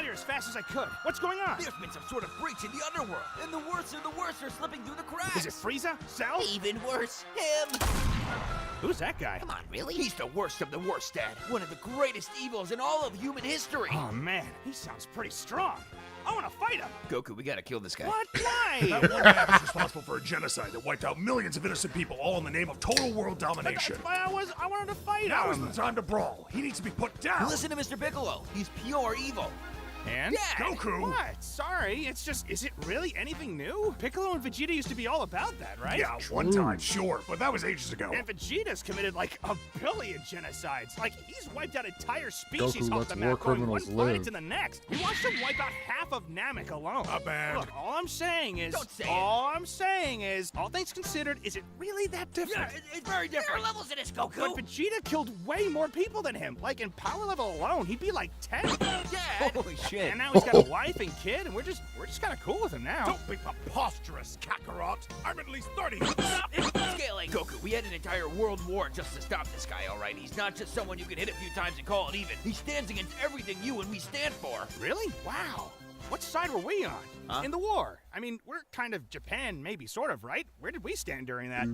here as fast as I could. What's going on? There's been some sort of breach in the underworld, and the worst of the worst are slipping through the cracks. Is it Frieza? Cell? Even worse, him. Who's that guy? Come on, really? He's the worst of the worst, Dad. One of the greatest evils in all of human history. Oh man, he sounds pretty strong. I want to fight him. Goku, we gotta kill this guy. What? Why? That one man is responsible for a genocide that wiped out millions of innocent people, all in the name of total world domination. That's why I wanted to fight Now is him. the time to brawl. He needs to be put down. Listen to Mr. Piccolo. He's pure evil. And? Dad! Goku! What? Sorry, it's just, is it really anything new? Piccolo and Vegeta used to be all about that, right? Yeah, one time, sure, but that was ages ago. And Vegeta's committed like a billion genocides. Like, he's wiped out entire species Goku off lets the war map, going one criminals planet live. to the next. We watched him wipe out half of Namek alone. Not bad. Look, all I'm saying is, Don't say it. all things considered, is it really that different? It's very different. There are levels in this, But Goku. Vegeta killed way more people than him. Like, in power level alone, he'd be like 10. Dad! Holy shit. And now he's got a wife and kid, and we're just kind of cool with him now. Don't be preposterous, Kakarot. I'm at least 30. Stop scaling. Goku, we had an entire world war just to stop this guy, all right? He's not just someone you can hit a few times and call it even. He stands against everything you and we stand for. Really? Wow. What side were we on? Huh? In the war. I mean, we're kind of Japan, maybe, sort of, right? Where did we stand during that?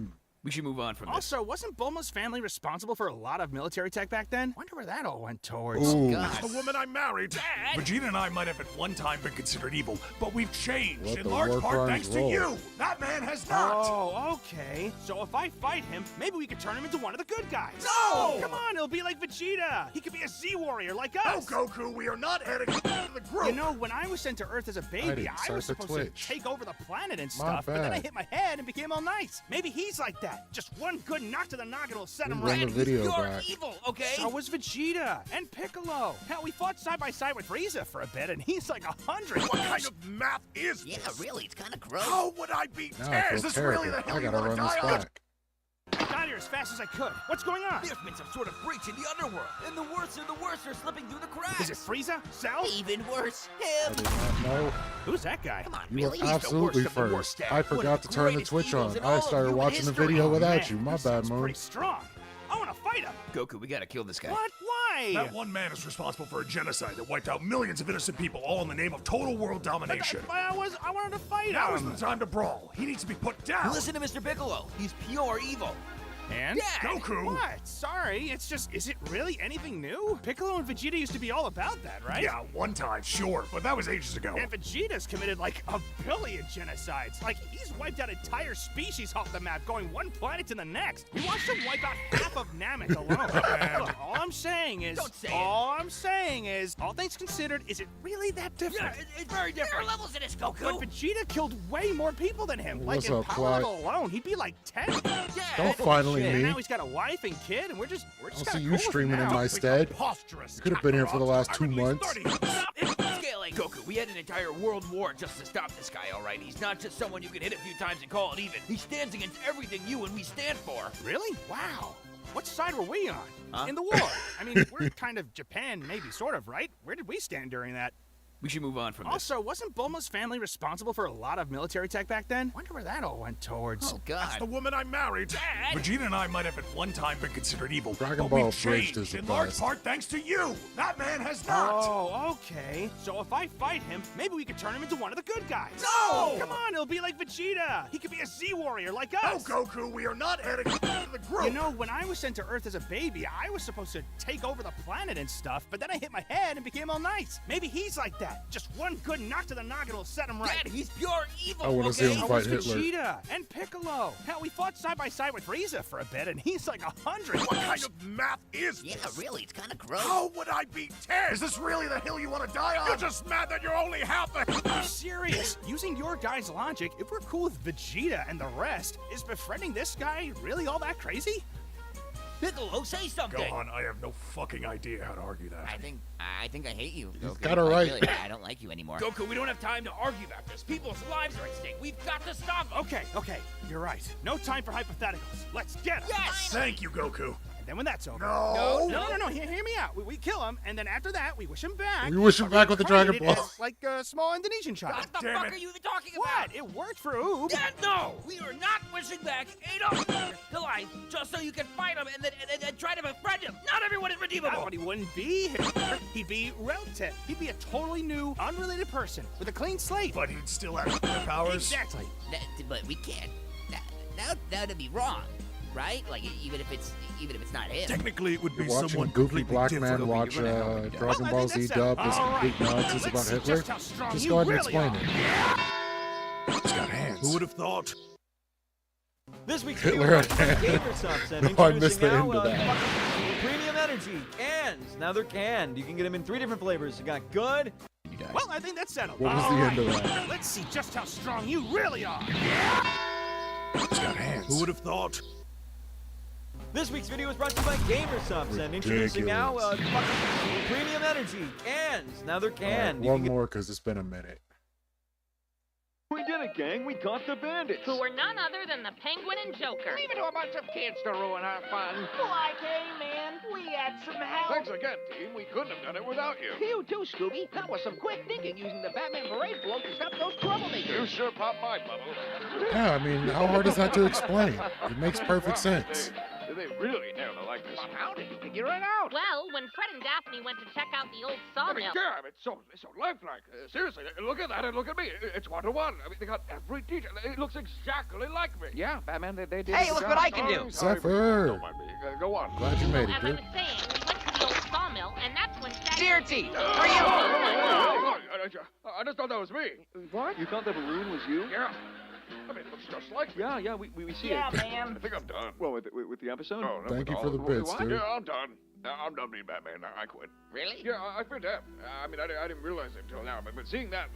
We should move on from this. Also, wasn't Bulma's family responsible for a lot of military tech back then? Wonder where that all went towards. Ooh. That's the woman I married. Dad! Vegeta and I might have at one time been considered evil, but we've changed, Let in the large war part crimes thanks roll. to you. That man has not. Oh, okay. So if I fight him, maybe we could turn him into one of the good guys. No! Come on, it'll be like Vegeta. He could be a Z warrior like No, us. Goku, we are not adding to the group. You know, when I was sent to Earth as a baby, didn't I start was the supposed Twitch. to take over the planet and My stuff, but then I bad. hit my head and became all nice. Maybe he's like that. Just one good knock to the noggin will set him Run right. the video You're back. evil, okay? So was Vegeta and Piccolo. Hell, we fought side by side with Frieza for a bit, and he's like 100. What kind of math is Yeah, this? really, it's kind of gross. How would I beat Now I 10? feel Is this terrible. really the hill I you gotta want to run this die on? back. Got here as fast as I could. What's going on? There's been some sort of breach in the underworld, and the worst of the worst are slipping through the cracks. Is it Frieza? Cell? Even worse, I him. did not know. Who's that guy? Come on, You really? were He's the absolutely worst of the first. worst, Dad. I One forgot of to the turn the greatest Twitch evils on. in I all of started human watching the history. video Oh, without man, you. My he bad, sounds Moon. pretty strong. I want to fight him. Goku, we gotta kill this guy. What? Why? That one man is responsible for a genocide that wiped out millions of innocent people, all in the name of total world domination. That's why I wanted to fight Now is him. the time to brawl. He needs to be put down. Listen to Mr. Piccolo. He's pure evil. And? Dad! Goku! What? Sorry, it's just, is it really anything new? Piccolo and Vegeta used to be all about that, right? Yeah, one time, sure, but that was ages ago. And Vegeta's committed like a billion genocides. Like, he's wiped out entire species off the map, going one planet to the next. We watched him wipe out half of Namek alone. Look, all I'm saying is, Don't say it. all things considered, is it really that different? It's very different. There are levels in this, Goku. But Vegeta killed way more people than him. What's like, in up, power Clyde? level alone, he'd be like 10. Dad! Don't finally And now me. he's got a wife and kid, and we're just I'll kind see of you cool streaming in with him my now. stead. Preposterous. You could have been here for the last Kakarot. 2 I'm at least months. 30. Stop scaling. Goku, we had an entire world war just to stop this guy, all right? He's not just someone you can hit a few times and call it even. He stands against everything you and we stand for. Really? Wow. What side were we on? Huh? In the war. I mean, we're kind of Japan, maybe, sort of, right? Where did we stand during that? We should move on from this. Also, wasn't Bulma's family responsible for a lot of military tech back then? Wonder where that all went towards. Oh, That's God. the woman I married. Dad! Vegeta and I might have at one time been considered evil, Dragon but Ball we've Bridge changed, is the in large best. part thanks to you. That man has not. Oh, okay. So if I fight him, maybe we could turn him into one of the good guys. No! Come on, it'll be like Vegeta. He could be a Z warrior like No, us. Goku, we are not adding to the group. You know, when I was sent to Earth as a baby, I was supposed to take over the planet and stuff, but then I hit my head and became all nice. Maybe he's like that. Just one good knock to the noggin will set him right. Dad, he's pure evil, I wanna see okay? him So fight was Hitler. Vegeta and Piccolo. Hell, we fought side by side with Frieza for a bit, and he's like 100. What kind of math is Yeah, this? really, it's kind of gross. How would I beat 10? Is this really the hill you want to die on? You're just mad that you're only half the... I'm serious. Using your guys' logic, if we're cool with Vegeta and the rest, is befriending this guy really all that crazy? Piccolo, say something. Gohan, I have no fucking idea how to argue that. I think I hate you, Goku. got it Like, right. really, I don't like you anymore. Goku, we don't have time to argue about this. People's lives are at stake. We've got to stop them. Okay, you're right. No time for hypotheticals. Let's get him. Yes! Thank you, Goku. Then when that's over, No. hear me out. We kill him, and then after that, we wish him back. We wish him back with the Dragon Reincarnated Ball. as, like a small Indonesian child. What the damn fuck it. are you talking about? What? It worked for Oob. Dad, no! We are not wishing back Adolf to life just so you can fight him and then try to befriend him. Not everyone is redeemable. But he wouldn't be Hitler. He'd be Reltip. He'd be a totally new, unrelated person with a clean slate. But he'd still have powers. Exactly. But we can't. That'd be wrong, right? Like even if it's not him. Technically, it would be You're watching someone Goofy completely Black different. Man watch Dragon Ball Z dub with some big nonsense about Hitler. Just go ahead and explain it. He's got hands. Who would have thought? This week's Hitler video had is hands. Gamersoft No, I missed the end of that. Premium Energy cans. Now they're canned. You can get them in 3 different flavors. You got good. Well, I think that's settled. What was the end of that? Let's see just how strong you really are. He's got hands. Who would have thought? This week's video is brought to you by Gamersoft and introducing now Premium Energy cans. Now they're canned. You One can get- more, because it's been a minute. We did it, gang. We caught the bandits. Who were none other than the Penguin and Joker. Leave it to a bunch of kids to ruin our fun. Like, hey, man, we had some help. Thanks again, team. We couldn't have done it without you. You too, Scooby. That was some quick thinking using the Batman Parade float to stop those troublemakers. You sure popped my bubble. Yeah, I mean, how hard is that to explain? It makes perfect sense. They really nailed it like this. But how did you figure it out? Well, when Fred and Daphne went to check out the old I mean, sawmill. damn, it's so lifelike. Seriously, look at that and look at me. It's 1-to-1. I mean, they got every detail. It looks exactly like me. Yeah, Batman, they did. Hey, look what I can do. Zephyr. Don't mind me. Go on. Glad you made As it, I dude. was saying, we went to the old sawmill, and that's when Shaggy... Dearty, I just thought that was me. What? You thought the balloon was you? Yeah. I mean, it looks just like me. Yeah, we see Yeah, it. man. I think I'm done. Well, with the episode? Oh, no, Thank with you for all- the bits, what? dude. Yeah, I'm done. I'm done being Batman. I quit. really? Yeah, I feel dead. I mean, I didn't realize it until now, but seeing that,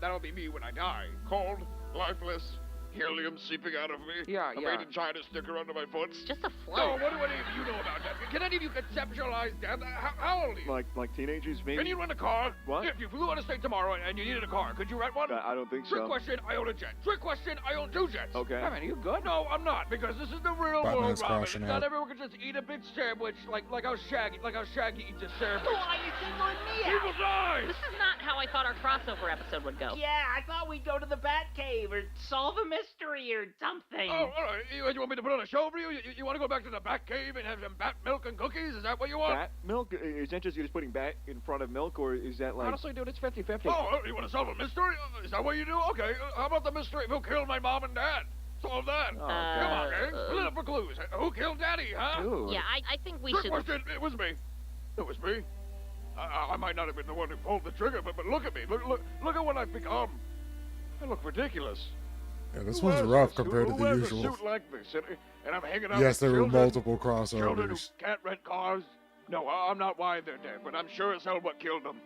that'll be me when I die. Cold, lifeless, helium seeping out of me. Yeah, a yeah. maiden China sticker under my foot. Just a Oh, float. what do any of you know about death? Can any of you conceptualize death? How old are you? Like teenagers, maybe? Can you rent a car? What? If you flew out of state tomorrow and you needed a car, could you rent one? I don't think Trick so. question, I own a jet. Trick question, I own 2 jets. Okay. Batman, are you good? No, I'm not, because this is the real Batman's world, Robin. crashing Not out. everyone can just eat a big sandwich like how Shaggy eats a sandwich. Why are you singling me People out? die! This is not how I thought our crossover episode would go. Yeah, I thought we'd go to the Batcave or solve a mystery or something. Oh, all right. You want me to put on a show for you? You want to go back to the Batcave and have some bat milk and cookies? Is that what you want? Bat milk? Is that just putting bat in front of milk, or is that like... Honestly, dude, it's 50-50. Oh, you want to solve a mystery? Is that what you do? Okay. How about the mystery of who killed my mom and dad? Solve that. Come on, gang. Split up for clues. Who killed Daddy, huh? Dude. Yeah, I think we Trick should... question. It was me. It was me. I might not have been the one who pulled the trigger, but look at me. Look at what I've become. I look ridiculous. Yeah, this Who one's wears rough a suit- compared to who the wears usual. A suit like this, and I'm hanging out Yes, with there were children? multiple Children who crossovers. can't rent cars? No, I'm not why they're dead, but I'm sure as hell what killed them.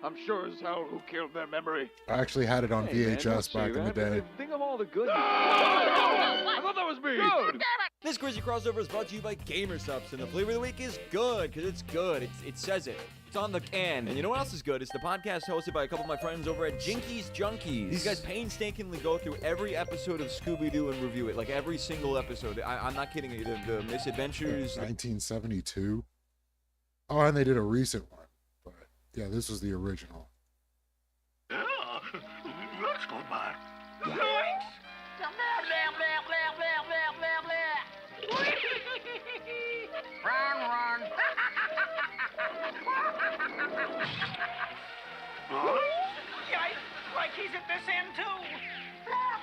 I'm sure as hell who killed their memory. I actually had it on Hey, man, VHS don't say back in the that. day. Think of all the good... I thought that was me. Dude. This crazy crossover is brought to you by Gamersubs, and the flavor of the week is good, because it's good. It says it. It's on the can. And you know what else is good? It's the podcast hosted by a couple of my friends over at Jinkies Junkies. These guys painstakingly go through every episode of Scooby-Doo and review it, like every single episode. I'm not kidding you. The misadventures. 1972. Oh, and they did a recent one. But yeah, this was the original. Let's go back. Run. Yikes! Like he's at this end too.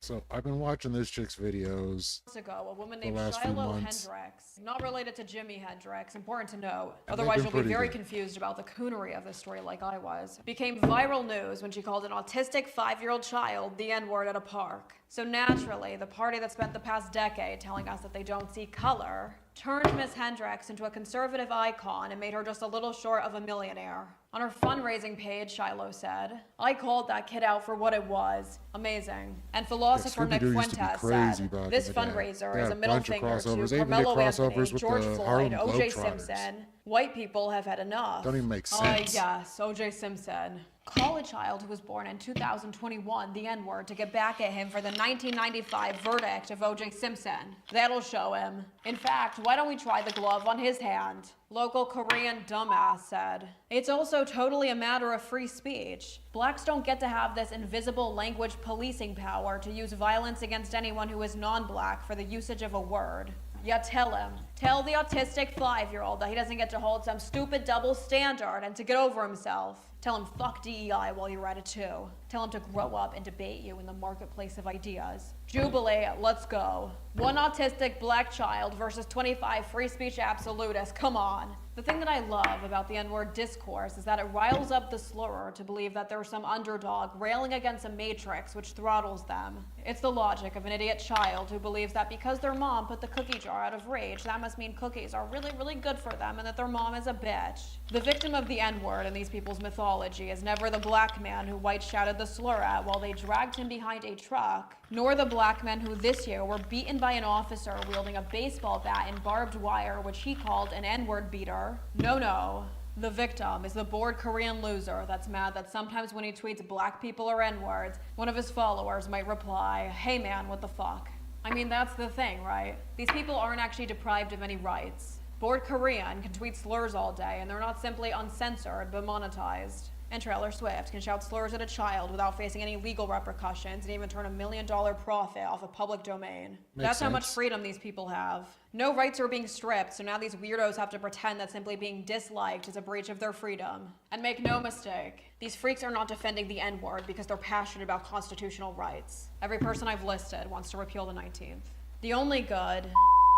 So I've been watching this chick's videos. Months ago, a woman The named last few Shiloh months. Hendricks, not related to Jimi Hendrix, important to know. they've Otherwise, been you'll be pretty very good. confused about the coonery of this story, like I was. Became viral news when she called an autistic 5-year-old child the N-word at a park. So naturally, the party that spent the past decade telling us that they don't see color turned Miss Hendricks into a conservative icon and made her just a little short of a millionaire. On her fundraising page, Shiloh said, I called that kid out for what it was. Amazing. And philosopher Nick Scooby-Doo used to be Fuentes crazy said, back this in the day. fundraiser They is had a a middle bunch of finger to crossovers. They even did Carmelo crossovers Anthony, with George the Floyd, Harlem O.J. Globetrotters. Simpson. White people have had enough. Don't even make Oh, sense. yes, O.J. Simpson. Call a child who was born in 2021 the N-word to get back at him for the 1995 verdict of O.J. Simpson. That'll show him. In fact, why don't we try the glove on his hand? Local Korean dumbass said. It's also totally a matter of free speech. Blacks don't get to have this invisible language policing power to use violence against anyone who is non-black for the usage of a word. Yeah, tell him. Tell the autistic 5-year-old that he doesn't get to hold some stupid double standard and to get over himself. Tell him fuck DEI while you're at it too. Tell him to grow up and debate you in the marketplace of ideas. Jubilee, let's go. One autistic black child versus 25 free speech absolutists, come on. The thing that I love about the N-word discourse is that it riles up the slurrer to believe that there's some underdog railing against a matrix which throttles them. It's the logic of an idiot child who believes that because their mom put the cookie jar out of rage, that must mean cookies are really, really good for them and that their mom is a bitch. The victim of the N-word in these people's mythology is never the black man who white shouted the slur at while they dragged him behind a truck, nor the black men who this year were beaten by an officer wielding a baseball bat and barbed wire, which he called an N-word beater. No. The victim is the bored Korean loser that's mad that sometimes when he tweets black people are N-words, one of his followers might reply, hey man, what the fuck? I mean, that's the thing, right? These people aren't actually deprived of any rights. Bored Korean can tweet slurs all day and they're not simply uncensored but monetized. And Taylor Swift can shout slurs at a child without facing any legal repercussions and even turn $1 million profit off a public domain. That's how much freedom these people have. No rights are being stripped, so now these weirdos have to pretend that simply being disliked is a breach of their freedom. And make no mistake, these freaks are not defending the N-word because they're passionate about constitutional rights. Every person I've listed wants to repeal the 19th. The only good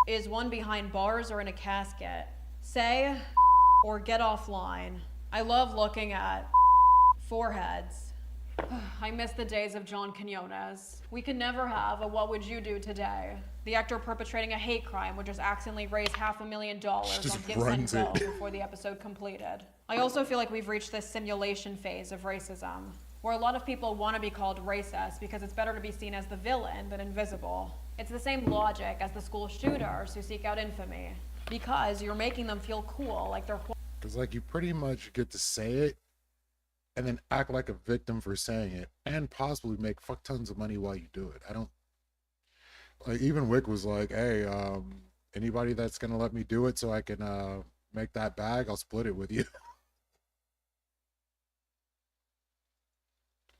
is one behind bars or in a casket. Say or get offline. I love looking at foreheads. I miss the days of John Quinones. We could never have a what would you do today. The actor perpetrating a hate crime would just accidentally raise $500,000 on Gibson Go before the episode completed. I also feel like we've reached this simulation phase of racism, where a lot of people want to be called racist because it's better to be seen as the villain than invisible. It's the same logic as the school shooters who seek out infamy, because you're making them feel cool, like they're Because, like, you pretty much get to say it and then act like a victim for saying it and possibly make fuck tons of money while you do it. I don't, like, even Wick was like, hey, anybody that's going to let me do it so I can make that bag, I'll split it with you.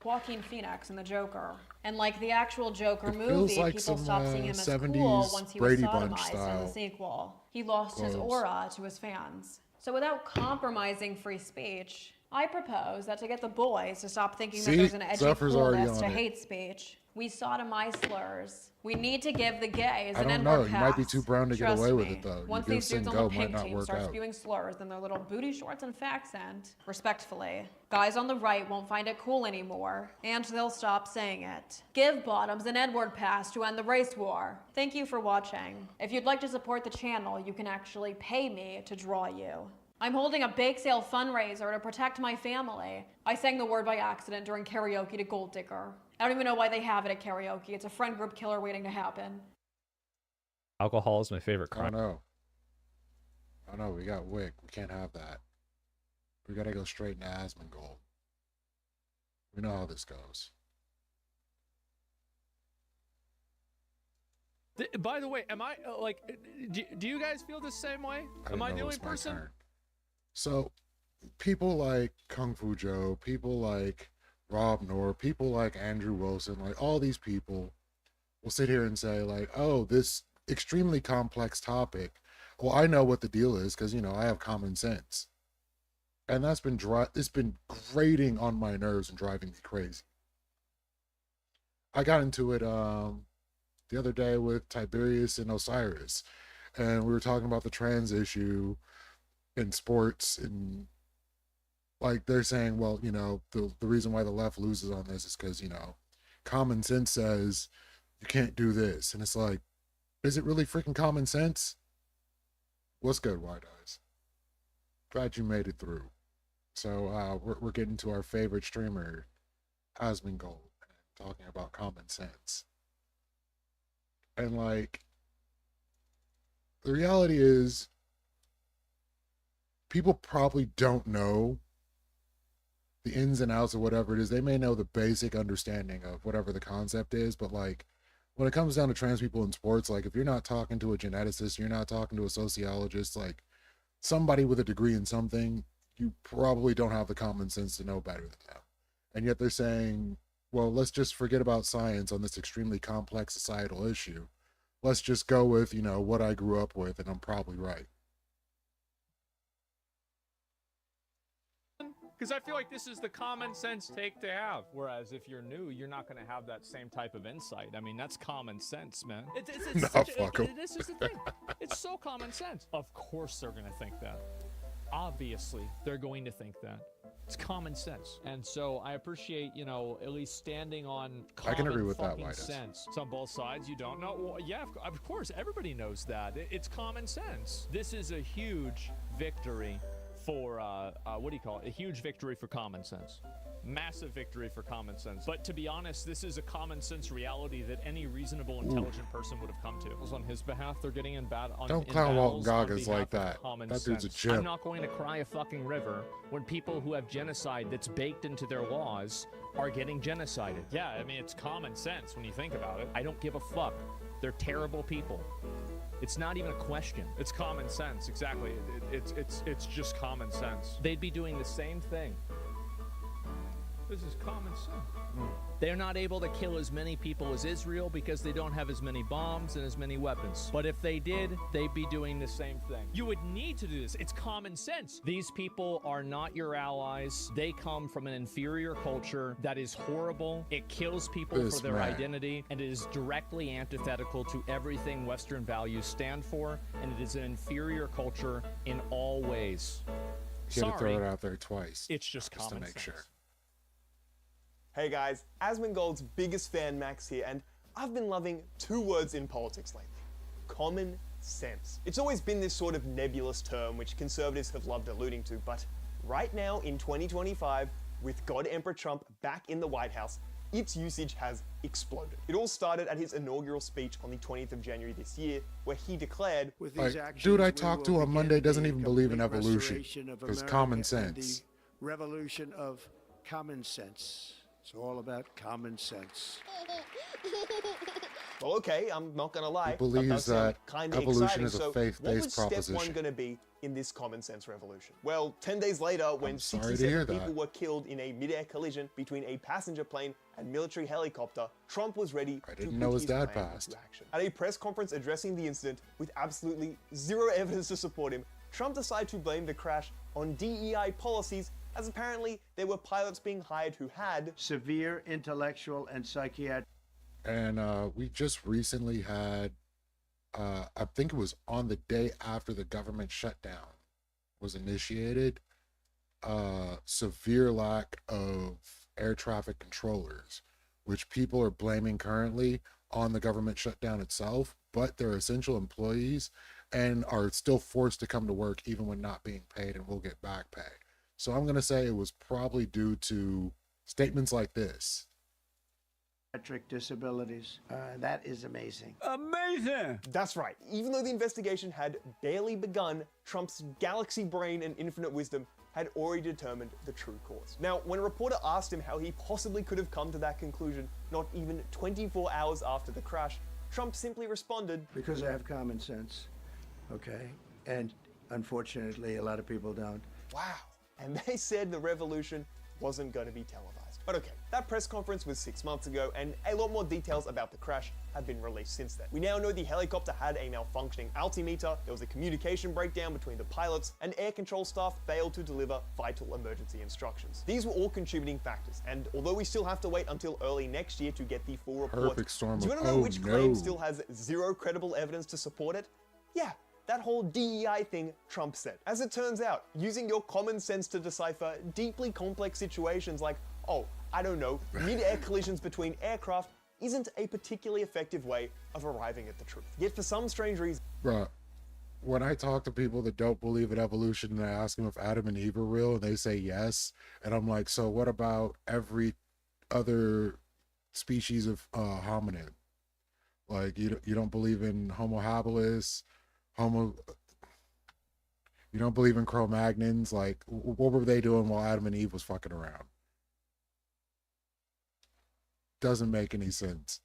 Joaquin Phoenix in The Joker. And like the actual Joker It movie, feels like people some, stopped seeing him as 70s cool once he Brady was Bunch sodomized in style the sequel. He lost his clothes. aura to his fans. So without compromising free speech, I propose that to get the boys to stop thinking that there's an edgy Zephyr's already coolness to on it. hate speech, we sodomize slurs. We need to give the gays I an don't N-word know. You might be pass. too brown to get Trust away with me. it, though. Once Your these dudes on Go the might pink not team work start out. spewing slurs in their little booty shorts and faccent, respectfully, guys on the right won't find it cool anymore, and they'll stop saying it. Give bottoms an N-word pass to end the race war. Thank you for watching. If you'd like to support the channel, you can actually pay me to draw you. I'm holding a bake sale fundraiser to protect my family. I sang the word by accident during karaoke to Gold Digger. I don't even know why they have it at karaoke. It's a friend group killer waiting to happen. Alcohol is my favorite I crime. don't know. We got Wick. We can't have that. We got to go straight into Asmongold. We know how this goes. By the way, am I do you guys feel the same way? Am I the only person? So, people like Kung Fu Joe, people like Rob Noor, people like Andrew Wilson, like all these people will sit here and say like, oh, this extremely complex topic. Well, I know what the deal is because, you know, I have common sense. And that's been it's been grating on my nerves and driving me crazy. I got into it the other day with Tiberius and Osiris, and we were talking about the trans issue in sports, and like they're saying, well, you know, the reason why the left loses on this is because, you know, common sense says you can't do this, and it's like, is it really freaking common sense? What's good, White Eyes? Glad you made it through. So we're getting to our favorite streamer, Asmongold, talking about common sense. And like, the reality is, people probably don't know the ins and outs of whatever it is. They may know the basic understanding of whatever the concept is, but like, when it comes down to trans people in sports, like if you're not talking to a geneticist, you're not talking to a sociologist, like somebody with a degree in something, you probably don't have the common sense to know better than them. And yet they're saying, well, let's just forget about science on this extremely complex societal issue. Let's just go with, you know, what I grew up with, and I'm probably right. Because I feel like this is the common sense take to have. Whereas if you're new, you're not going to have that same type of insight. I mean, that's common sense, man. This is the thing. It's so common sense. Of course they're going to think that. Obviously, they're going to think that. It's common sense. And so I appreciate, you know, at least standing on common I can agree with that, sense. So on both sides, you don't know? Well, yeah, of course, everybody knows that. It's common sense. This is a huge victory for, what do you call it? A huge victory for common sense. Massive victory for common sense. But to be honest, this is a common sense reality that any reasonable, intelligent person would have come to. On his behalf, they're getting in bad on Don't clown Walton Goggins like that. That dude's a gem. I'm not going to cry a fucking river when people who have genocide that's baked into their laws are getting genocided. Yeah, I mean, it's common sense when you think about it. I don't give a fuck. They're terrible people. It's not even a question. It's common sense, exactly. It's just common sense. They'd be doing the same thing. This is common sense. They're not able to kill as many people as Israel because they don't have as many bombs and as many weapons. But if they did, they'd be doing the same thing. You would need to do this. It's common sense. These people are not your allies. They come from an inferior culture that is horrible. It kills people for their identity, and it is directly antithetical to everything Western values stand for, and it is an inferior culture in all ways. You had to throw it out there twice. It's just common to make sense. Sure. Hey guys, Asmongold's biggest fan Max here, and I've been loving two words in politics lately. Common sense. It's always been this sort of nebulous term which conservatives have loved alluding to, but right now in 2025, with God Emperor Trump back in the White House, its usage has exploded. It all started at his inaugural speech on the 20th of January this year, where he declared, "With these actions, dude I talked to on Monday doesn't even believe in evolution. Because common sense. The revolution of common sense. It's all about common sense." Well, okay, I'm not gonna lie. He believes that evolution is a faith-based what was step proposition. one gonna be in this common sense revolution? Well, 10 days later, when sorry to 67 hear people that. were killed in a mid-air collision between a passenger plane and military helicopter, Trump was ready to didn't know put his dad plan passed. into action. At a press conference addressing the incident with absolutely zero evidence to support him, Trump decided to blame the crash on DEI policies, as apparently there were pilots being hired who had severe intellectual and psychiatric. And we just recently had, I think it was on the day after the government shutdown was initiated, severe lack of air traffic controllers, which people are blaming currently on the government shutdown itself, but they're essential employees and are still forced to come to work even when not being paid and will get back pay. So I'm going to say it was probably due to statements like this. Disabilities. That is amazing. Amazing! That's right. Even though the investigation had barely begun, Trump's galaxy brain and infinite wisdom had already determined the true cause. Now, when a reporter asked him how he possibly could have come to that conclusion not even 24 hours after the crash, Trump simply responded, "Because I have common sense, okay? And unfortunately, a lot of people don't." Wow. And they said the revolution wasn't going to be televised. But okay, that press conference was 6 months ago, and a lot more details about the crash have been released since then. We now know the helicopter had a malfunctioning altimeter, there was a communication breakdown between the pilots, and air control staff failed to deliver vital emergency instructions. These were all contributing factors, and although we still have to wait until early next year to get the full report, Perfect storm do you of, want to know oh, which no. claim still has zero credible evidence to support it? Yeah, that whole DEI thing Trump said. As it turns out, using your common sense to decipher deeply complex situations like, oh, I don't know, mid-air collisions between aircraft isn't a particularly effective way of arriving at the truth. Yet for some strange reason... Bruh, when I talk to people that don't believe in evolution and I ask them if Adam and Eve are real and they say yes, and I'm like, so what about every other species of hominid? Like you don't believe in Homo habilis, you don't believe in Cro-Magnons? Like what were they doing while Adam and Eve was fucking around? Doesn't make any sense.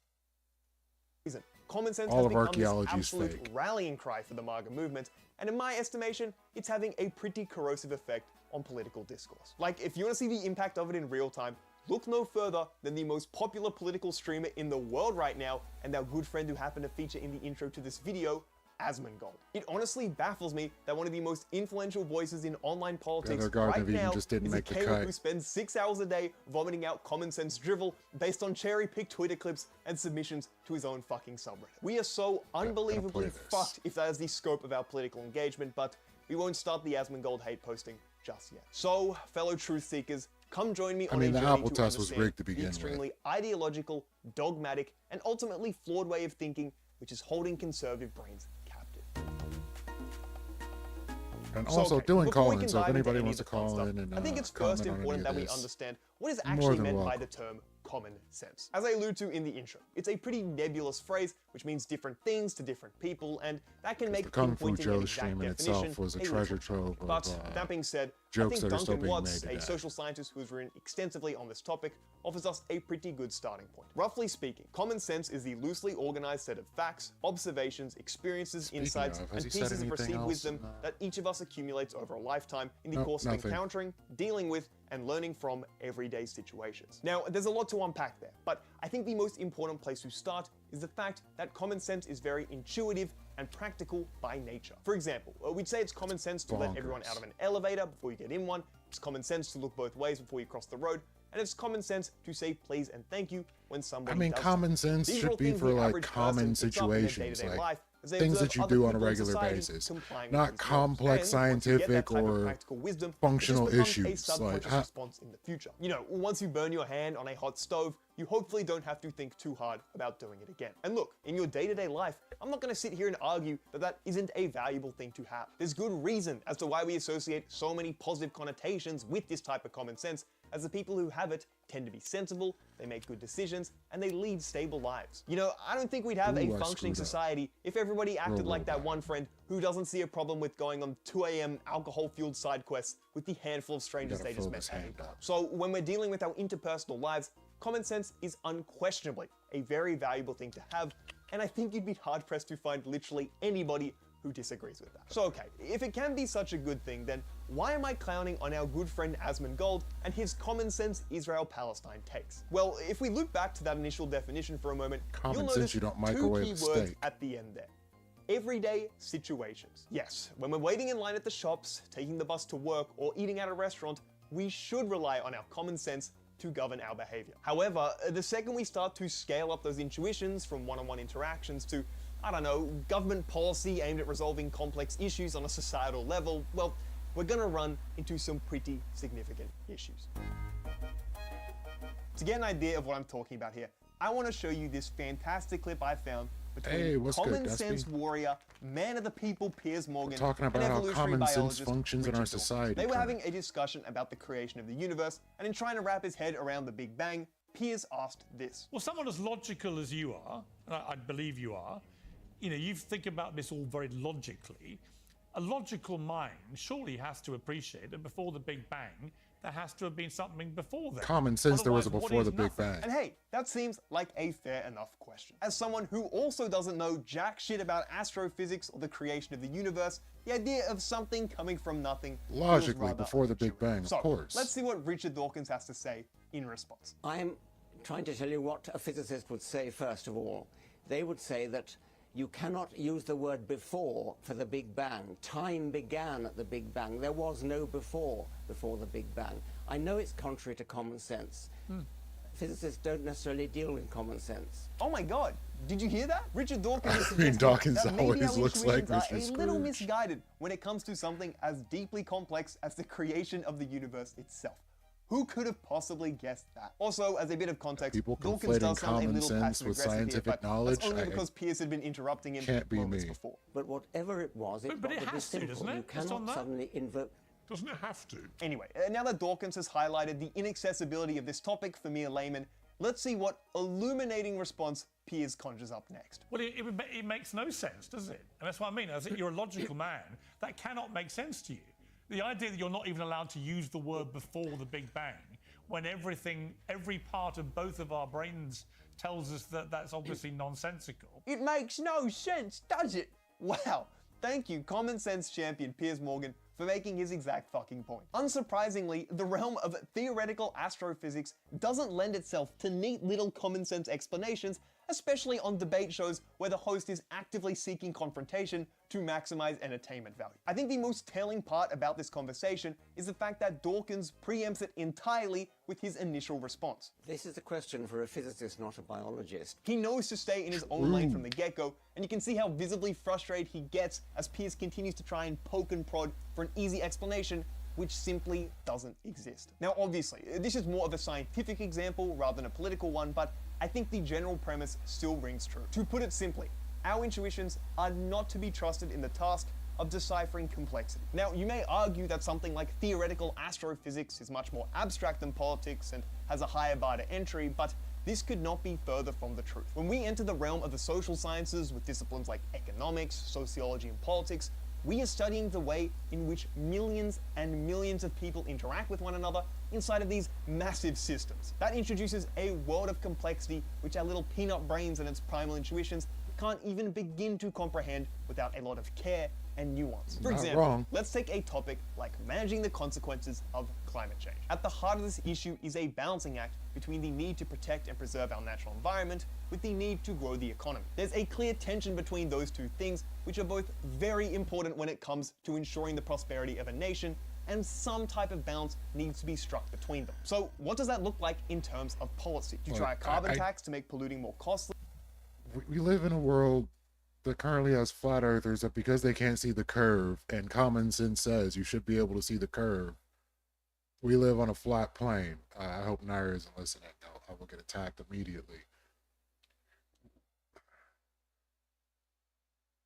Common sense All has of become archaeology this is absolute fake. rallying cry for the MAGA movement, and in my estimation, it's having a pretty corrosive effect on political discourse. Like, if you want to see the impact of it in real time, look no further than the most popular political streamer in the world right now, and our good friend who happened to feature in the intro to this video, Asmongold. It honestly baffles me that one of the most influential voices in online politics right now is a Caleb who spends 6 hours a day vomiting out common sense drivel based on cherry-picked Twitter clips and submissions to his own fucking subreddit. We are so unbelievably fucked if that is the scope of our political engagement, but we won't start the Asmongold hate posting just yet. So, fellow truth seekers, come join me on a journey the Apple to test was understand rigged to begin the with. extremely ideological, dogmatic, and ultimately flawed way of thinking which is holding conservative brains captive. And also doing before we call-in, can so if dive into anybody any wants of to the fun call stuff, in and I think it's comment first on any important of that we this, understand what is more actually than meant by welcome. the term common sense. As I allude to in the intro, it's a pretty nebulous phrase which means different things to different people, and that can make The Kung Fu pinpointing an Joe exact stream in definition itself was a little treasure tricky. trove of But that being said, I jokes think that are still Duncan being Watts, made a today. social scientist who has written extensively on this topic, offers us a pretty good starting point. Roughly speaking, common sense is the loosely organized set of facts, observations, experiences, insights, of, and has he said pieces of anything perceived else? wisdom that each of us accumulates over a lifetime in the Nope, course nothing. of encountering, dealing with, and learning from everyday situations. Now, there's a lot to unpack there, but I think the most important place to start is the fact that common sense is very intuitive and practical by nature. For example, we'd say it's common sense to let everyone out of an elevator before you get in one, it's common sense to look both ways before you cross the road, and it's common sense to say please and thank you when somebody I mean, does common something. sense These are all should be things for the like average person common picks up in their situations, day-to-day like life as they things observe that you other do on a people in regular society basis, complying with not these norms. complex And once you get that scientific type of or practical wisdom, it just functional becomes issues. a Like, subconscious response in the future. You know, once you burn your hand on a hot stove, you hopefully don't have to think too hard about doing it again. And look, in your day-to-day life, I'm not gonna sit here and argue that that isn't a valuable thing to have. There's good reason as to why we associate so many positive connotations with this type of common sense, as the people who have it tend to be sensible, they make good decisions, and they lead stable lives. You know, I don't think we'd have Ooh, a I functioning screwed up. society if everybody acted Roll like that back. one friend who doesn't see a problem with going on 2 a.m. alcohol-fueled side quests with the handful of strangers gotta they just fill met this at a hand bar. up. So when we're dealing with our interpersonal lives, common sense is unquestionably a very valuable thing to have, and I think you'd be hard-pressed to find literally anybody who disagrees with that. So okay, if it can be such a good thing, then why am I clowning on our good friend Asmongold and his common sense Israel-Palestine takes? Well, if we look back to that initial definition for a moment, Common you'll sense, notice you don't two microwave key a words steak. at the end there. Everyday situations. Yes, when we're waiting in line at the shops, taking the bus to work, or eating at a restaurant, we should rely on our common sense to govern our behavior. However, the second we start to scale up those intuitions from one-on-one interactions to, I don't know, government policy aimed at resolving complex issues on a societal level, well, we're gonna run into some pretty significant issues. To get an idea of what I'm talking about here, I want to show you this fantastic clip I found between Hey, what's good, common Despy? sense warrior, man of the people Piers Morgan, talking and about how evolutionary common sense biologist functions in our Richard Dawkins. society They were currently. having a discussion about the creation of the universe, and in trying to wrap his head around the Big Bang, Piers asked this. Well, someone as logical as you are, and I believe you are, you know, you think about this all very logically. A logical mind surely has to appreciate that before the Big Bang, there has to have been something before that. Common sense, there was a Otherwise, what before is the Big nothing? Bang. And hey, that seems like a fair enough question. As someone who also doesn't know jack shit about astrophysics or the creation of the universe, the idea of something coming from nothing feels Logically, rather before the Big Bang, of So, course. let's see what Richard Dawkins has to say in response. I'm trying to tell you what a physicist would say first of all. They would say that you cannot use the word before for the Big Bang. Time began at the Big Bang. There was no before the Big Bang. I know it's contrary to common sense. Physicists don't necessarily deal with common sense. Oh my god, did you hear that? Richard Dawkins is I mean, suggesting Dawkins that maybe always our looks like intuitions Mr. are a little Scrooge. misguided when it comes to something as deeply complex as the creation of the universe itself. Who could have possibly guessed that? Also, as a bit of context, People Dawkins conflating does sound a common little sense passive with aggressive here, scientific but knowledge. that's only because Piers had been interrupting him Can't be moments me. before. But whatever it was, it But got it to be has to, simple. doesn't it? You Just on cannot that? suddenly invoke. Doesn't it have to? Anyway, now that Dawkins has highlighted the inaccessibility of this topic for mere laymen, let's see what illuminating response Piers conjures up next. Well, it makes no sense, does it? And that's what I mean. As if you're a logical man, that cannot make sense to you. The idea that you're not even allowed to use the word before the Big Bang, when every part of both of our brains tells us that that's obviously nonsensical. It makes no sense, does it? Wow. Thank you, common sense champion Piers Morgan, for making his exact fucking point. Unsurprisingly, the realm of theoretical astrophysics doesn't lend itself to neat little common sense explanations, especially on debate shows where the host is actively seeking confrontation to maximize entertainment value. I think the most telling part about this conversation is the fact that Dawkins preempts it entirely with his initial response. This is a question for a physicist, not a biologist. He knows to stay in his own lane from the get-go, and you can see how visibly frustrated he gets as Piers continues to try and poke and prod for an easy explanation which simply doesn't exist. Now obviously, this is more of a scientific example rather than a political one, but I think the general premise still rings true. To put it simply, our intuitions are not to be trusted in the task of deciphering complexity. Now, you may argue that something like theoretical astrophysics is much more abstract than politics and has a higher bar to entry, but this could not be further from the truth. When we enter the realm of the social sciences with disciplines like economics, sociology, and politics, we are studying the way in which millions and millions of people interact with one another inside of these massive systems. That introduces a world of complexity which our little peanut brains and its primal intuitions can't even begin to comprehend without a lot of care and nuance. For example, let's take a topic like managing the consequences of climate change. At the heart of this issue is a balancing act between the need to protect and preserve our natural environment with the need to grow the economy. There's a clear tension between those two things, which are both very important when it comes to ensuring the prosperity of a nation, and some type of balance needs to be struck between them. So what does that look like in terms of policy? Do you try a carbon tax to make polluting more costly? We live in a world that currently has flat earthers that because they can't see the curve, and common sense says you should be able to see the curve, we live on a flat plane. I hope Nair isn't listening. I will get attacked immediately.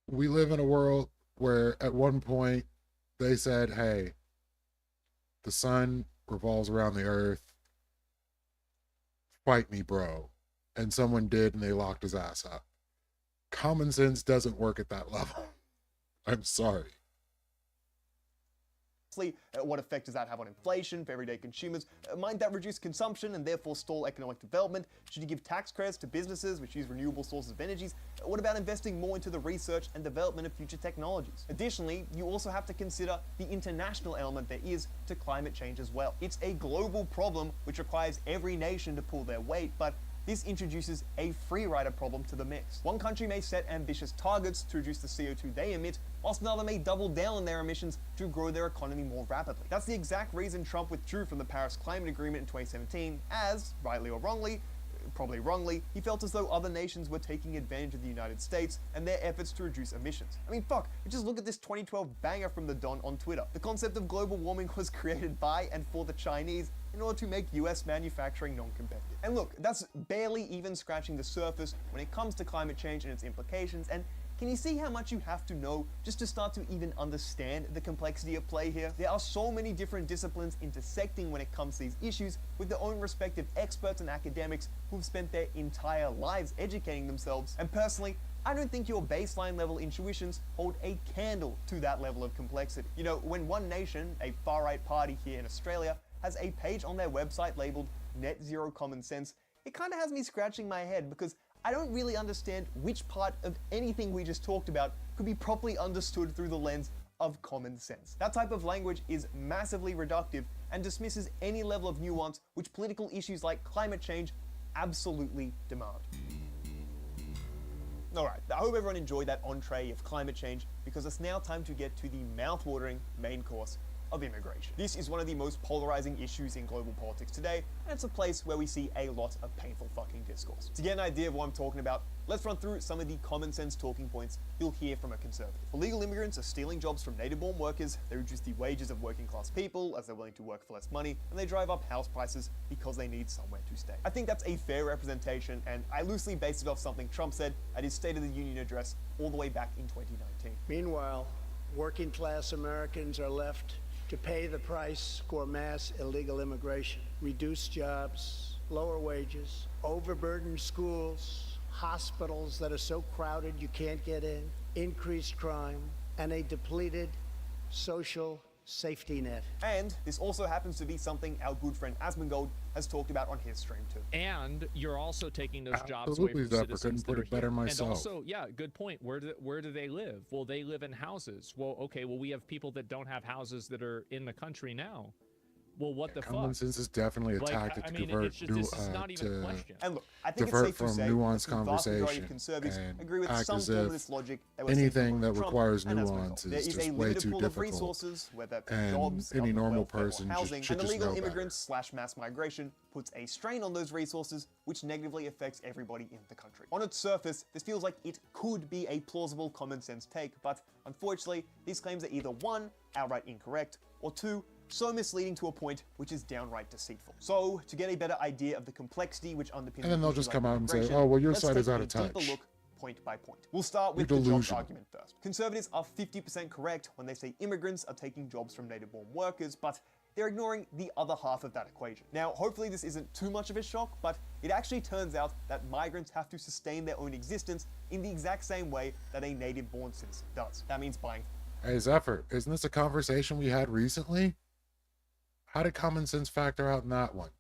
We live in a world where at one point they said, hey, the sun revolves around the earth. Fight me, bro. And someone did, and they locked his ass up. Common sense doesn't work at that level. I'm sorry. What effect does that have on inflation for everyday consumers? Might that reduce consumption and therefore stall economic development? Should you give tax credits to businesses which use renewable sources of energies? What about investing more into the research and development of future technologies? Additionally, you also have to consider the international element there is to climate change as well. It's a global problem which requires every nation to pull their weight, but this introduces a free rider problem to the mix. One country may set ambitious targets to reduce the CO2 they emit, whilst another may double down on their emissions to grow their economy more rapidly. That's the exact reason Trump withdrew from the Paris Climate Agreement in 2017, as, rightly or wrongly, probably wrongly, he felt as though other nations were taking advantage of the United States and their efforts to reduce emissions. I mean, fuck, just look at this 2012 banger from the Don on Twitter. The concept of global warming was created by and for the Chinese in order to make US manufacturing non-competitive. And look, that's barely even scratching the surface when it comes to climate change and its implications, and can you see how much you have to know just to start to even understand the complexity of play here? There are so many different disciplines intersecting when it comes to these issues with their own respective experts and academics who've spent their entire lives educating themselves. And personally, I don't think your baseline level intuitions hold a candle to that level of complexity. You know, when one nation, a far-right party here in Australia, has a page on their website labeled Net Zero Common Sense, it kind of has me scratching my head because I don't really understand which part of anything we just talked about could be properly understood through the lens of common sense. That type of language is massively reductive and dismisses any level of nuance which political issues like climate change absolutely demand. Alright, I hope everyone enjoyed that entree of climate change because it's now time to get to the mouth-watering main course of immigration. This is one of the most polarizing issues in global politics today, and it's a place where we see a lot of painful fucking discourse. To get an idea of what I'm talking about, let's run through some of the common sense talking points you'll hear from a conservative. Illegal immigrants are stealing jobs from native-born workers, they reduce the wages of working class people as they're willing to work for less money, and they drive up house prices because they need somewhere to stay. I think that's a fair representation, and I loosely based it off something Trump said at his State of the Union address all the way back in 2019. Meanwhile, working class Americans are left to pay the price for mass illegal immigration. Reduced jobs, lower wages, overburdened schools, hospitals that are so crowded you can't get in, increased crime, and a depleted social safety net. And this also happens to be something our good friend Asmongold has talked about on his stream too. And you're also taking those jobs away from Zephyr, citizens couldn't put that are it better here. myself. And also, yeah, good point. Where do they live? Well, they live in houses. Well, okay, well, we have people that don't have houses that are in the country now. Well, what the fuck? Common sense is definitely a tactic to divert this is not even a question. And look, I think divert it's safe from to say nuanced that the vast majority conversation of conservatives and agree with act some as form of if this logic that we're seeing anything from that Trump requires and nuance Asmongold. There is is just a way limited too pool of difficult. resources, whether And jobs, any government normal welfare, or person just- housing, should and just illegal know better. immigrants / mass migration puts a strain on those resources, which negatively affects everybody in the country. On its surface, this feels like it could be a plausible common sense take, but unfortunately, these claims are either 1, outright incorrect, or 2, so misleading to a point which is downright deceitful. So, to get a better idea of the complexity which underpins And then they'll issues just like come out and say, immigration, "Oh, well, your let's side take is out a of deeper touch." look point by point. We'll start with You're the jobs delusional. argument first. Conservatives are 50% correct when they say immigrants are taking jobs from native-born workers, but they're ignoring the other half of that equation. Now, hopefully this isn't too much of a shock, but it actually turns out that migrants have to sustain their own existence in the exact same way that a native-born citizen does. That means buying. Hey, Zephyr, isn't this a conversation we had recently? How did common sense factor out in that one?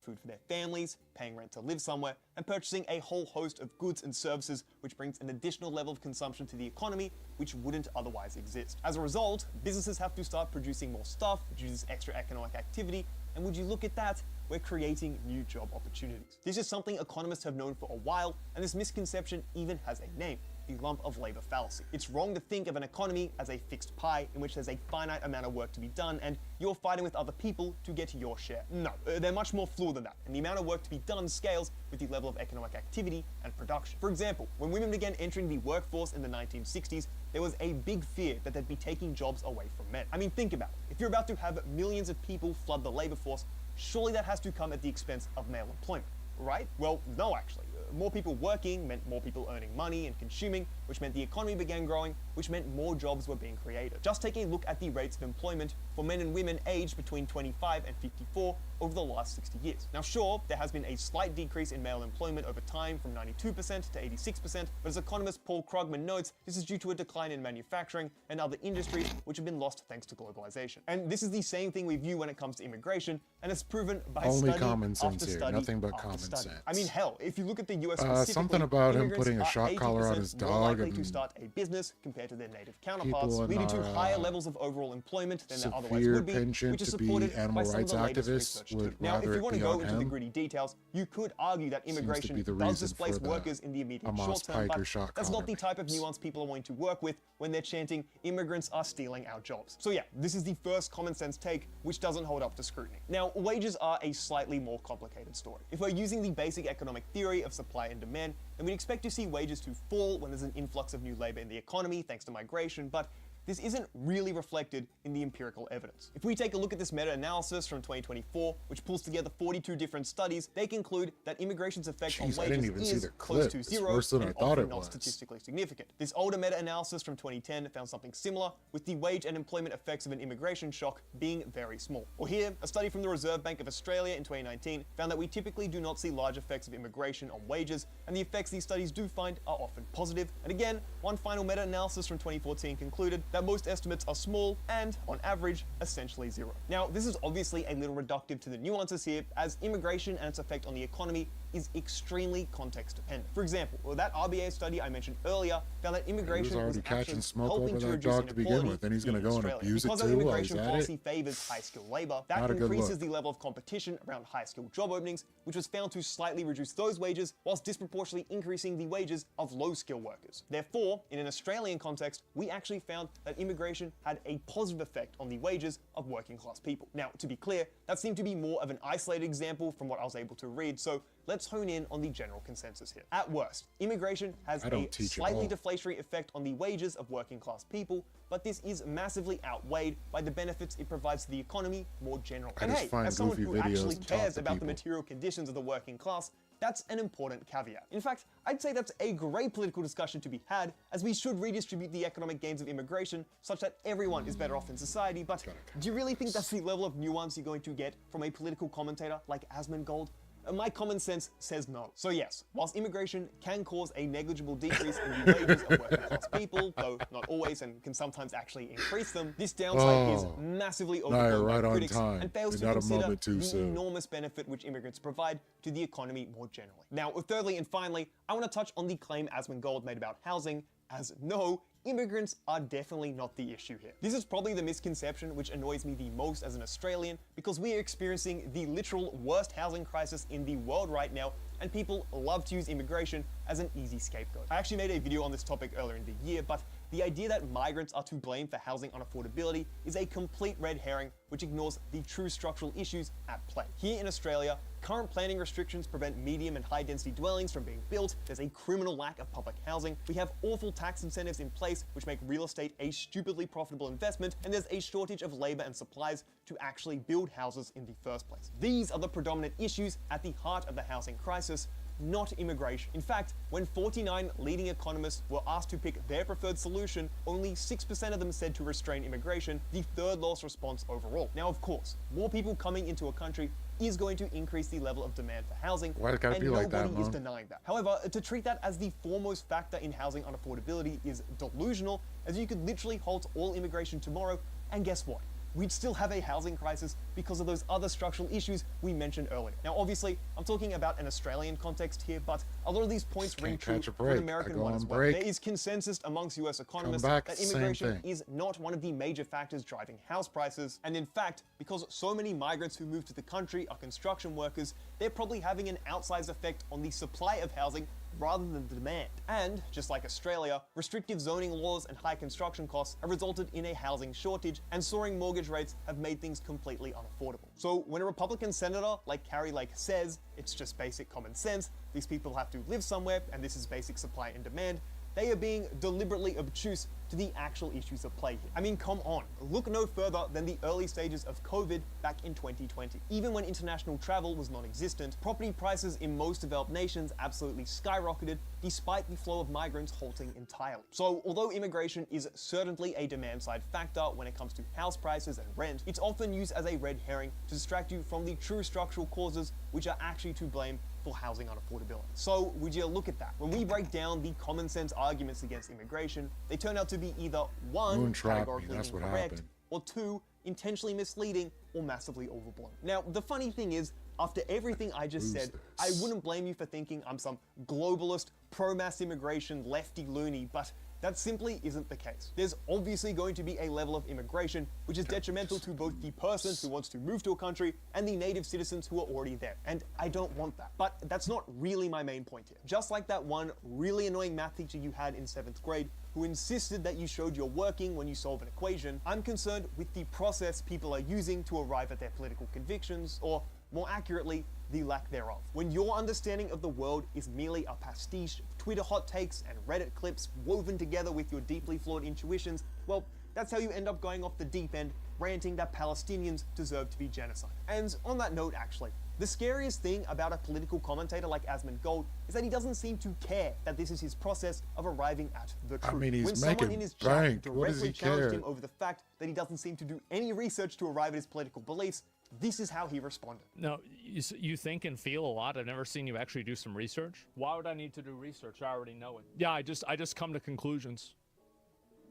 Food for their families, paying rent to live somewhere, and purchasing a whole host of goods and services, which brings an additional level of consumption to the economy, which wouldn't otherwise exist. As a result, businesses have to start producing more stuff, which uses extra economic activity, and would you look at that, we're creating new job opportunities. This is something economists have known for a while, and this misconception even has a name: the lump of labor fallacy. It's wrong to think of an economy as a fixed pie in which there's a finite amount of work to be done and you're fighting with other people to get your share. No, they're much more fluid than that, and the amount of work to be done scales with the level of economic activity and production. For example, when women began entering the workforce in the 1960s, there was a big fear that they'd be taking jobs away from men. I mean, think about it. If you're about to have millions of people flood the labor force, surely that has to come at the expense of male employment, right? Well, no, actually. More people working meant more people earning money and consuming, which meant the economy began growing, which meant more jobs were being created. Just taking a look at the rates of employment for men and women aged between 25 and 54 over the last 60 years. Now sure, there has been a slight decrease in male employment over time from 92% to 86%, but as economist Paul Krugman notes, this is due to a decline in manufacturing and other industries which have been lost thanks to globalization. And this is the same thing we view when it comes to immigration, and it's proven by Only study common sense after here, study nothing but after common study. sense. I mean, hell, if you look at the US specifically, something about him immigrants putting a are shock collar on 80% his more dog likely to and start a business compared to their native counterparts, people in leading to our, higher levels of overall employment than there otherwise severe would be, penchant which is to be supported by animal some of rights the latest activists research too. would Now, if rather you it want to be go on into the him. gritty details, you could argue that Seems to immigration be the does reason displace for the workers in the immediate Amos short term, Piker but shock that's collar not the type of nuance people are wanting to work with when they're chanting immigrants are stealing our jobs. So yeah, this is the first common sense take, which doesn't hold up to scrutiny. Now, wages are a slightly more complicated story. If we're using the basic economic theory of supply and demand, then we'd expect to see wages to fall when there's an influx of new labor in the economy thanks to migration, but this isn't really reflected in the empirical evidence. If we take a look at this meta-analysis from 2024, which pulls together 42 different studies, they conclude that immigration's effect on Jeez, I didn't wages even see is the close clip. to It's zero worse than and I thought often it not was. statistically significant. This older meta-analysis from 2010 found something similar, with the wage and employment effects of an immigration shock being very small. Or here, a study from the Reserve Bank of Australia in 2019 found that we typically do not see large effects of immigration on wages, and the effects these studies do find are often positive. And again, one final meta-analysis from 2014 concluded that most estimates are small and, on average, essentially zero. Now, this is obviously a little reductive to the nuances here, as immigration and its effect on the economy is extremely context dependent. For example, that RBA study I mentioned earlier found that immigration He was already catching actually smoke helping over to that reduce dog to begin inequality with, and he's going to in go and Australia. abuse it Because too our while immigration he's at policy it. favors high-skilled labor, that Not a good increases look. the level of competition around high-skilled job openings, which was found to slightly reduce those wages whilst disproportionately increasing the wages of low-skilled workers. Therefore, in an Australian context, we actually found that immigration had a positive effect on the wages of working-class people. Now, to be clear, that seemed to be more of an isolated example from what I was able to read, so let's hone in on the general consensus here. At worst, immigration has a slightly deflationary effect on the wages of working-class people, but this is massively outweighed by the benefits it provides to the economy more generally. And hey, as someone who actually cares about the material conditions of the working class, that's an important caveat. In fact, I'd say that's a great political discussion to be had, as we should redistribute the economic gains of immigration such that everyone is better off in society, but do you really think that's the level of nuance you're going to get from a political commentator like Asmongold? My common sense says no. So yes, whilst immigration can cause a negligible decrease in the wages of working class people, though not always and can sometimes actually increase them, this downside is massively overblown by critics and fails to consider the enormous benefit which immigrants provide to the economy more generally. Now, thirdly and finally, I want to touch on the claim Asmongold made about housing, as no, immigrants are definitely not the issue here. This is probably the misconception which annoys me the most as an Australian, because we are experiencing the literal worst housing crisis in the world right now, and people love to use immigration as an easy scapegoat. I actually made a video on this topic earlier in the year, but the idea that migrants are to blame for housing unaffordability is a complete red herring which ignores the true structural issues at play. Here in Australia, current planning restrictions prevent medium and high density dwellings from being built, there's a criminal lack of public housing, we have awful tax incentives in place which make real estate a stupidly profitable investment, and there's a shortage of labor and supplies to actually build houses in the first place. These are the predominant issues at the heart of the housing crisis, not immigration. In fact, when 49 leading economists were asked to pick their preferred solution, only 6% of them said to restrain immigration, the third lowest response overall. Now, of course, more people coming into a country is going to increase the level of demand for housing, and nobody is denying that. However, to treat that as the foremost factor in housing unaffordability is delusional, as you could literally halt all immigration tomorrow, and guess what? We'd still have a housing crisis because of those other structural issues we mentioned earlier. Now, obviously, I'm talking about an Australian context here, but a lot of these points ring true for an American one as well. There is consensus amongst US economists that immigration is not one of the major factors driving house prices. And in fact, because so many migrants who move to the country are construction workers, they're probably having an outsized effect on the supply of housing rather than the demand. And, just like Australia, restrictive zoning laws and high construction costs have resulted in a housing shortage, and soaring mortgage rates have made things completely unaffordable. So when a Republican senator like Carrie Lake says it's just basic common sense, these people have to live somewhere and this is basic supply and demand, they are being deliberately obtuse to the actual issues at play here. I mean, come on. Look no further than the early stages of COVID back in 2020. Even when international travel was non-existent, property prices in most developed nations absolutely skyrocketed, despite the flow of migrants halting entirely. So, although immigration is certainly a demand-side factor when it comes to house prices and rent, it's often used as a red herring to distract you from the true structural causes which are actually to blame for housing unaffordability. So, would you look at that? When we break down the common sense arguments against immigration, they turn out to be either one, categorically incorrect, or two, intentionally misleading or massively overblown. Now, the funny thing is, after everything I just said, I wouldn't blame you for thinking I'm some globalist, pro-mass immigration, lefty loony, but that simply isn't the case. There's obviously going to be a level of immigration which is detrimental to both the person who wants to move to a country and the native citizens who are already there. And I don't want that. But that's not really my main point here. Just like that one really annoying math teacher you had in 7th grade who insisted that you showed you're working when you solve an equation, I'm concerned with the process people are using to arrive at their political convictions, or more accurately, the lack thereof. When your understanding of the world is merely a pastiche of Twitter hot takes and Reddit clips woven together with your deeply flawed intuitions, well, that's how you end up going off the deep end, ranting that Palestinians deserve to be genocide. And on that note, actually, the scariest thing about a political commentator like Asmongold is that he doesn't seem to care that this is his process of arriving at the truth. I mean, he's when someone in his chat directly challenged him care? over the fact that he doesn't seem to do any research to arrive at his political beliefs, this is how he responded. No, you think and feel a lot. I've never seen you actually do some research. Why would I need to do research? I already know it. Yeah, I just come to conclusions,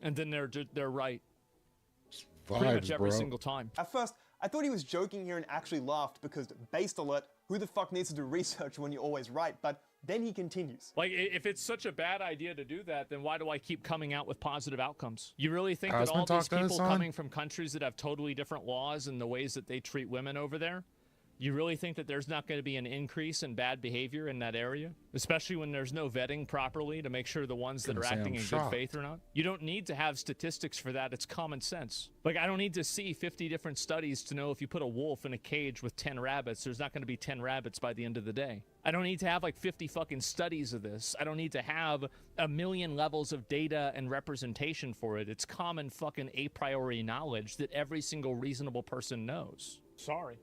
and then they're right. Pretty much every single time. At first, I thought he was joking here and actually laughed because, based alert, who the fuck needs to do research when you're always right? But then he continues. Like, if it's such a bad idea to do that, then why do I keep coming out with positive outcomes? You really think that all these people coming from countries that have totally different laws and the ways that they treat women over there, you really think that there's not going to be an increase in bad behavior in that area? Especially when there's no vetting properly to make sure the ones that are acting in good faith or not? You don't need to have statistics for that. It's common sense. Like, I don't need to see 50 different studies to know if you put a wolf in a cage with 10 rabbits, there's not going to be 10 rabbits by the end of the day. I don't need to have like 50 fucking studies of this. I don't need to have a million levels of data and representation for it. It's common fucking a priori knowledge that every single reasonable person knows. Sorry.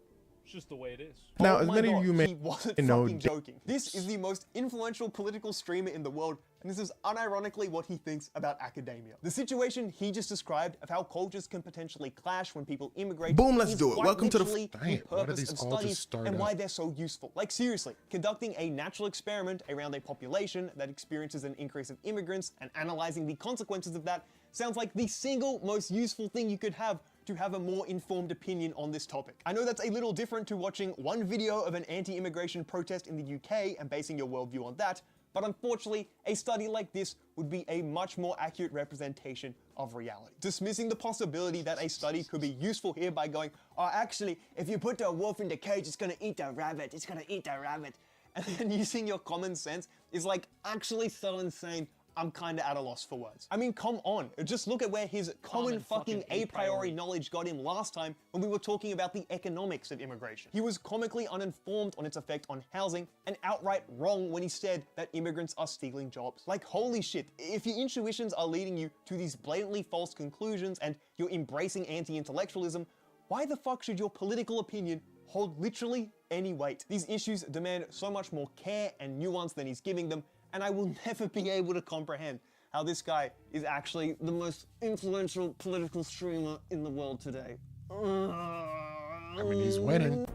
It's just the way it is. Now, as many of you may know, fucking joking. This is the most influential political streamer in the world, and this is unironically what he thinks about academia. The situation he just described of how cultures can potentially clash when people immigrate. Boom, let's do it. Welcome to the purpose of studies and why they're so useful. Like, seriously, conducting a natural experiment around a population that experiences an increase of immigrants and analyzing the consequences of that sounds like the single most useful thing you could have to have a more informed opinion on this topic. I know that's a little different to watching one video of an anti-immigration protest in the UK and basing your worldview on that, but unfortunately, a study like this would be a much more accurate representation of reality. Dismissing the possibility that a study could be useful here by going, oh, actually, if you put a wolf in the cage, it's gonna eat the rabbit, it's gonna eat the rabbit. And then using your common sense is like actually so insane, I'm kinda at a loss for words. I mean, come on, just look at where his common fucking a priori knowledge got him last time when we were talking about the economics of immigration. He was comically uninformed on its effect on housing and outright wrong when he said that immigrants are stealing jobs. Like, holy shit, if your intuitions are leading you to these blatantly false conclusions and you're embracing anti-intellectualism, why the fuck should your political opinion hold literally any weight? These issues demand so much more care and nuance than he's giving them, and I will never be able to comprehend how this guy is actually the most influential political streamer in the world today. I mean, he's winning.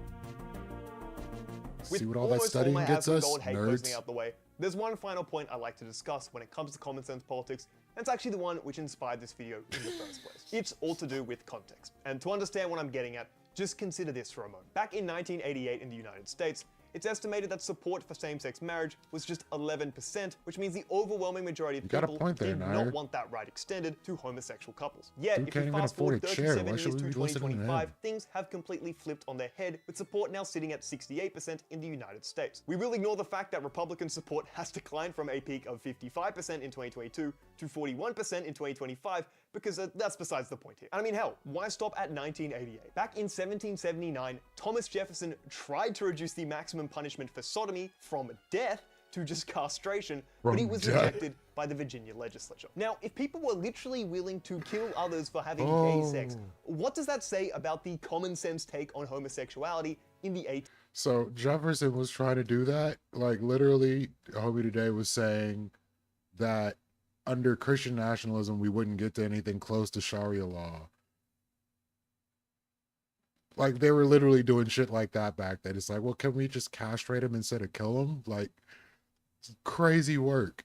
See what all that studying gets us, nerds. Out the way, there's one final point I'd like to discuss when it comes to common sense politics, and it's actually the one which inspired this video in the first place. It's all to do with context. And to understand what I'm getting at, just consider this for a moment. Back in 1988 in the United States, it's estimated that support for same-sex marriage was just 11%, which means the overwhelming majority of people did not want that right extended to homosexual couples. Yet, if you fast forward 37 years to 2025, things have completely flipped on their head, with support now sitting at 68% in the United States. We will ignore the fact that Republican support has declined from a peak of 55% in 2022 to 41% in 2025, because that's besides the point here. And I mean, hell, why stop at 1988? Back in 1779, Thomas Jefferson tried to reduce the maximum punishment for sodomy from death to just castration, but he was rejected by the Virginia legislature. Now, if people were literally willing to kill others for having gay sex, what does that say about the common sense take on homosexuality in the 80s? So Jefferson was trying to do that. Like, literally, Homie Today was saying that under Christian nationalism, we wouldn't get to anything close to Sharia law. Like, they were literally doing shit like that back then. It's like, well, can we just castrate him instead of kill him? Like, it's crazy work.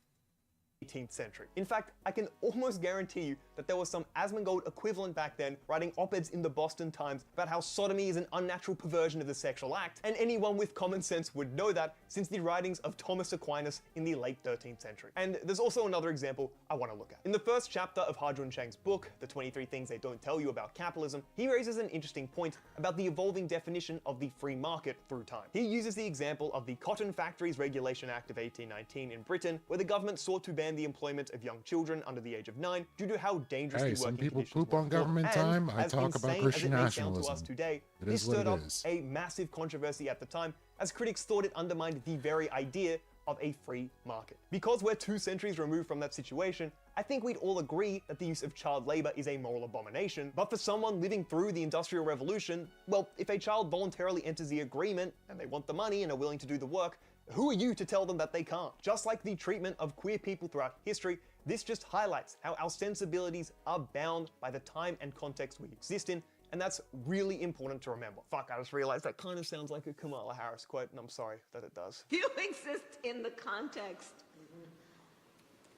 18th century. In fact, I can almost guarantee you that there was some Asmongold equivalent back then writing op-eds in the Boston Times about how sodomy is an unnatural perversion of the sexual act, and anyone with common sense would know that since the writings of Thomas Aquinas in the late 13th century. And there's also another example I want to look at. In the first chapter of Ha-Joon Chang's book, The 23 Things They Don't Tell You About Capitalism, he raises an interesting point about the evolving definition of the free market through time. He uses the example of the Cotton Factories Regulation Act of 1819 in Britain, where the government sought to ban the employment of young children under the age of 9 due to how dangerous the working some people conditions poop on government time. I talk about Christian nationalism. To us today, it this is what stirred it up is. a massive controversy at the time, as critics thought it undermined the very idea of a free market. Because we're 2 centuries removed from that situation, I think we'd all agree that the use of child labor is a moral abomination, but for someone living through the Industrial Revolution, well, if a child voluntarily enters the agreement and they want the money and are willing to do the work, who are you to tell them that they can't? Just like the treatment of queer people throughout history, this just highlights how our sensibilities are bound by the time and context we exist in, and that's really important to remember. Fuck, I just realized that kind of sounds like a Kamala Harris quote, and I'm sorry that it does. You exist in the context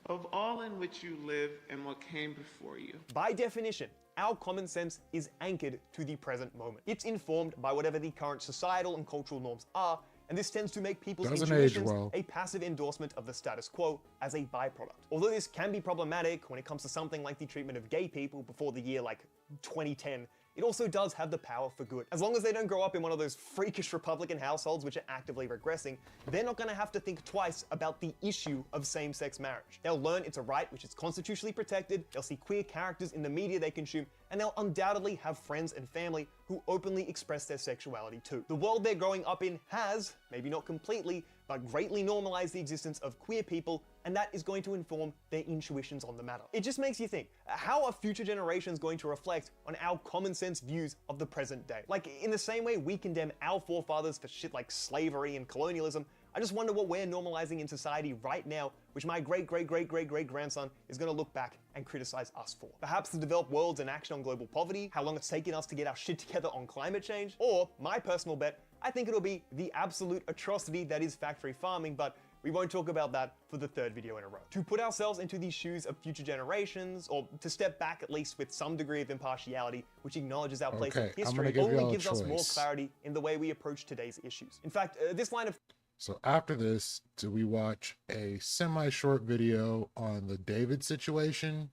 of all in which you live and what came before you. By definition, our common sense is anchored to the present moment. It's informed by whatever the current societal and cultural norms are, and this tends to make people's intuitions a passive endorsement of the status quo as a byproduct. Although this can be problematic when it comes to something like the treatment of gay people before the year like 2010, it also does have the power for good. As long as they don't grow up in one of those freakish Republican households which are actively regressing, they're not going to have to think twice about the issue of same-sex marriage. They'll learn it's a right which is constitutionally protected, they'll see queer characters in the media they consume, and they'll undoubtedly have friends and family who openly express their sexuality too. The world they're growing up in has, maybe not completely, but greatly normalized the existence of queer people, and that is going to inform their intuitions on the matter. It just makes you think, how are future generations going to reflect on our common sense views of the present day? Like, in the same way we condemn our forefathers for shit like slavery and colonialism, I just wonder what we're normalizing in society right now, which my great-great-great-great-great-grandson is going to look back and criticize us for. Perhaps the developed world's inaction on global poverty, how long it's taken us to get our shit together on climate change, or, my personal bet, I think it'll be the absolute atrocity that is factory farming, but we won't talk about that for the third video in a row. To put ourselves into the shoes of future generations, or to step back at least with some degree of impartiality, which acknowledges our place in history, only gives us more clarity in the way we approach today's issues. In fact, this line of... So after this, do we watch a semi-short video on the David situation?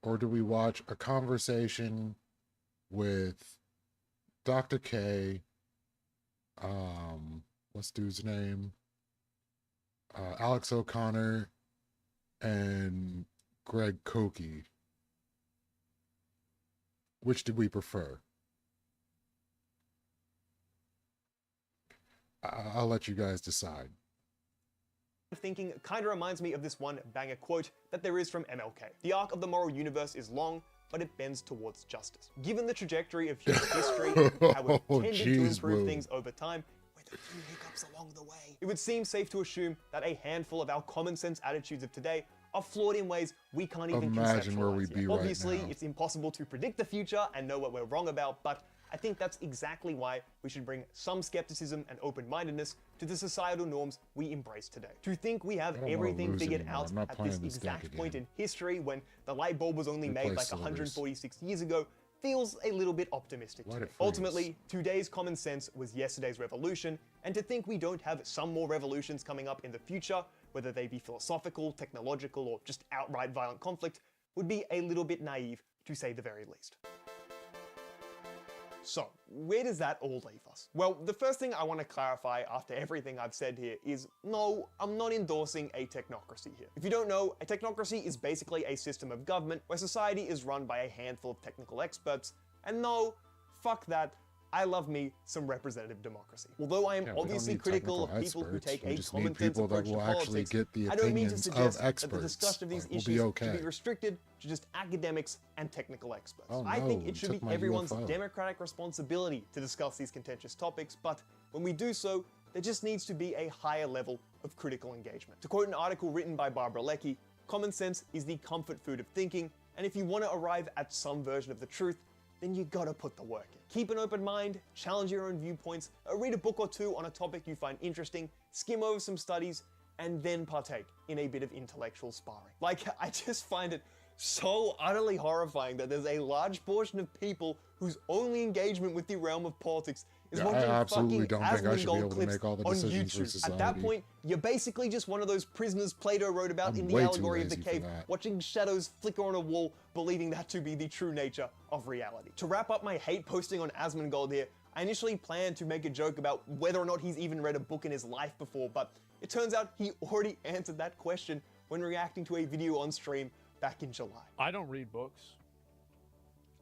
Or do we watch a conversation with Dr. K, what's dude's name? Alex O'Connor and Greg Koki? Which did we prefer? I'll let you guys decide. Thinking kind of reminds me of this one banger quote that there is from MLK. The arc of the moral universe is long, but it bends towards justice. Given the trajectory of human history, how we've tended to improve things over time, with a few hiccups along the way, it would seem safe to assume that a handful of our common sense attitudes of today are flawed in ways we can't even imagine where we'd be right now. Obviously, it's impossible to predict the future and know what we're wrong about, but I think that's exactly why we should bring some skepticism and open-mindedness to the societal norms we embrace today. To think we have everything figured out at this exact point in history when the light bulb was only made like 146 years ago feels a little bit optimistic to me. Ultimately, today's common sense was yesterday's revolution, and to think we don't have some more revolutions coming up in the future, whether they be philosophical, technological, or just outright violent conflict, would be a little bit naive, to say the very least. So, where does that all leave us? Well, the first thing I want to clarify after everything I've said here is, no, I'm not endorsing a technocracy here. If you don't know, a technocracy is basically a system of government where society is run by a handful of technical experts, and no, fuck that, I love me some representative democracy. Although I am obviously critical of people who take a common sense approach to politics, I don't mean to suggest that the discussion of these issues should be restricted to just academics and technical experts. I think it should be everyone's democratic responsibility to discuss these contentious topics, but when we do so, there just needs to be a higher level of critical engagement. To quote an article written by Barbara Leckie, common sense is the comfort food of thinking, and if you want to arrive at some version of the truth, then you gotta put the work in. Keep an open mind, challenge your own viewpoints, read a book or two on a topic you find interesting, skim over some studies, and then partake in a bit of intellectual sparring. Like, I just find it so utterly horrifying that there's a large portion of people whose only engagement with the realm of politics is watching fucking Asmongold clips on YouTube. At that point, you're basically just one of those prisoners Plato wrote about in the allegory of the cave, watching shadows flicker on a wall, believing that to be the true nature of reality. To wrap up my hate posting on Asmongold here, I initially planned to make a joke about whether or not he's even read a book in his life before, but it turns out he already answered that question when reacting to a video on stream back in July. I don't read books.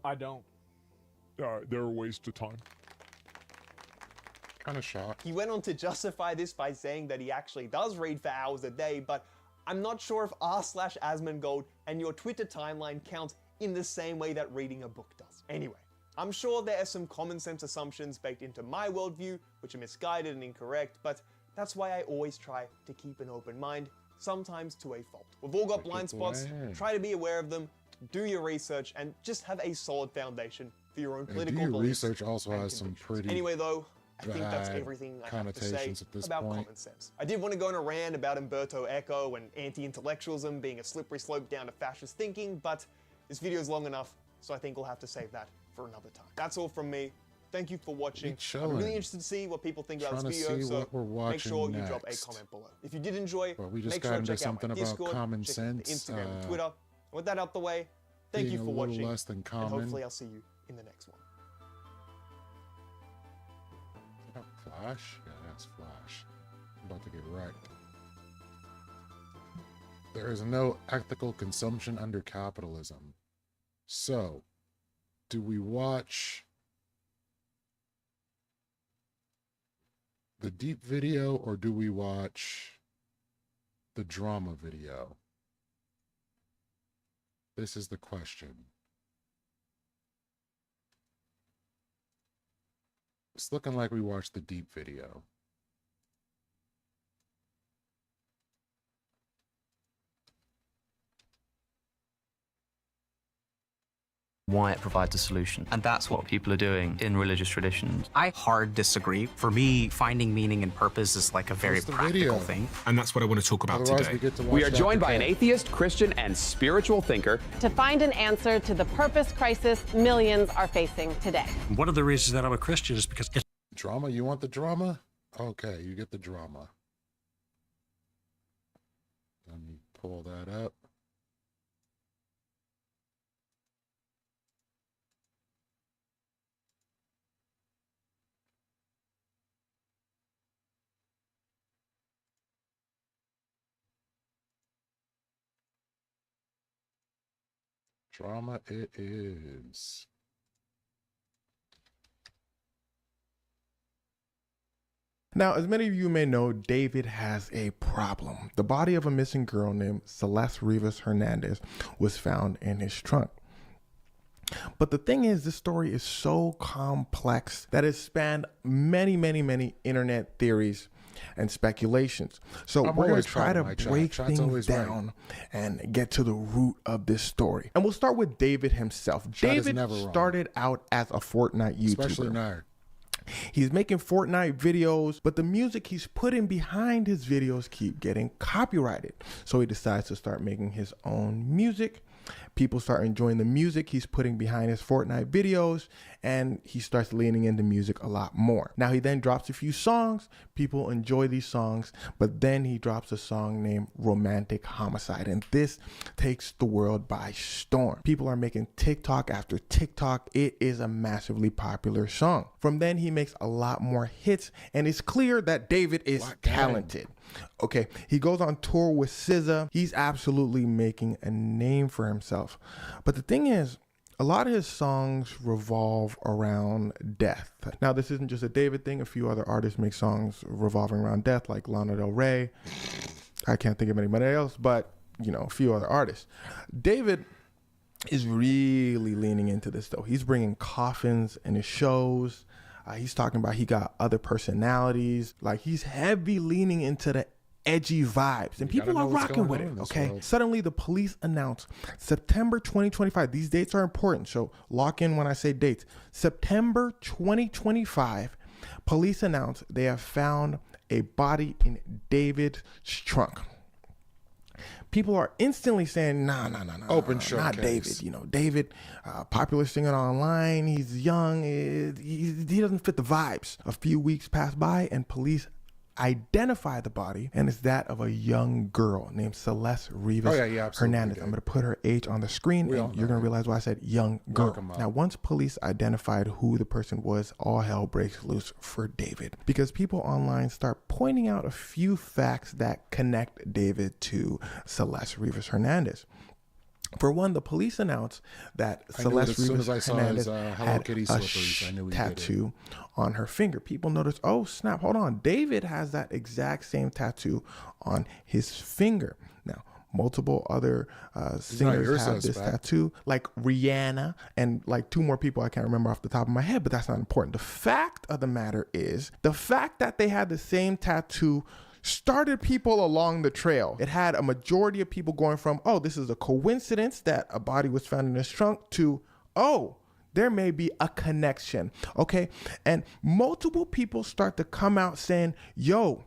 I don't. They're a waste of time. Kind of shocked. He went on to justify this by saying that he actually does read for hours a day, but I'm not sure if r/Asmongold and your Twitter timeline count in the same way that reading a book does. Anyway, I'm sure there are some common sense assumptions baked into my worldview which are misguided and incorrect, but that's why I always try to keep an open mind, sometimes to a fault. We've all got blind spots, try to be aware of them, do your research, and just have a solid foundation for your own political beliefs. Research also has some pretty Anyway though, I think that's everything I have to say about common sense. I did want to go on a rant about Umberto Eco and anti-intellectualism being a slippery slope down to fascist thinking, but this video is long enough, so I think we'll have to save that for another time. That's all from me. Thank you for watching. I'm chilling. really interested to see what people think about Trying this to video, see so what we're make sure watching you drop a next. comment below. If you did enjoy, But we just make got sure to into check out something my about Discord, common check out the sense, Instagram and Twitter. And with that out the way, thank you being for a little watching, less than and common. hopefully I'll see you in the next one. Is that Flash? Yeah, that's Flash. I'm about to get wrecked. There is no ethical consumption under capitalism. So, do we watch the deep video or do we watch the drama video? This is the question. It's looking like we watched the deep video. Why it provides a solution. And that's what people are doing in religious traditions. I hard disagree. For me, finding meaning and purpose is like a very practical thing. And that's what I want to talk about Otherwise, today. we get to watch We are Dr. joined by an K. atheist, Christian, and spiritual thinker to find an answer to the purpose crisis millions are facing today. One of the reasons that I'm a Christian is because it's Drama? You want the drama? Okay, you get the drama. Let me pull that up. Drama it is. Now, as many of you may know, David has a problem. The body of a missing girl named Celeste Rivas Hernandez was found in his trunk. But the thing is, this story is so complex that it spanned many internet theories and speculations. So we're going to try to break things down and get to the root of this story. And we'll start with David himself. David started out as a Fortnite YouTuber. Especially now. He's making Fortnite videos, but the music he's putting behind his videos keep getting copyrighted. So he decides to start making his own music. People start enjoying the music he's putting behind his Fortnite videos, and he starts leaning into music a lot more. Now he then drops a few songs. People enjoy these songs, but then he drops a song named Romantic Homicide, and this takes the world by storm. People are making TikTok after TikTok. It is a massively popular song. From then he makes a lot more hits, and it's clear that David is talented. Okay, he goes on tour with SZA. He's absolutely making a name for himself. But the thing is, a lot of his songs revolve around death. Now, this isn't just a David thing. A few other artists make songs revolving around death, like Lana Del Rey. I can't think of anybody else, but, you know, a few other artists. David is really leaning into this, though. He's bringing coffins in his shows. He's talking about he got other personalities. Like, he's heavy leaning into the edgy vibes, and people are rocking with it. Okay, suddenly the police announced September 2025. These dates are important, so lock in when I say dates. September 2025, police announced they have found a body in David's trunk. People are instantly saying, no, Open not showcase. David. You know, David, popular singer online. He's young. He doesn't fit the vibes. A few weeks pass by, and police identify the body, and it's that of a young girl named Celeste Rivas Hernandez. I'm going to put her age on the screen, and you're going to realize why I said young girl. Now, once police identified who the person was, all hell breaks loose for David, because people online start pointing out a few facts that connect David to Celeste Rivas Hernandez. For one, the police announced that Celeste Rivas Hernandez had a tattoo on her finger. People noticed, oh snap, hold on, David has that exact same tattoo on his finger. Now, multiple other singers have this tattoo, like Rihanna and like two more people I can't remember off the top of my head, but that's not important. The fact of the matter is, the fact that they had the same tattoo started people along the trail. It had a majority of people going from, oh, this is a coincidence that a body was found in his trunk, to, oh, there may be a connection. Okay. And multiple people start to come out saying, yo,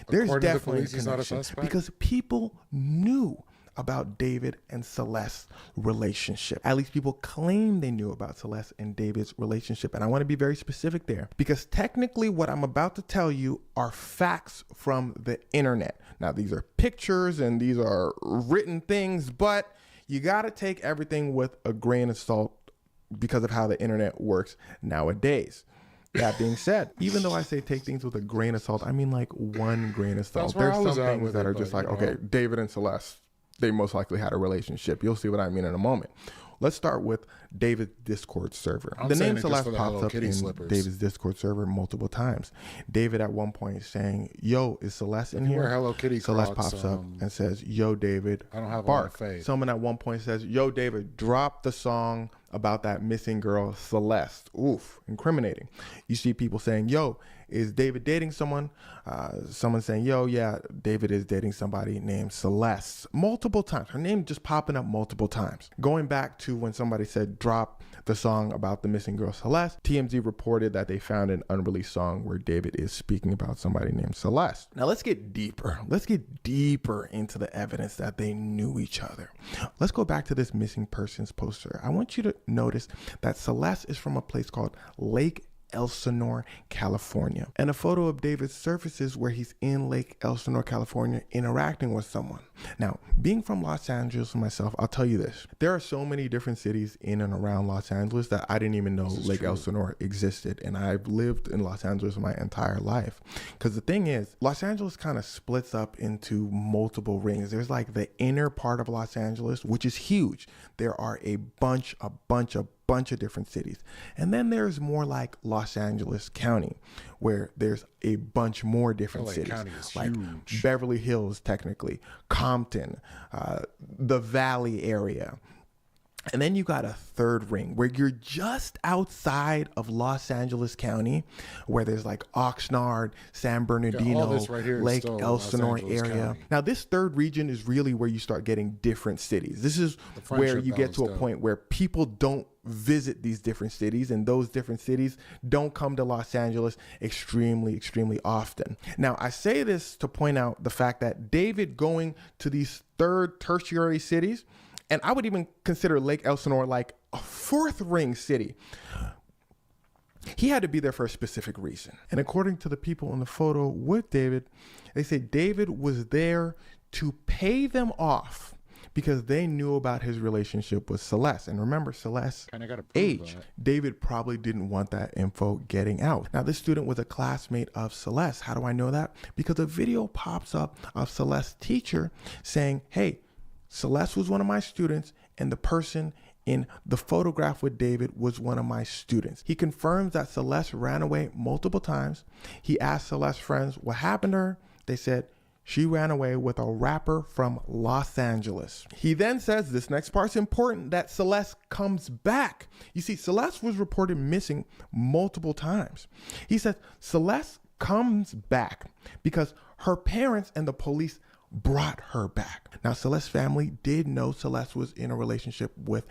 there's definitely a connection, because people knew about David and Celeste's relationship. At least people claim they knew about Celeste and David's relationship. And I want to be very specific there, because technically what I'm about to tell you are facts from the internet. Now, these are pictures and these are written things, but you got to take everything with a grain of salt because of how the internet works nowadays. That being said, even though I say take things with a grain of salt, I mean like 1 grain of salt. There's some things that are just like, okay, David and Celeste, they most likely had a relationship. You'll see what I mean in a moment. Let's start with David's Discord server. The name Celeste pops up in David's Discord server multiple times. David at one point is saying, yo, is Celeste in here? Hello Kitty Celeste Crocs, pops up and says, yo, David, I don't have bark. a lot of faith. Someone at one point says, yo, David, drop the song about that missing girl, Celeste. Oof, incriminating. You see people saying, yo, is David dating someone? Someone saying, yo, yeah, David is dating somebody named Celeste. Multiple times. Her name just popping up multiple times. Going back to when somebody said, drop the song about the missing girl, Celeste, TMZ reported that they found an unreleased song where David is speaking about somebody named Celeste. Now let's get deeper. Let's get deeper into the evidence that they knew each other. Let's go back to this missing persons poster. I want you to notice that Celeste is from a place called Lake Elsinore, California. And a photo of David surfaces where he's in Lake Elsinore, California, interacting with someone. Now, being from Los Angeles myself, I'll tell you this. There are so many different cities in and around Los Angeles that I didn't even know Lake Elsinore existed. And I've lived in Los Angeles my entire life. Because the thing is, Los Angeles kind of splits up into multiple rings. There's like the inner part of Los Angeles, which is huge. There are a bunch of different cities. And then there's more like Los Angeles County, where there's a bunch more different LA cities. County is like huge. Beverly Hills, technically, Compton, the Valley area. And then you got a third ring where you're just outside of Los Angeles County, where there's like Oxnard, San Bernardino, this right here is Lake still Elsinore Los Angeles area. County. Now, this third region is really where you start getting different cities. This is where Friendship you get to a Valley's point where people don't visit these different cities, and those different cities don't come to Los Angeles extremely often. Now, I say this to point out the fact that David going to these third tertiary cities, and I would even consider Lake Elsinore like a fourth ring city, he had to be there for a specific reason. And according to the people in the photo with David, they say David was there to pay them off because they knew about his relationship with Celeste. And remember, Celeste's age. David probably didn't want that info getting out. Now, this student was a classmate of Celeste. How do I know that? Because a video pops up of Celeste's teacher saying, hey, Celeste was one of my students, and the person in the photograph with David was one of my students. He confirms that Celeste ran away multiple times. He asked Celeste's friends what happened to her. They said she ran away with a rapper from Los Angeles. He then says, this next part's important, that Celeste comes back. You see, Celeste was reported missing multiple times. He says Celeste comes back because her parents and the police brought her back. Now, Celeste's family did know Celeste was in a relationship with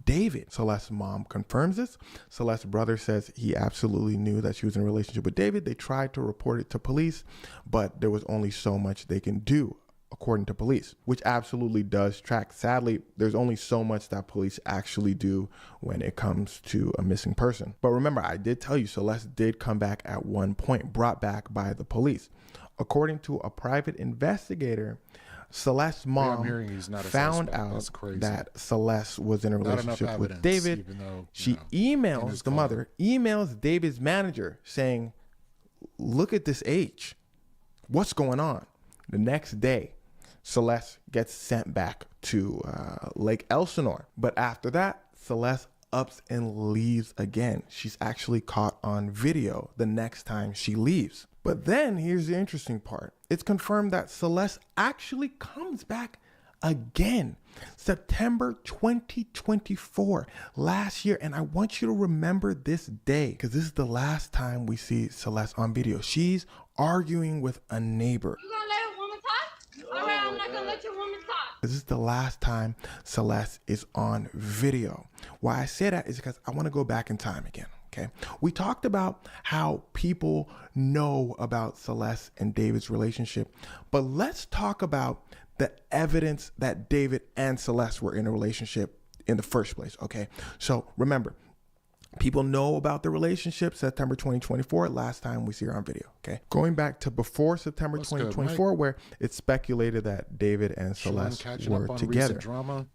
David. Celeste's mom confirms this. Celeste's brother says he absolutely knew that she was in a relationship with David. They tried to report it to police, but there was only so much they can do, according to police, which absolutely does track. Sadly, there's only so much that police actually do when it comes to a missing person. But remember, I did tell you Celeste did come back at one point, brought back by the police. According to a private investigator, Celeste's mom found out that Celeste was in a relationship with David. She emails the mother, emails David's manager saying, look at this age. What's going on? The next day, Celeste gets sent back to Lake Elsinore. But after that, Celeste ups and leaves again. She's actually caught on video the next time she leaves. But then here's the interesting part. It's confirmed that Celeste actually comes back again, September 2024, last year. And I want you to remember this day because this is the last time we see Celeste on video. She's arguing with a neighbor. You gonna let a woman talk? All right, I'm not gonna let your woman talk. This is the last time Celeste is on video. Why I say that is because I want to go back in time again. Okay, we talked about how people know about Celeste and David's relationship, but let's talk about the evidence that David and Celeste were in a relationship in the first place, okay? So remember, people know about the relationship September 2024, last time we see her on video, okay? Going back to before September 2024, where it's speculated that David and Celeste were together. Drama.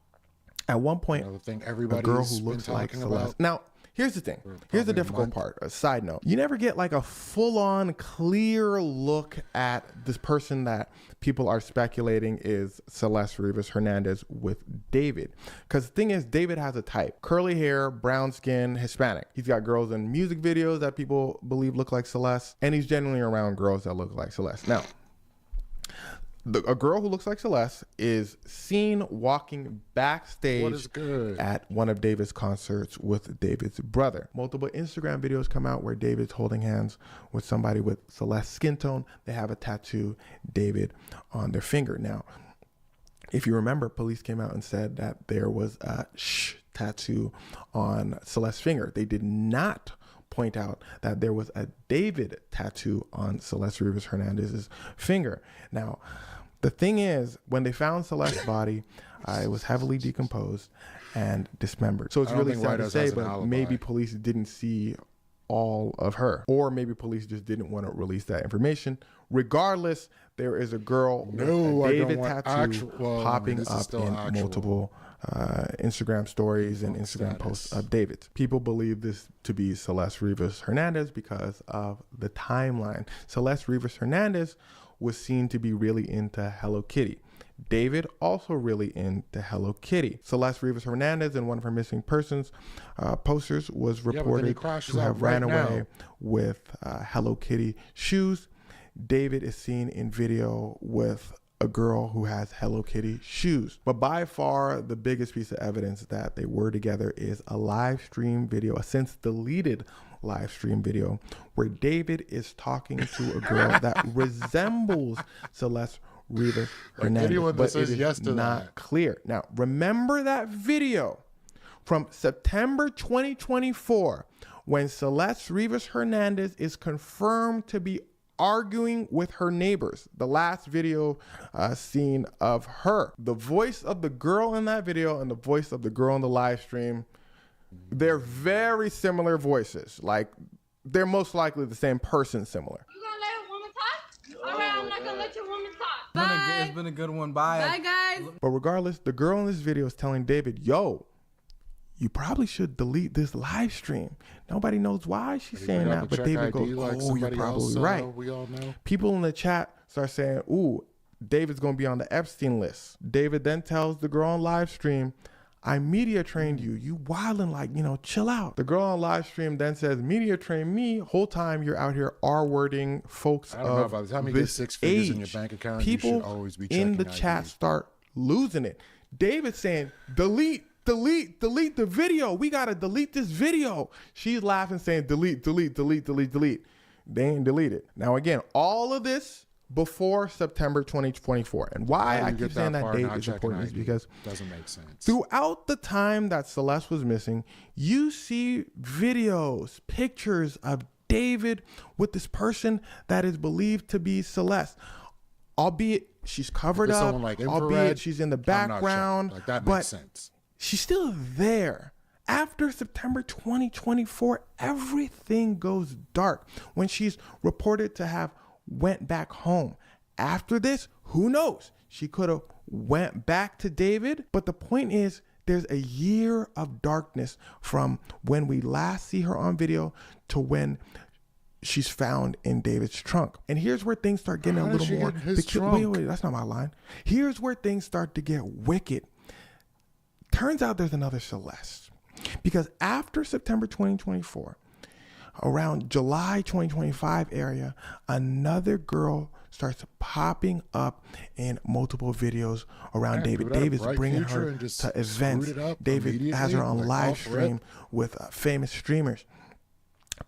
At one point, a girl who looks like Celeste. Now, here's the thing. Here's the difficult part. A side note. You never get like a full-on clear look at this person that people are speculating is Celeste Rivas Hernandez with David. Because the thing is, David has a type. Curly hair, brown skin, Hispanic. He's got girls in music videos that people believe look like Celeste. And he's generally around girls that look like Celeste. Now, a girl who looks like Celeste is seen walking backstage at one of David's concerts with David's brother. Multiple Instagram videos come out where David's holding hands with somebody with Celeste's skin tone. They have a tattoo, David, on their finger. Now, if you remember, police came out and said that there was a tattoo on Celeste's finger. They did not point out that there was a David tattoo on Celeste Rivas Hernandez's finger. Now, the thing is, when they found Celeste's body, it was heavily decomposed and dismembered. So it's really sad to say, but maybe police didn't see all of her, or maybe police just didn't want to release that information. Regardless, there is a girl with a David tattoo popping up in multiple Instagram stories and Instagram posts of David's. People believe this to be Celeste Rivas Hernandez because of the timeline. Celeste Rivas Hernandez was seen to be really into Hello Kitty. David also really into Hello Kitty. Celeste Rivas Hernandez in one of her missing persons posters was reported to have ran away with Hello Kitty shoes. David is seen in video with a girl who has Hello Kitty shoes. But by far the biggest piece of evidence that they were together is a live stream video, a since deleted live stream video, where David is talking to a girl that resembles Celeste Rivas Hernandez, but it is not clear. Now, remember that video from September 2024 when Celeste Rivas Hernandez is confirmed to be arguing with her neighbors. The last video seen of her. The voice of the girl in that video and the voice of the girl in the live stream, they're very similar voices. Like, they're most likely the same person similar. You gonna let a woman talk? All right, I'm not gonna let your woman talk. Bye. It's been a good one. Bye. Bye, guys. But regardless, the girl in this video is telling David, yo, you probably should delete this live stream. Nobody knows why she's saying that, but David goes, oh, you're probably right. We all know. People in the chat start saying, ooh, David's going to be on the Epstein list. David then tells the girl on live stream, I media trained you. You wildin', like, chill out. The girl on live stream then says, media trained me. Whole time you're out here R-wording folks I don't know, by the time you get 6 figures in your bank account, people you should always be checking in the chat start losing it. David's saying, delete the video. We got to delete this video. She's laughing, saying, delete. They ain't deleted. Now, again, all of this before September 2024. And why I keep saying that date is important is because doesn't make sense. Throughout the time that Celeste was missing, you see videos, pictures of David with this person that is believed to be Celeste. Albeit she's covered up, albeit she's in the background. Like, that but makes sense. She's still there. After September 2024, everything goes dark when she's reported to have went back home. After this, who knows? She could have went back to David. But the point is, there's a year of darkness from when we last see her on video to when she's found in David's trunk. And here's where things start getting a little more wait, that's not my line. Here's where things start to get wicked. Turns out there's another Celeste. Because after September 2024, around July 2025 area, another girl starts popping up in multiple videos around David. David's bringing her to events. David has her on live stream with famous streamers.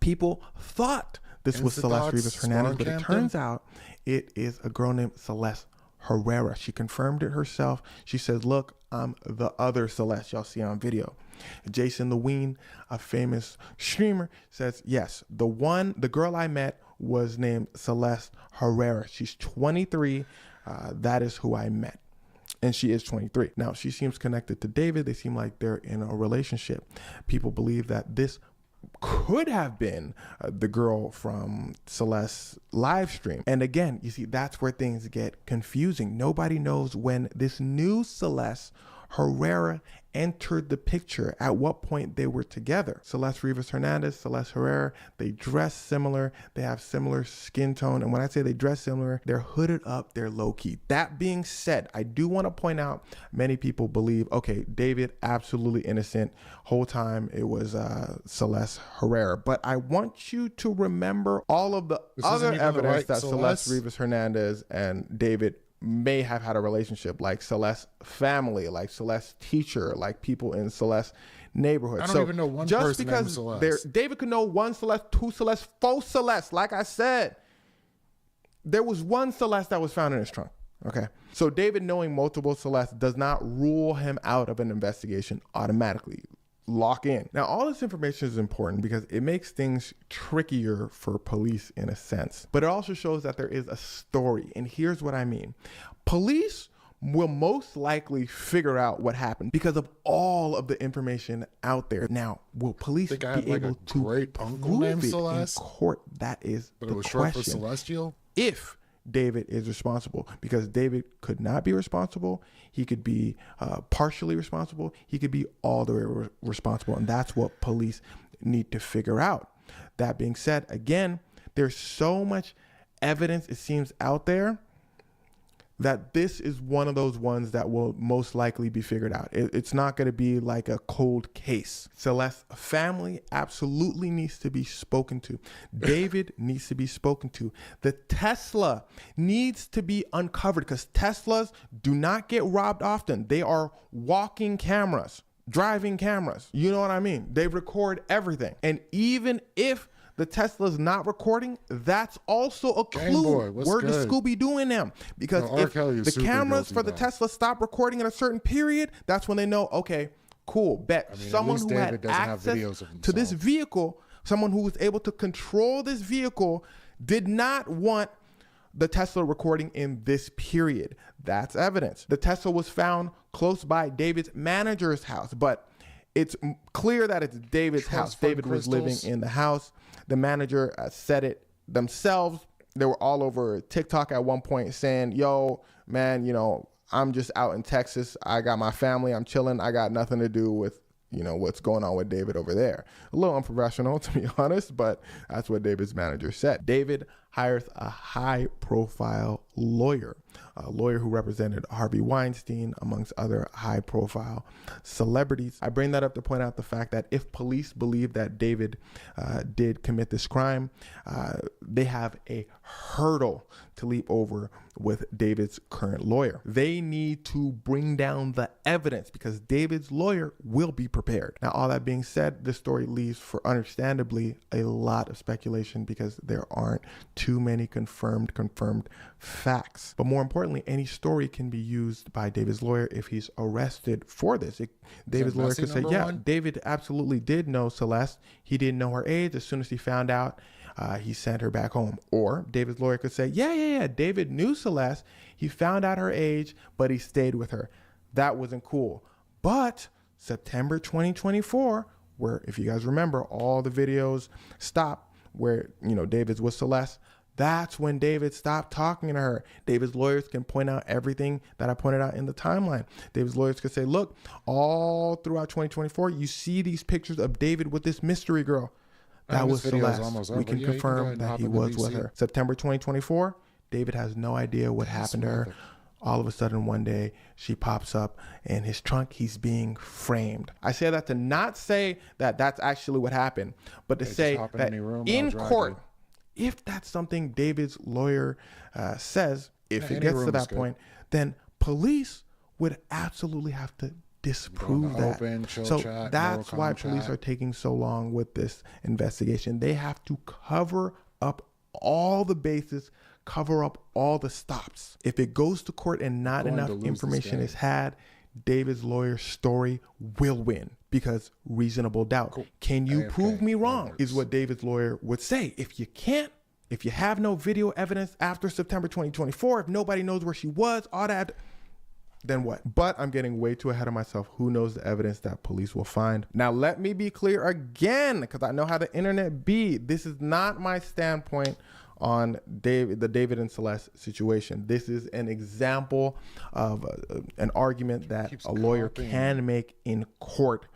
People thought this was Celeste Rivas Hernandez, but it turns out it is a girl named Celeste Herrera. She confirmed it herself. She says, look, I'm the other Celeste y'all see on video. Jason the Ween, a famous streamer, says, yes, the girl I met was named Celeste Herrera. She's 23. That is who I met. And she is 23. Now, she seems connected to David. They seem like they're in a relationship. People believe that this could have been the girl from Celeste's live stream. And again, you see, that's where things get confusing. Nobody knows when this new Celeste Herrera entered the picture, at what point they were together. Celeste Rivas Hernandez, Celeste Herrera, they dress similar, they have similar skin tone, and when I say they dress similar, they're hooded up, they're low-key. That being said, I do want to point out, many people believe, okay, David, absolutely innocent, whole time it was Celeste Herrera, but I want you to remember all of the other evidence that Celeste Rivas Hernandez and David may have had a relationship, like Celeste's family, like Celeste's teacher, like people in Celeste's neighborhood. I don't even know one person named Celeste. David could know one Celeste, two Celeste, four Celeste. Like I said, there was one Celeste that was found in his trunk. Okay. So David knowing multiple Celeste does not rule him out of an investigation automatically. Lock in. Now, all this information is important because it makes things trickier for police in a sense, but it also shows that there is a story. And here's what I mean. Police will most likely figure out what happened because of all of the information out there. Now, will police be able to prove it in court? That is the question. But it was short for Celestial? If David is responsible, because David could not be responsible. He could be partially responsible. He could be all the way responsible. And that's what police need to figure out. That being said, again, there's so much evidence, it seems, out there that this is one of those ones that will most likely be figured out. It's not going to be like a cold case. Celeste's family absolutely needs to be spoken to. David needs to be spoken to. The Tesla needs to be uncovered because Teslas do not get robbed often. They are walking cameras, driving cameras. You know what I mean? They record everything. And even if the Tesla's not recording, that's also a clue. Where does Scooby-Doo in them? Because if the cameras for the Tesla stop recording at a certain period, that's when they know, okay, cool, bet. Someone who had access to this vehicle, someone who was able to control this vehicle, did not want the Tesla recording in this period. That's evidence. The Tesla was found close by David's manager's house, but it's clear that it's David's house. David was living in the house. The manager said it themselves. They were all over TikTok at one point saying, yo, man, you know, I'm just out in Texas. I got my family. I'm chilling. I got nothing to do with, you know, what's going on with David over there. A little unprofessional, to be honest, but that's what David's manager said. David hires a high-profile lawyer, a lawyer who represented Harvey Weinstein, amongst other high-profile celebrities. I bring that up to point out the fact that if police believe that David did commit this crime, they have a hurdle to leap over with David's current lawyer. They need to bring down the evidence because David's lawyer will be prepared. Now, all that being said, this story leaves for understandably a lot of speculation because there aren't too many confirmed facts. But more importantly, any story can be used by David's lawyer if he's arrested for this. David's lawyer could say, yeah, David absolutely did know Celeste. He didn't know her age. As soon as he found out, he sent her back home. Or David's lawyer could say, yeah, David knew Celeste. He found out her age, but he stayed with her. That wasn't cool. But September 2024, where, if you guys remember, all the videos stopped where, you know, David's with Celeste, that's when David stopped talking to her. David's lawyers can point out everything that I pointed out in the timeline. David's lawyers could say, look, all throughout 2024, you see these pictures of David with this mystery girl. That was Celeste. We can confirm that he was with her. September 2024, David has no idea what happened to her. All of a sudden, one day, she pops up in his trunk. He's being framed. I say that to not say that that's actually what happened, but to say that in court, if that's something David's lawyer says, if it gets to that point, then police would absolutely have to disprove that. So that's why police are taking so long with this investigation. They have to cover up all the bases, cover up all the stops. If it goes to court and not enough information is had, David's lawyer's story will win because reasonable doubt. Cool. Can you prove me wrong? Is what David's lawyer would say. If you can't, if you have no video evidence after September 2024, if nobody knows where she was, all that, then what? But I'm getting way too ahead of myself. Who knows the evidence that police will find? Now, let me be clear again, because I know how the internet be. This is not my standpoint on the David and Celeste situation. This is an example of an argument that a lawyer can make in court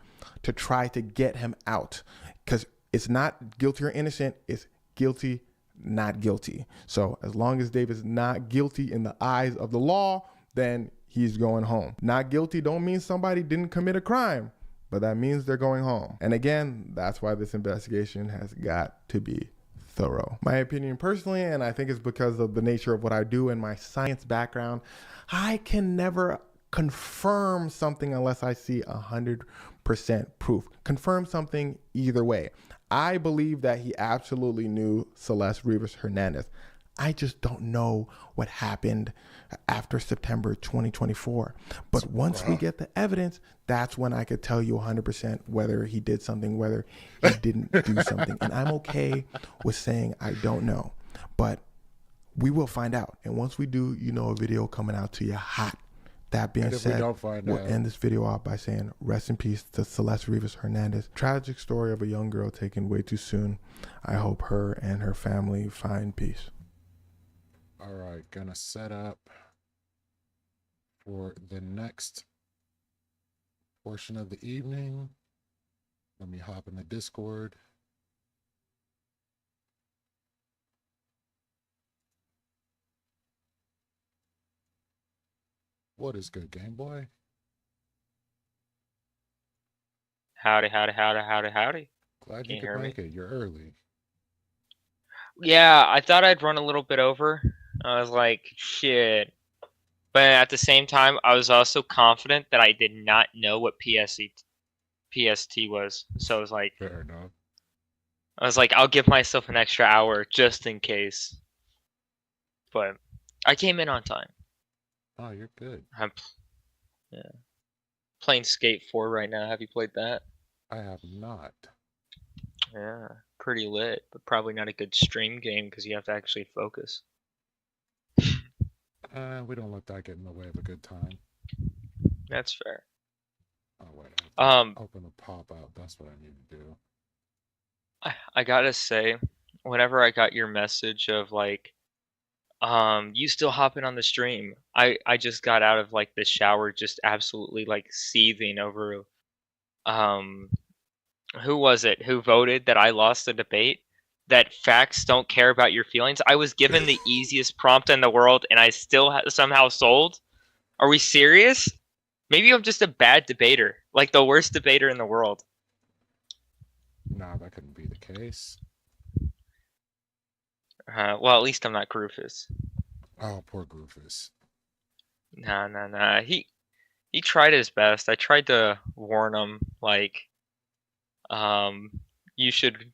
to try to get him out, because it's not guilty or innocent, it's guilty, not guilty. So as long as David's not guilty in the eyes of the law, then he's going home. Not guilty don't mean somebody didn't commit a crime, but that means they're going home. And again, that's why this investigation has got to be thorough. My opinion personally, and I think it's because of the nature of what I do and my science background, I can never confirm something unless I see 100% proof. Confirm something either way. I believe that he absolutely knew Celeste Rivas Hernandez. I just don't know what happened after September 2024. But once we get the evidence, that's when I could tell you 100% whether he did something, whether he didn't do something. And I'm okay with saying I don't know. But we will find out. And once we do, you know, a video coming out to you hot. That being said, we'll end this video off by saying rest in peace to Celeste Rivas Hernandez. Tragic story of a young girl taken way too soon. I hope her and her family find peace. All right, gonna set up for the next portion of the evening. Let me hop in the Discord. What is good, Game Boy? Howdy, howdy, howdy, howdy, howdy. Glad you could make it. You're early. Yeah, I thought I'd run a little bit over. I was like, shit. But at the same time, I was also confident that I did not know what PST was. So I was like, fair enough. I was like, I'll give myself an extra hour just in case. But I came in on time. Oh, you're good. Yeah. Playing Skate 4 right now. Have you played that? I have not. Yeah, pretty lit, but probably not a good stream game because you have to actually focus. We don't let that get in the way of a good time. That's fair. Oh wait, open the pop-out. That's what I need to do. I gotta say, whenever I got your message of like, you still hopping on the stream, I just got out of like the shower, just absolutely like seething over. Who was it who voted that I lost the debate? That facts don't care about your feelings. I was given the easiest prompt in the world, and I still somehow sold. Are we serious? Maybe I'm just a bad debater, like the worst debater in the world. Nah, that couldn't be the case. Well, at least I'm not Groofus. Oh, poor Groofus. Nah. He tried his best. I tried to warn him, like, you shouldn't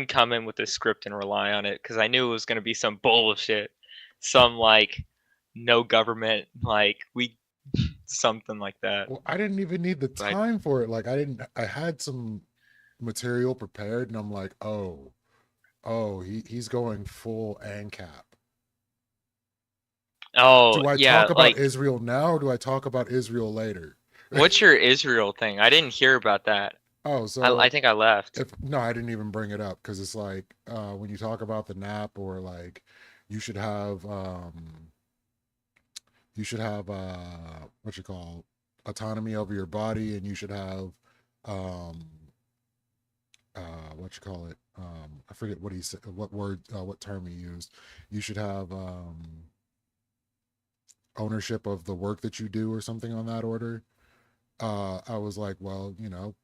come in with a script and rely on it, because I knew it was gonna be some bullshit, some like no government, like something like that. Well, I didn't even need the time for it. Like I had some material prepared, and I'm like, oh, he's going full ANCAP. Oh, do I talk about Israel now, or do I talk about Israel later? What's your Israel thing? I didn't hear about that. Oh, so I think I left. No, I didn't even bring it up, because it's like when you talk about the NAP, or like you should have what you call autonomy over your body, and you should have what you call it, I forget what he said, what term he used. You should have ownership of the work that you do, or something on that order. I was like, well, you know,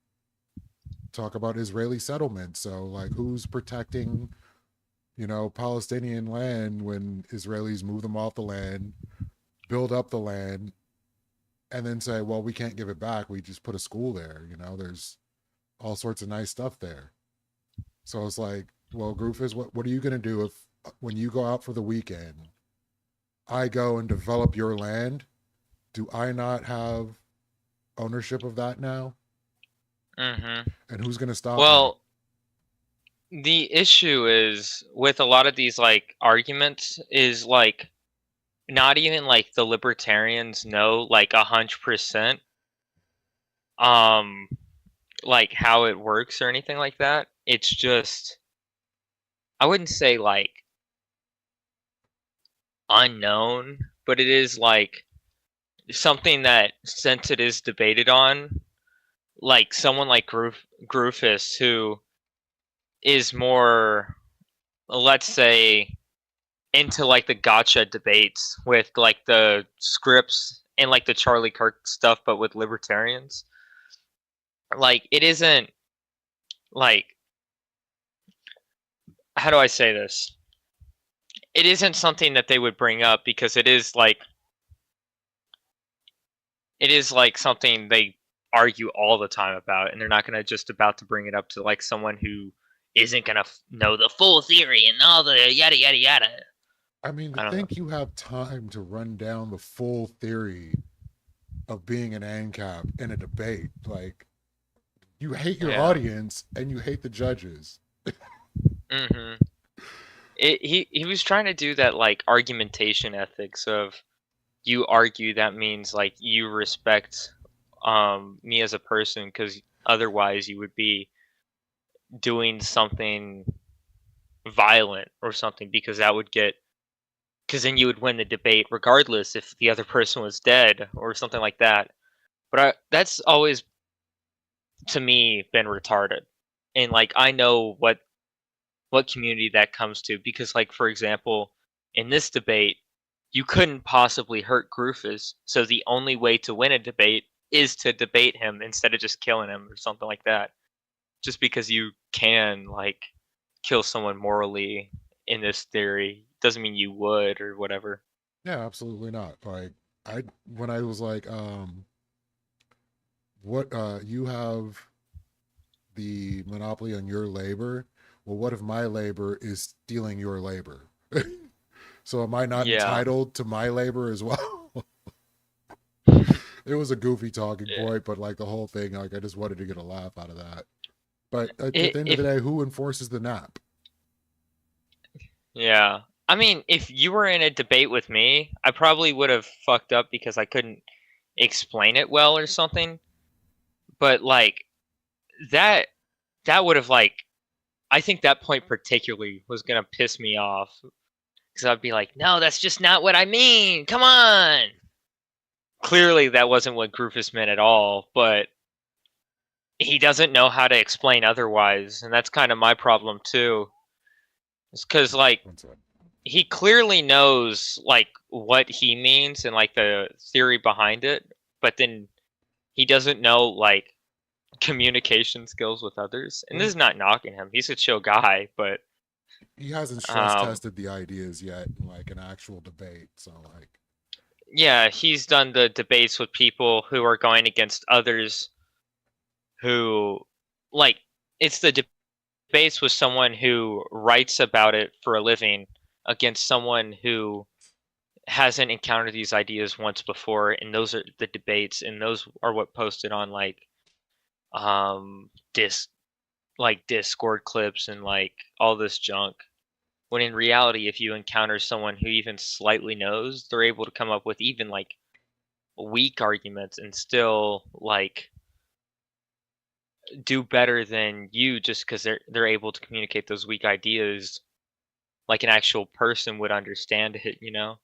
talk about Israeli settlement. So like, who's protecting, you know, Palestinian land when Israelis move them off the land, build up the land, and then say, well, we can't give it back, we just put a school there. You know, there's all sorts of nice stuff there. So it's like, well, Groofus, what are you going to do if when you go out for the weekend, I go and develop your land? Do I not have ownership of that now? Mm-hmm. And who's going to stop Well, the issue is with a lot of these like arguments is like not even like the libertarians know like 100% like how it works or anything like that. It's just, I wouldn't say like unknown, but it is like something that, since it is debated on, like someone like Groofus, who is more, let's say, into like the gotcha debates with like the scripts and like the Charlie Kirk stuff, but with libertarians. Like, it isn't like, how do I say this? It isn't something that they would bring up because it is like something they argue all the time about, and they're not gonna just about to bring it up to like someone who isn't gonna know the full theory and all the yada yada yada. I mean, to think you have time to run down the full theory of being an ANCAP in a debate, like, you hate your audience and you hate the judges. Mm-hmm. He was trying to do that like argumentation ethics of, you argue, that means like you respect me as a person, because otherwise you would be doing something violent or something, because that would get, because then you would win the debate regardless if the other person was dead or something like that. But that's always, to me, been retarded. And like, I know what community that comes to, because like, for example, in this debate, you couldn't possibly hurt Groofus, so the only way to win a debate is to debate him instead of just killing him or something like that. Just because you can like kill someone morally in this theory doesn't mean you would or whatever. Yeah, absolutely not. Like, when I was like, what, you have the monopoly on your labor. Well, what if my labor is stealing your labor? So am I not entitled to my labor as well? It was a goofy talking point, but like the whole thing, like I just wanted to get a laugh out of that. But at the end of the day, who enforces the nap? Yeah. I mean, if you were in a debate with me, I probably would have fucked up because I couldn't explain it well or something. But like, that would have like, I think that point particularly was gonna piss me off, because I'd be like, no, that's just not what I mean. Come on. Clearly, that wasn't what Groofus meant at all, but he doesn't know how to explain otherwise, and that's kind of my problem too. It's because like, he clearly knows like what he means and like the theory behind it, but then he doesn't know like communication skills with others. And this is not knocking him; he's a chill guy, but he hasn't stress tested the ideas yet in like an actual debate. So like, yeah, he's done the debates with people who are going against others who, like, it's the debates with someone who writes about it for a living against someone who hasn't encountered these ideas once before, and those are the debates, and those are what posted on like Discord clips and like all this junk. When in reality, if you encounter someone who even slightly knows, they're able to come up with even like weak arguments and still like do better than you, just because they're able to communicate those weak ideas like an actual person would understand it, you know?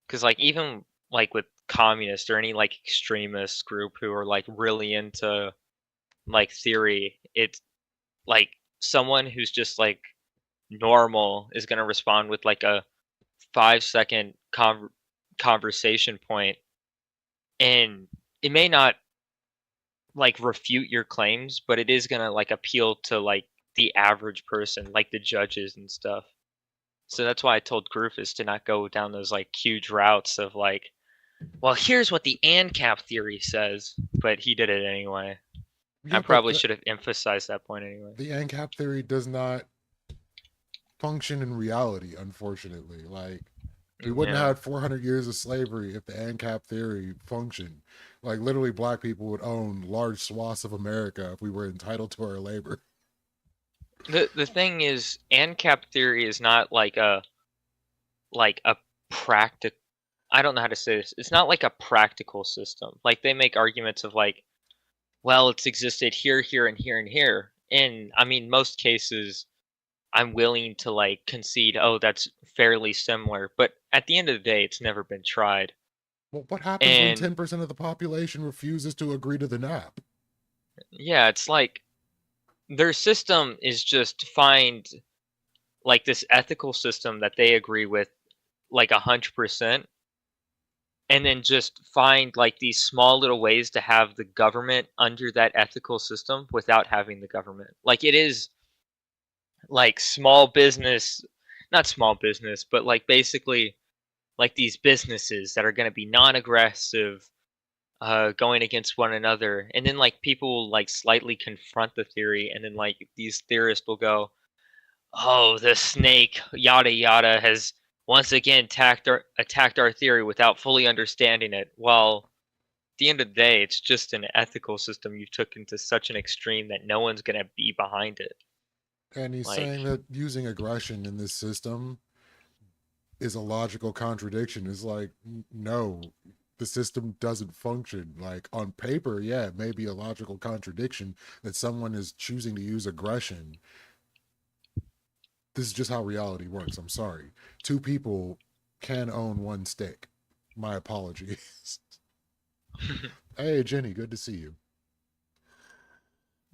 Because like, even like with communists or any like extremist group who are like really into like theory, it's like someone who's just like normal is going to respond with like a 5-second conversation point, and it may not like refute your claims, but it is going to like appeal to like the average person, like the judges and stuff. So that's why I told Groofus to not go down those like huge routes of like, well, here's what the ANCAP theory says, but he did it anyway. Yeah, I probably should have emphasized that point anyway. The ANCAP theory does not function in reality, unfortunately. Like, we wouldn't have had 400 years of slavery if the ANCAP theory functioned. Like, literally, black people would own large swaths of America if we were entitled to our labor. The thing is, ANCAP theory is not like a practical. I don't know how to say this. It's not like a practical system. Like they make arguments of like, well, it's existed here, here, and here, and here. And I mean, most cases, I'm willing to like concede, oh, that's fairly similar. But at the end of the day, it's never been tried. Well, what happens when 10% of the population refuses to agree to the NAP? Yeah, it's like their system is just find like this ethical system that they agree with like 100%, and then just find like these small little ways to have the government under that ethical system without having the government. Like it is like small business, not small business, but like basically like these businesses that are going to be non-aggressive, going against one another, and then like people will like slightly confront the theory, and then like these theorists will go, oh, the snake yada yada has once again attacked our theory without fully understanding it. Well, at the end of the day, it's just an ethical system you took into such an extreme that no one's going to be behind it. And he's saying that using aggression in this system is a logical contradiction. It's like, no, the system doesn't function. Like on paper, yeah, it may be a logical contradiction that someone is choosing to use aggression. This is just how reality works. I'm sorry. Two people can own one stick. My apologies. Hey, Jenny, good to see you.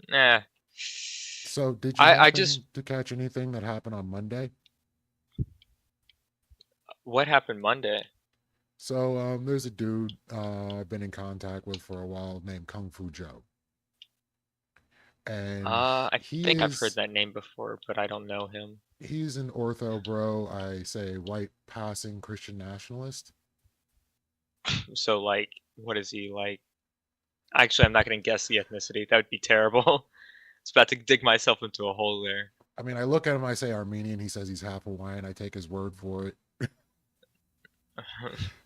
Nah. So did you happen to catch anything that happened on Monday? What happened Monday? So there's a dude I've been in contact with for a while named Kung Fu Joe. And I think I've heard that name before, but I don't know him. He's an ortho bro, I say white passing Christian nationalist. So like, what is he like? Actually, I'm not going to guess the ethnicity. That would be terrible. It's about to dig myself into a hole there. I mean, I look at him, I say Armenian. He says he's half Hawaiian. I take his word for it.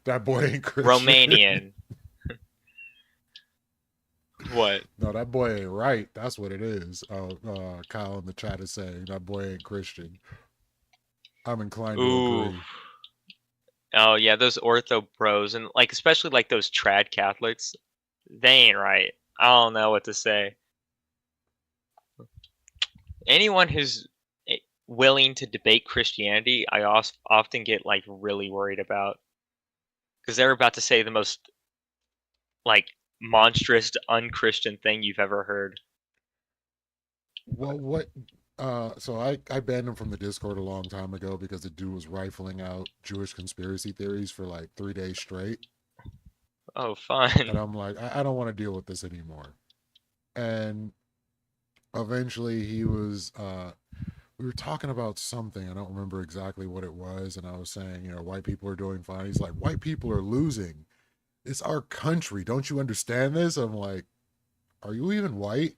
That boy ain't Christian. Romanian. What? No, that boy ain't right. That's what it is. Kyle in the chat is saying that boy ain't Christian. I'm inclined to agree. Oh yeah, those ortho bros, and like especially like those trad Catholics, they ain't right. I don't know what to say. Anyone who's willing to debate Christianity, I often get like really worried about, because they're about to say the most like monstrous unchristian thing you've ever heard. Well, what so I banned him from the Discord a long time ago because the dude was rifling out Jewish conspiracy theories for like 3 days straight. Oh, fun. And I'm like, I don't want to deal with this anymore. And eventually he was we were talking about something, I don't remember exactly what it was, and I was saying, you know, white people are doing fine. He's like, white people are losing. It's our country. Don't you understand this? I'm like, are you even white?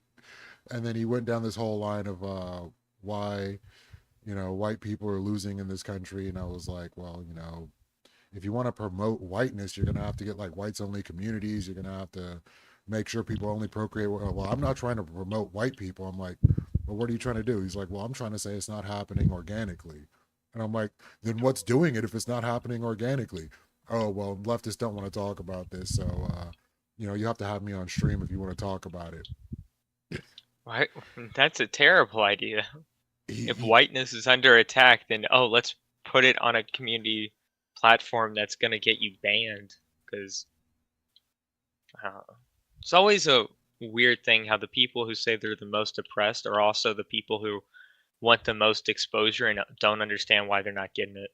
And then he went down this whole line of why, you know, white people are losing in this country. And I was like, well, you know, if you want to promote whiteness, you're going to have to get like whites only communities. You're going to have to make sure people only procreate. Well, I'm not trying to promote white people. I'm like, well, what are you trying to do? He's like, well, I'm trying to say it's not happening organically. And I'm like, then what's doing it if it's not happening organically? Oh, well, leftists don't want to talk about this. So, you know, you have to have me on stream if you want to talk about it. Right? That's a terrible idea. If whiteness is under attack, then, oh, let's put it on a community platform that's going to get you banned. Because it's always a weird thing how the people who say they're the most oppressed are also the people who want the most exposure and don't understand why they're not getting it.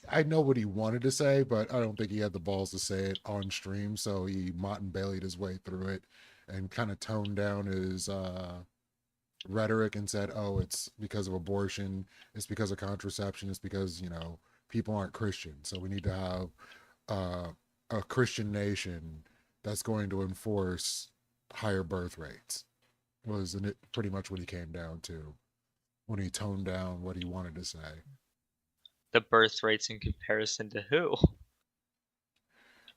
I know what he wanted to say, but I don't think he had the balls to say it on stream, so he Martin Bailey'd his way through it and kind of toned down his rhetoric and said, oh, it's because of abortion, it's because of contraception, it's because, you know, people aren't Christian, so we need to have a Christian nation that's going to enforce higher birth rates, was pretty much what he came down to when he toned down what he wanted to say. The birth rates in comparison to who?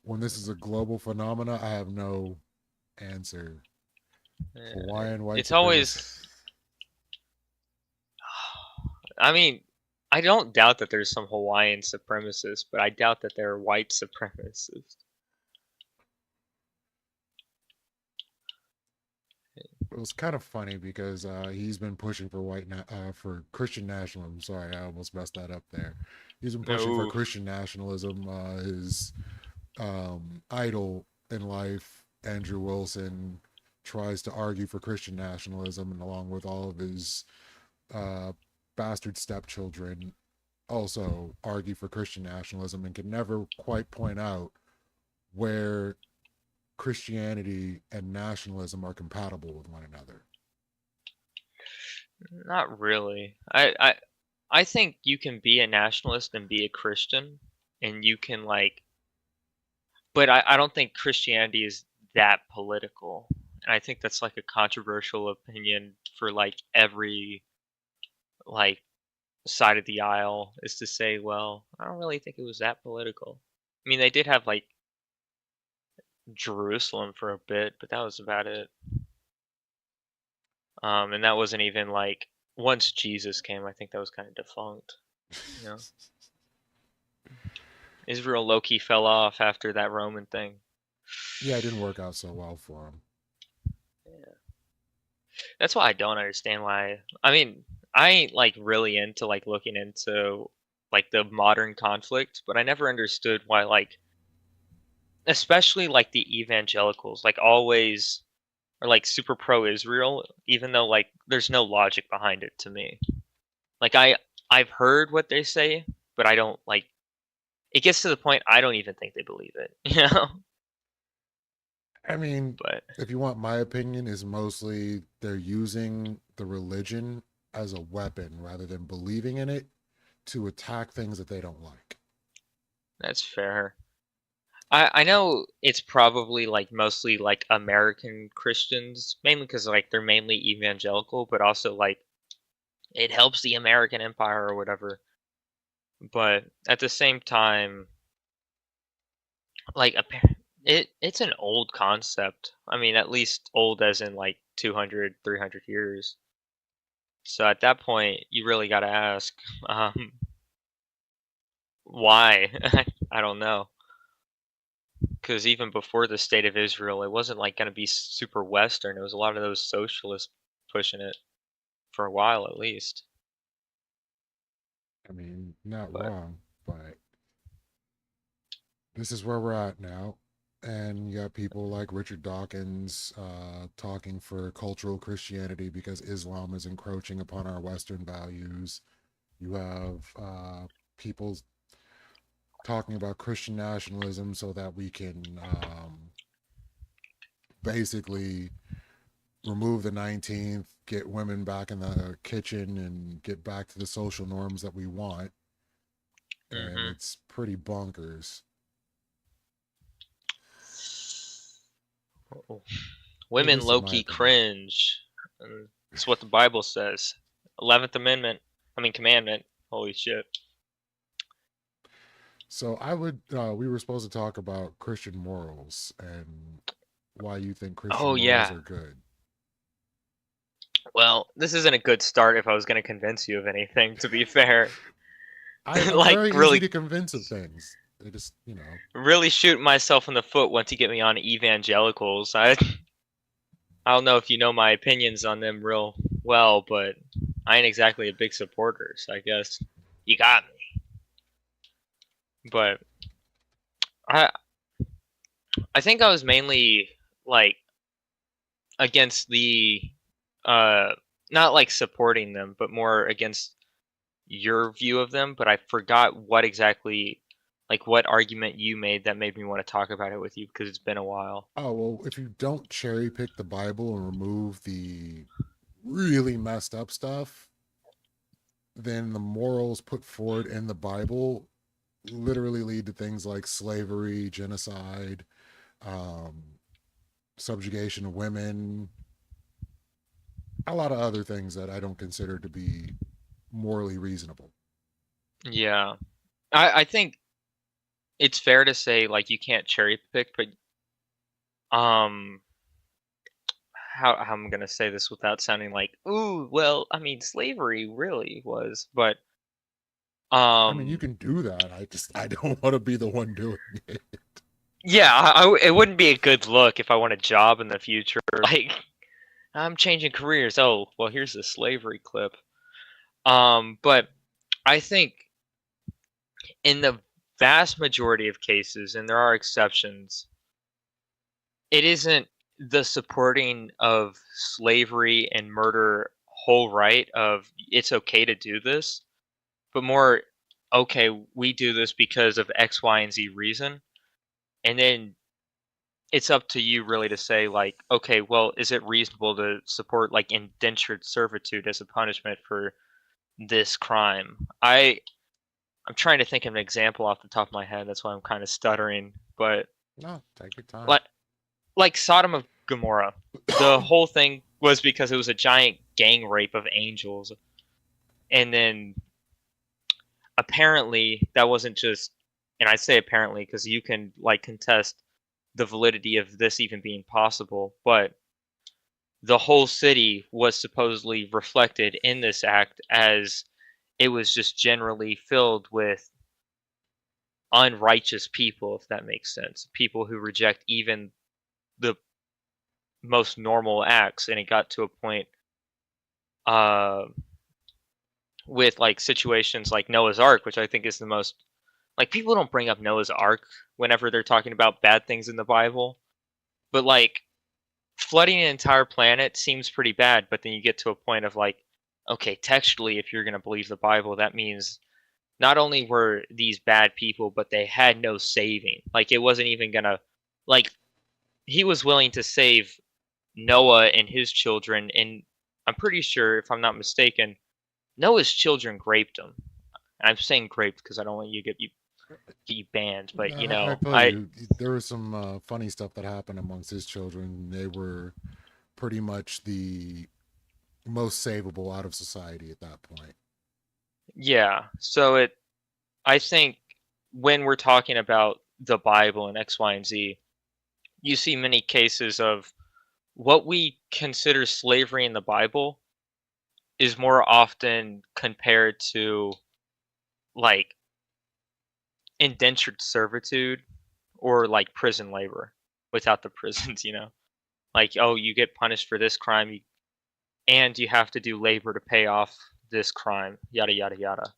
When this is a global phenomena, I have no answer. Hawaiian white it's always, I mean, I don't doubt that there's some Hawaiian supremacists, but I doubt that they're white supremacists. It was kind of funny because he's been pushing for for Christian nationalism. Sorry, I almost messed that up there. He's been pushing for No. Christian nationalism. His idol in life, Andrew Wilson, tries to argue for Christian nationalism, and along with all of his bastard stepchildren, also argue for Christian nationalism, and can never quite point out where Christianity and nationalism are compatible with one another. Not really. I think you can be a nationalist and be a Christian, and you can like, but I don't think Christianity is that political. And I think that's like a controversial opinion for like every like side of the aisle, is to say, well, I don't really think it was that political. I mean, they did have like Jerusalem for a bit, but that was about it. And that wasn't even like, once Jesus came, I think that was kind of defunct. You know, Israel low-key fell off after that Roman thing. Yeah, it didn't work out so well for him. Yeah, that's why I don't understand why. I mean, I ain't like really into like looking into like the modern conflict, but I never understood why, like, especially like the evangelicals, like always are like super pro-Israel, even though like there's no logic behind it to me. Like I've heard what they say, but I don't like. It gets to the point I don't even think they believe it. You know. I mean, but if you want my opinion, is mostly they're using the religion as a weapon rather than believing in it to attack things that they don't like. That's fair. I know it's probably like mostly like American Christians, mainly because like they're mainly evangelical, but also like it helps the American empire or whatever. But at the same time, like it's an old concept. I mean, at least old as in like 200, 300 years. So at that point, you really got to ask, why? I don't know. Because even before the state of Israel, it wasn't like going to be super Western. It was a lot of those socialists pushing it for a while, at least. I mean, not wrong, but this is where we're at now. And you got people like Richard Dawkins talking for cultural Christianity because Islam is encroaching upon our Western values. You have people talking about Christian nationalism so that we can basically remove the 19th, get women back in the kitchen, and get back to the social norms that we want. And it's pretty bonkers. Women low-key cringe. That's what the Bible says. 11th Amendment. I mean, commandment. Holy shit. So we were supposed to talk about Christian morals and why you think Christian morals are good. Well, this isn't a good start if I was going to convince you of anything, to be fair. I'm like, very really, easy to convince of things. They just, you know. Really shooting myself in the foot once you get me on evangelicals. I don't know if you know my opinions on them real well, but I ain't exactly a big supporter, so I guess you got me. But I think I was mainly like against the not like supporting them, but more against your view of them. But I forgot what exactly, like what argument you made that made me want to talk about it with you, because it's been a while. Oh, well, if you don't cherry pick the Bible and remove the really messed up stuff, then the morals put forward in the Bible literally lead to things like slavery, genocide, subjugation of women, a lot of other things that I don't consider to be morally reasonable. Yeah. I think it's fair to say like you can't cherry pick, but how I'm gonna say this without sounding like, ooh, well, I mean, slavery really was, but I mean, you can do that. I don't want to be the one doing it. Yeah, it wouldn't be a good look if I want a job in the future. Like, I'm changing careers. Oh, well, here's a slavery clip. But I think in the vast majority of cases, and there are exceptions, it isn't the supporting of slavery and murder whole right of it's okay to do this, but more, okay, we do this because of X, Y, and Z reason. And then it's up to you really to say, like, okay, well, is it reasonable to support like indentured servitude as a punishment for this crime? I'm trying to think of an example off the top of my head. That's why I'm kind of stuttering. But no, take your time. Like Sodom of Gomorrah, the whole thing was because it was a giant gang rape of angels, and then apparently that wasn't just. And I say apparently because you can like contest the validity of this even being possible, but the whole city was supposedly reflected in this act as it was just generally filled with unrighteous people, if that makes sense. People who reject even the most normal acts, and it got to a point with like situations like Noah's Ark, which I think is the most like people don't bring up Noah's Ark whenever they're talking about bad things in the Bible, but like flooding an entire planet seems pretty bad, but then you get to a point of like, okay, textually, if you're going to believe the Bible, that means not only were these bad people, but they had no saving. Like it wasn't even going to, like, he was willing to save Noah and his children, and I'm pretty sure, if I'm not mistaken, Noah's children raped him. I'm saying raped because I don't want you to get you banned, but you know, there was some funny stuff that happened amongst his children. They were pretty much the most savable out of society at that point. Yeah, so I think when we're talking about the Bible and X, Y, and Z, you see many cases of what we consider slavery in the Bible is more often compared to like indentured servitude or like prison labor without the prisons, you know, like, oh, you get punished for this crime and you have to do labor to pay off this crime, yada yada yada.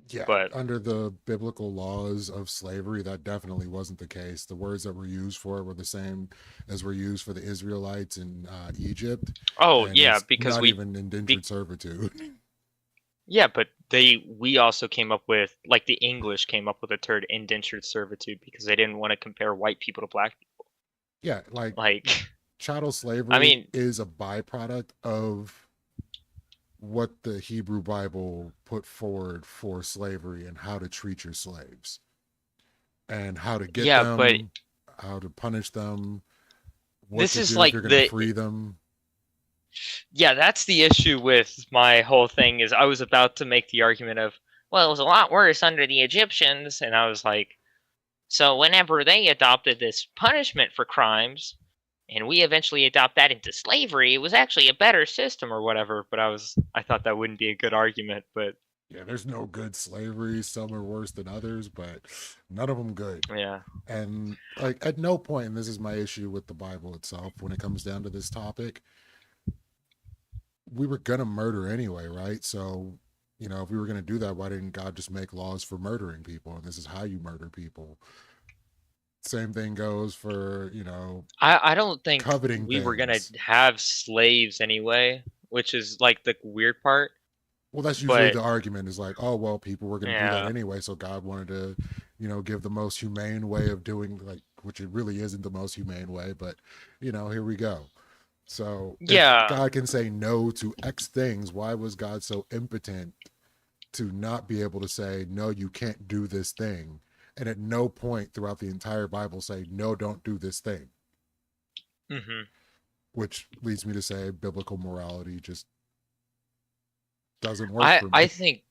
Yeah, but under the biblical laws of slavery, that definitely wasn't the case. The words that were used for it were the same as were used for the Israelites in Egypt. Oh yeah, because not even indentured servitude. Yeah, but we also came up with, like, the English came up with the term indentured servitude because they didn't want to compare white people to black people. Yeah, like chattel slavery, I mean, is a byproduct of what the Hebrew Bible put forward for slavery and how to treat your slaves and how to get them, but how to punish them, what this to is do like if you're going to free them. Yeah, that's the issue with my whole thing is I was about to make the argument of, well, it was a lot worse under the Egyptians, and I was like, so whenever they adopted this punishment for crimes, and we eventually adopt that into slavery, it was actually a better system or whatever, but I thought that wouldn't be a good argument, but yeah, there's no good slavery. Some are worse than others, but none of them good. Yeah. And like at no point, and this is my issue with the Bible itself, when it comes down to this topic, we were gonna murder anyway, right? So, you know, if we were gonna do that, why didn't God just make laws for murdering people? And this is how you murder people. Same thing goes for, you know, I don't think coveting we were gonna things. have slaves anyway, which is like the weird part. Well, that's usually But the argument is like, oh, well, people were going to do that Yeah. anyway. So God wanted to, you know, give the most humane way of doing, like, which it really isn't the most humane way, but, you know, here we go. So if Yeah. God can say no to X things, why was God so impotent to not be able to say, no, you can't do this thing? And at no point throughout the entire Bible say, no, don't do this thing. Mhm. Which leads me to say biblical morality just doesn't work for me. I think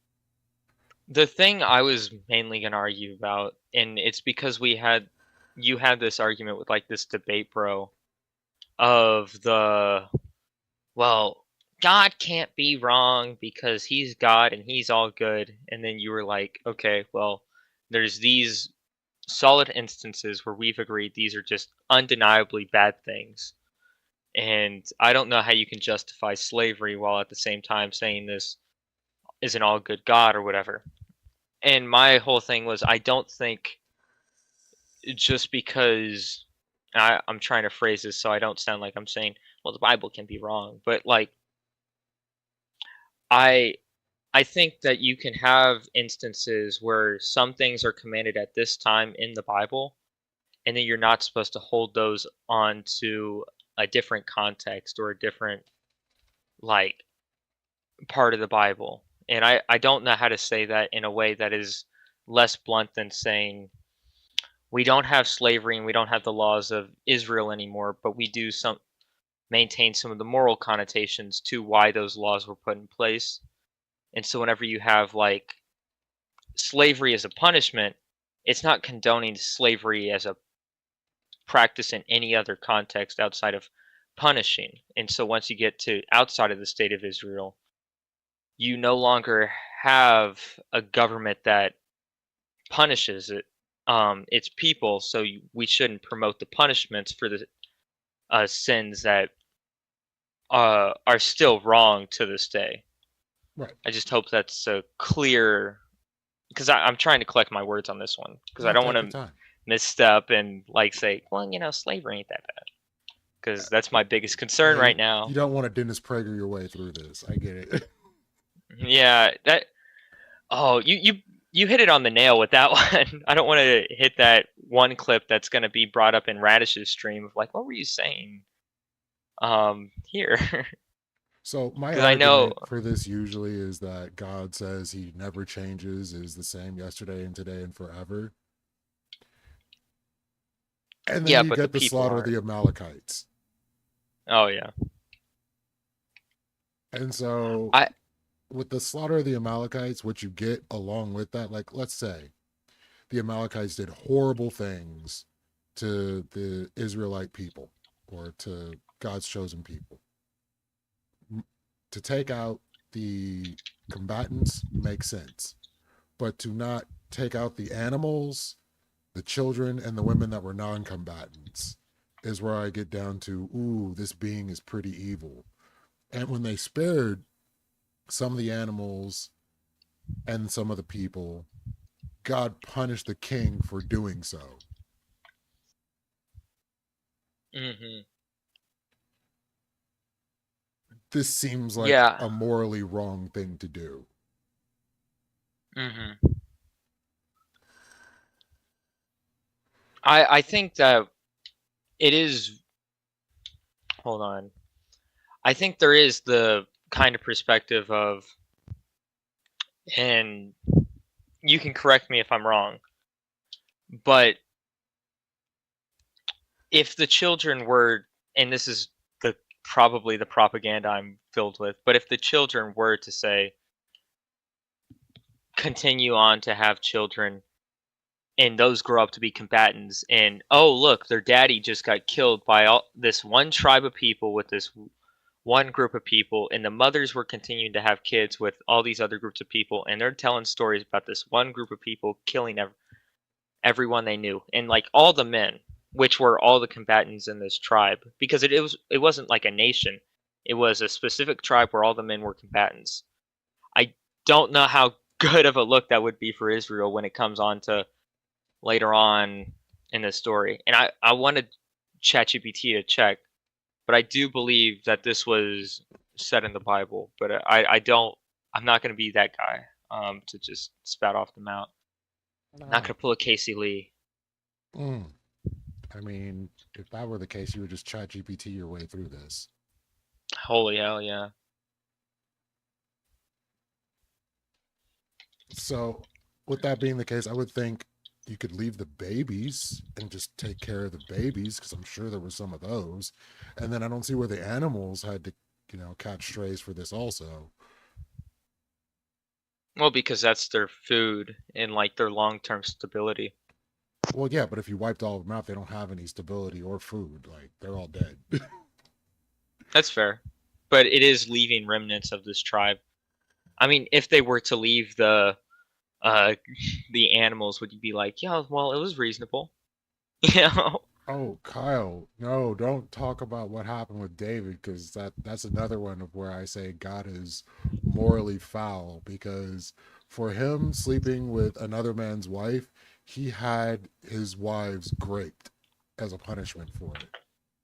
the thing I was mainly going to argue about, and it's because you had this argument with like this debate bro of well, God can't be wrong because he's God and he's all good. And then you were like, okay, well, there's these solid instances where we've agreed these are just undeniably bad things. And I don't know how you can justify slavery while at the same time saying this is an all good God or whatever. And my whole thing was, I don't think just because I'm trying to phrase this so I don't sound like I'm saying, well, the Bible can be wrong, but like, I think that you can have instances where some things are commanded at this time in the Bible, and then you're not supposed to hold those on to a different context or a different like part of the Bible. And I don't know how to say that in a way that is less blunt than saying we don't have slavery and we don't have the laws of Israel anymore, but we do maintain some of the moral connotations to why those laws were put in place. And so whenever you have like slavery as a punishment, it's not condoning slavery as a practice in any other context outside of punishing. And so once you get to outside of the state of Israel, you no longer have a government that punishes its people. So we shouldn't promote the punishments for the sins that are still wrong to this day. Right. I just hope that's a clear, because I'm trying to collect my words on this one, because I don't want to misstep and like say, well, you know, slavery ain't that bad, because that's my biggest concern right now. You don't want to Dennis Prager your way through this. I get it. Yeah, that. Oh, you hit it on the nail with that one. I don't want to hit that one clip that's going to be brought up in Radish's stream of like, what were you saying? Here. So my 'Cause I know- argument for this usually is that God says he never changes, is the same yesterday and today and forever. And then Yeah, you but the get the people slaughter of aren't. the Amalekites. Oh yeah. And so with the slaughter of the Amalekites, what you get along with that, like let's say the Amalekites did horrible things to the Israelite people or to God's chosen people. To take out the combatants makes sense, but to not take out the animals, the children, and the women that were non-combatants is where I get down to, ooh, this being is pretty evil. And when they spared some of the animals and some of the people, God punished the king for doing so. Mm-hmm. This seems like Yeah. a morally wrong thing to do. Mm-hmm. I think that it is. Hold on. I think there is the kind of perspective of, and you can correct me if I'm wrong, but if the children were, and this is probably the propaganda I'm filled with, but if the children were to say, continue on to have children, and those grow up to be combatants, and oh look, their daddy just got killed by this one tribe of people with this one group of people, and the mothers were continuing to have kids with all these other groups of people, and they're telling stories about this one group of people killing everyone they knew, and like all the men, which were all the combatants in this tribe, because it wasn't like a nation, it was a specific tribe where all the men were combatants. I don't know how good of a look that would be for Israel when it comes on to later on in the story. And I wanted ChatGPT to check, but I do believe that this was said in the Bible, but I'm not going to be that guy to just spout off the mouth. I'm not going to pull a Casey Lee. I mean, if that were the case, you would just chat GPT your way through this. Holy hell, yeah. So, with that being the case, I would think you could leave the babies and just take care of the babies, because I'm sure there were some of those. And then I don't see where the animals had to, catch strays for this also. Well, because that's their food and like their long-term stability. Well, yeah, but if you wiped all of them out, they don't have any stability or food. Like, they're all dead. That's fair. but it is leaving remnants of this tribe. I mean, if they were to leave the animals, would you be like, yeah, well, it was reasonable, you know? Oh, Kyle, no, don't talk about what happened with David, because that's another one of where I say God is morally foul, because for him sleeping with another man's wife, he had his wives raped as a punishment for it.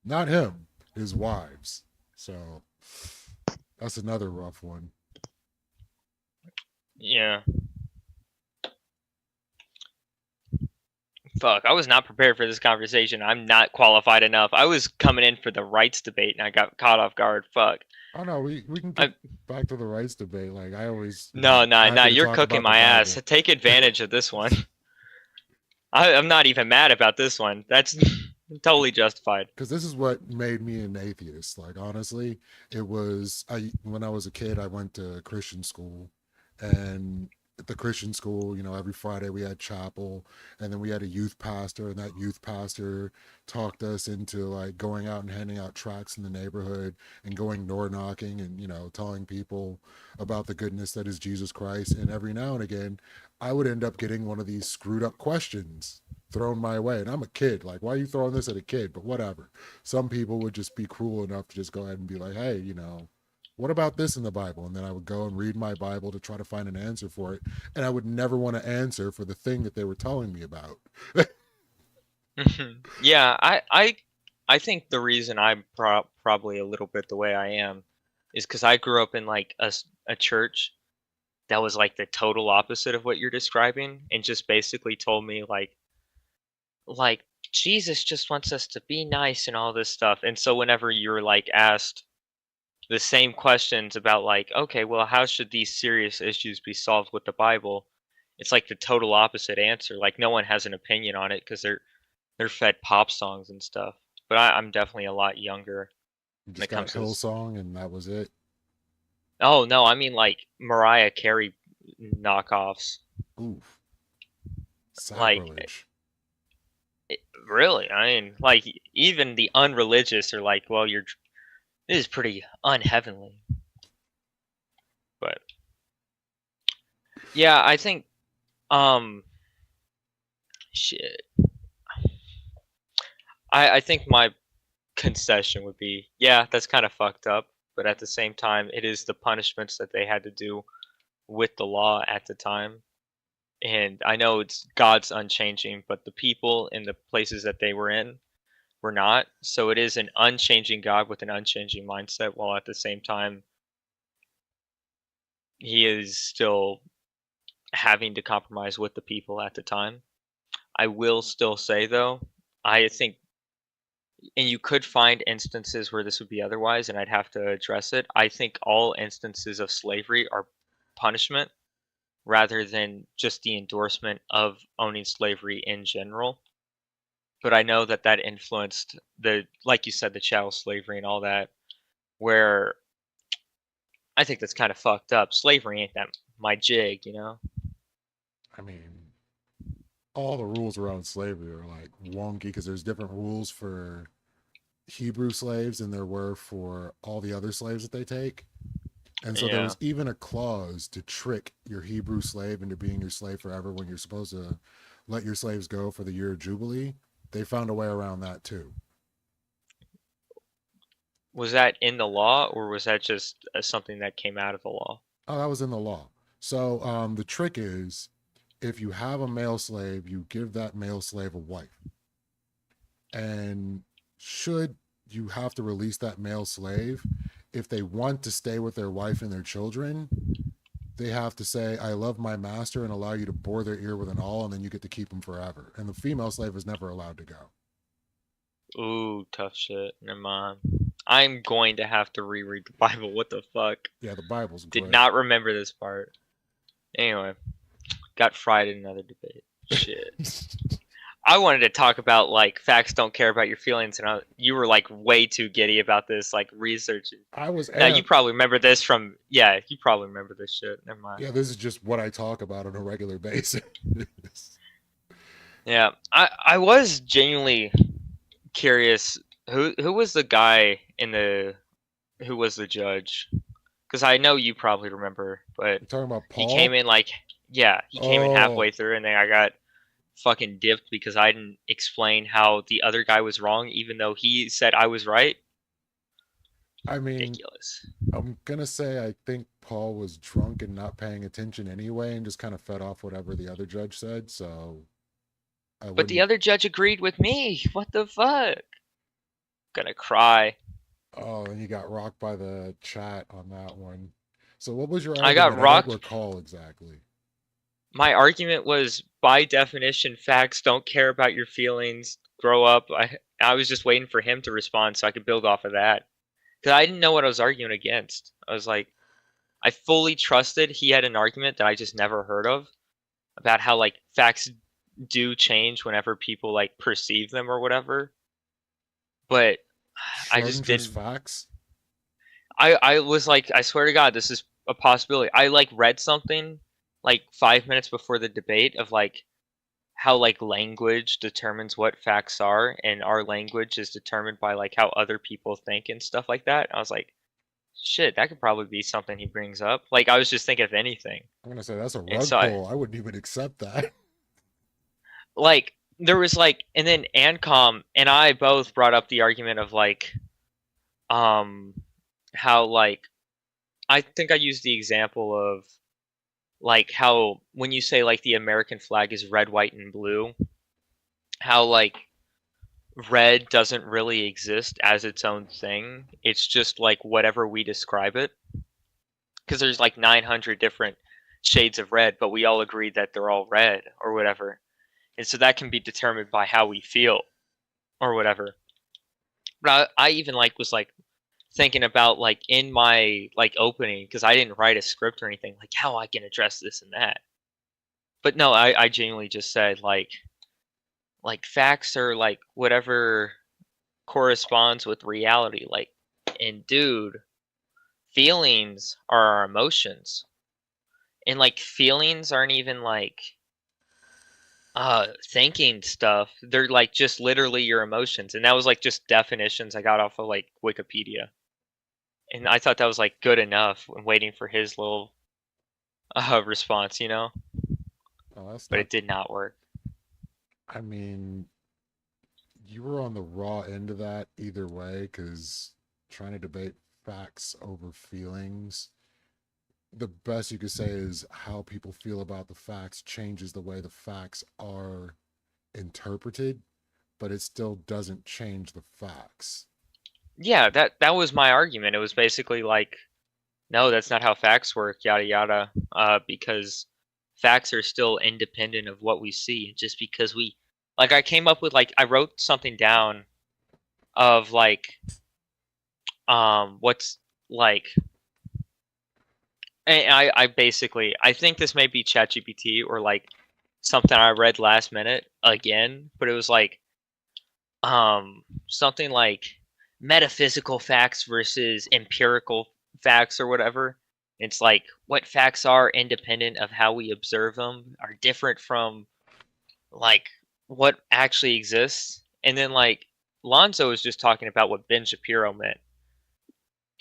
Not him, his wives. So that's another rough one. Yeah. Fuck, I was not prepared for this conversation. I'm not qualified enough. I was coming in for the rights debate and I got caught off guard. Fuck. Oh no, we can get back to the rights debate. Like I always No, happy to you're talk cooking about my the ass. Bible. Take advantage of this one. I'm not even mad about this one. That's totally justified. Because this is what made me an atheist. Like honestly, it was when I was a kid, I went to Christian school, and at the Christian school, you know, every Friday we had chapel, and then we had a youth pastor, and that youth pastor talked us into like going out and handing out tracts in the neighborhood and going door knocking and, you know, telling people about the goodness that is Jesus Christ. And every now and again, I would end up getting one of these screwed up questions thrown my way. And I'm a kid. Like, why are you throwing this at a kid? But whatever. Some people would just be cruel enough to just go ahead and be like, hey, you know, what about this in the Bible? And then I would go and read my Bible to try to find an answer for it. And I would never want to answer for the thing that they were telling me about. Yeah, I think the reason I'm probably a little bit the way I am is because I grew up in like a church that was like the total opposite of what you're describing, and just basically told me like Jesus just wants us to be nice and all this stuff. And so whenever you're like asked the same questions about like, okay, well, how should these serious issues be solved with the Bible? It's like the total opposite answer. Like no one has an opinion on it because they're fed pop songs and stuff. But I'm definitely a lot younger. You when it just got comes to this. Hillsong and that was it. Oh no, I mean like Mariah Carey knockoffs. Oof. Like really, I mean, like even the unreligious are like, well, this is pretty unheavenly. But yeah, I think shit. I think my concession would be, yeah, that's kind of fucked up, but at the same time, it is the punishments that they had to do with the law at the time. And I know it's God's unchanging, but the people in the places that they were in were not. So it is an unchanging God with an unchanging mindset, while at the same time, he is still having to compromise with the people at the time. I will still say, though, I think, and you could find instances where this would be otherwise, and I'd have to address it. I think all instances of slavery are punishment rather than just the endorsement of owning slavery in general. But I know that that influenced like you said, the chattel slavery and all that, where I think that's kind of fucked up. Slavery ain't that my jig, you know? I mean, all the rules around slavery are like wonky because there's different rules for Hebrew slaves than there were for all the other slaves that they take. And so there was even a clause to trick your Hebrew slave into being your slave forever when you're supposed to let your slaves go for the year of Jubilee. They found a way around that too. Was that in the law, or was that just something that came out of the law? Oh, that was in the law. So the trick is, if you have a male slave, you give that male slave a wife. And should you have to release that male slave, if they want to stay with their wife and their children, they have to say, I love my master, and allow you to bore their ear with an awl, and then you get to keep them forever. And the female slave is never allowed to go. Ooh, tough shit. Never mind. I'm going to have to reread the Bible. What the fuck? Yeah, the Bible's great. Did not remember this part. Anyway, got fried in another debate. Shit. I wanted to talk about like facts don't care about your feelings, and you were like way too giddy about this, like researching. I was. Now you probably remember this from you probably remember this shit. Never mind. Yeah, this is just what I talk about on a regular basis. Yeah, I was genuinely curious. Who was the guy in the who was the judge, because I know you probably remember, but You're talking about Paul? he came in like, yeah, he came in Oh. halfway through, and then I got fucking dipped because I didn't explain how the other guy was wrong, even though he said I was right. I mean, Ridiculous. I'm gonna say I think Paul was drunk and not paying attention anyway, and just kind of fed off whatever the other judge said. So, But the other judge agreed with me. What the fuck? Gonna cry. Oh, and you got rocked by the chat on that one. So, what was your? I got argument? rocked. I don't recall exactly. My argument was, by definition, facts don't care about your feelings. Grow up. I was just waiting for him to respond so I could build off of that. Because I didn't know what I was arguing against. I was like, I fully trusted he had an argument that I just never heard of about how like facts do change whenever people like perceive them or whatever. But I just Schrodinger's didn't. facts. I was like, I swear to God, this is a possibility. I like read something like 5 minutes before the debate of like how like language determines what facts are, and our language is determined by like how other people think and stuff like that. I was like, shit, that could probably be something he brings up. Like I was just thinking of anything. I'm gonna say that's a And rug so pull. I wouldn't even accept that. like there was like, and then Ancom and I both brought up the argument of like how like I think I used the example of like how when you say like the American flag is red, white, and blue, how like red doesn't really exist as its own thing. It's just like whatever we describe it. Because there's like 900 different shades of red, but we all agree that they're all red or whatever. And so that can be determined by how we feel or whatever. But I even like was like thinking about like in my like opening, because I didn't write a script or anything, like how I can address this and that. But no, I genuinely just said like facts are like whatever corresponds with reality. Like, and dude, feelings are our emotions. And like feelings aren't even like thinking stuff. They're like just literally your emotions. And that was like just definitions I got off of like Wikipedia. And I thought that was like good enough when waiting for his little response, you know? But it did not work. I mean, you were on the raw end of that either way, because trying to debate facts over feelings, the best you could say is how people feel about the facts changes the way the facts are interpreted, but it still doesn't change the facts. Yeah, that was my argument. It was basically like, no, that's not how facts work, yada yada, because facts are still independent of what we see. Just because we, like, I came up with like, I wrote something down of like, what's like, and I basically, I think this may be ChatGPT or like something I read last minute again, but it was like, something like metaphysical facts versus empirical facts or whatever. It's like what facts are independent of how we observe them are different from like what actually exists. And then like Lonzo was just talking about what Ben Shapiro meant.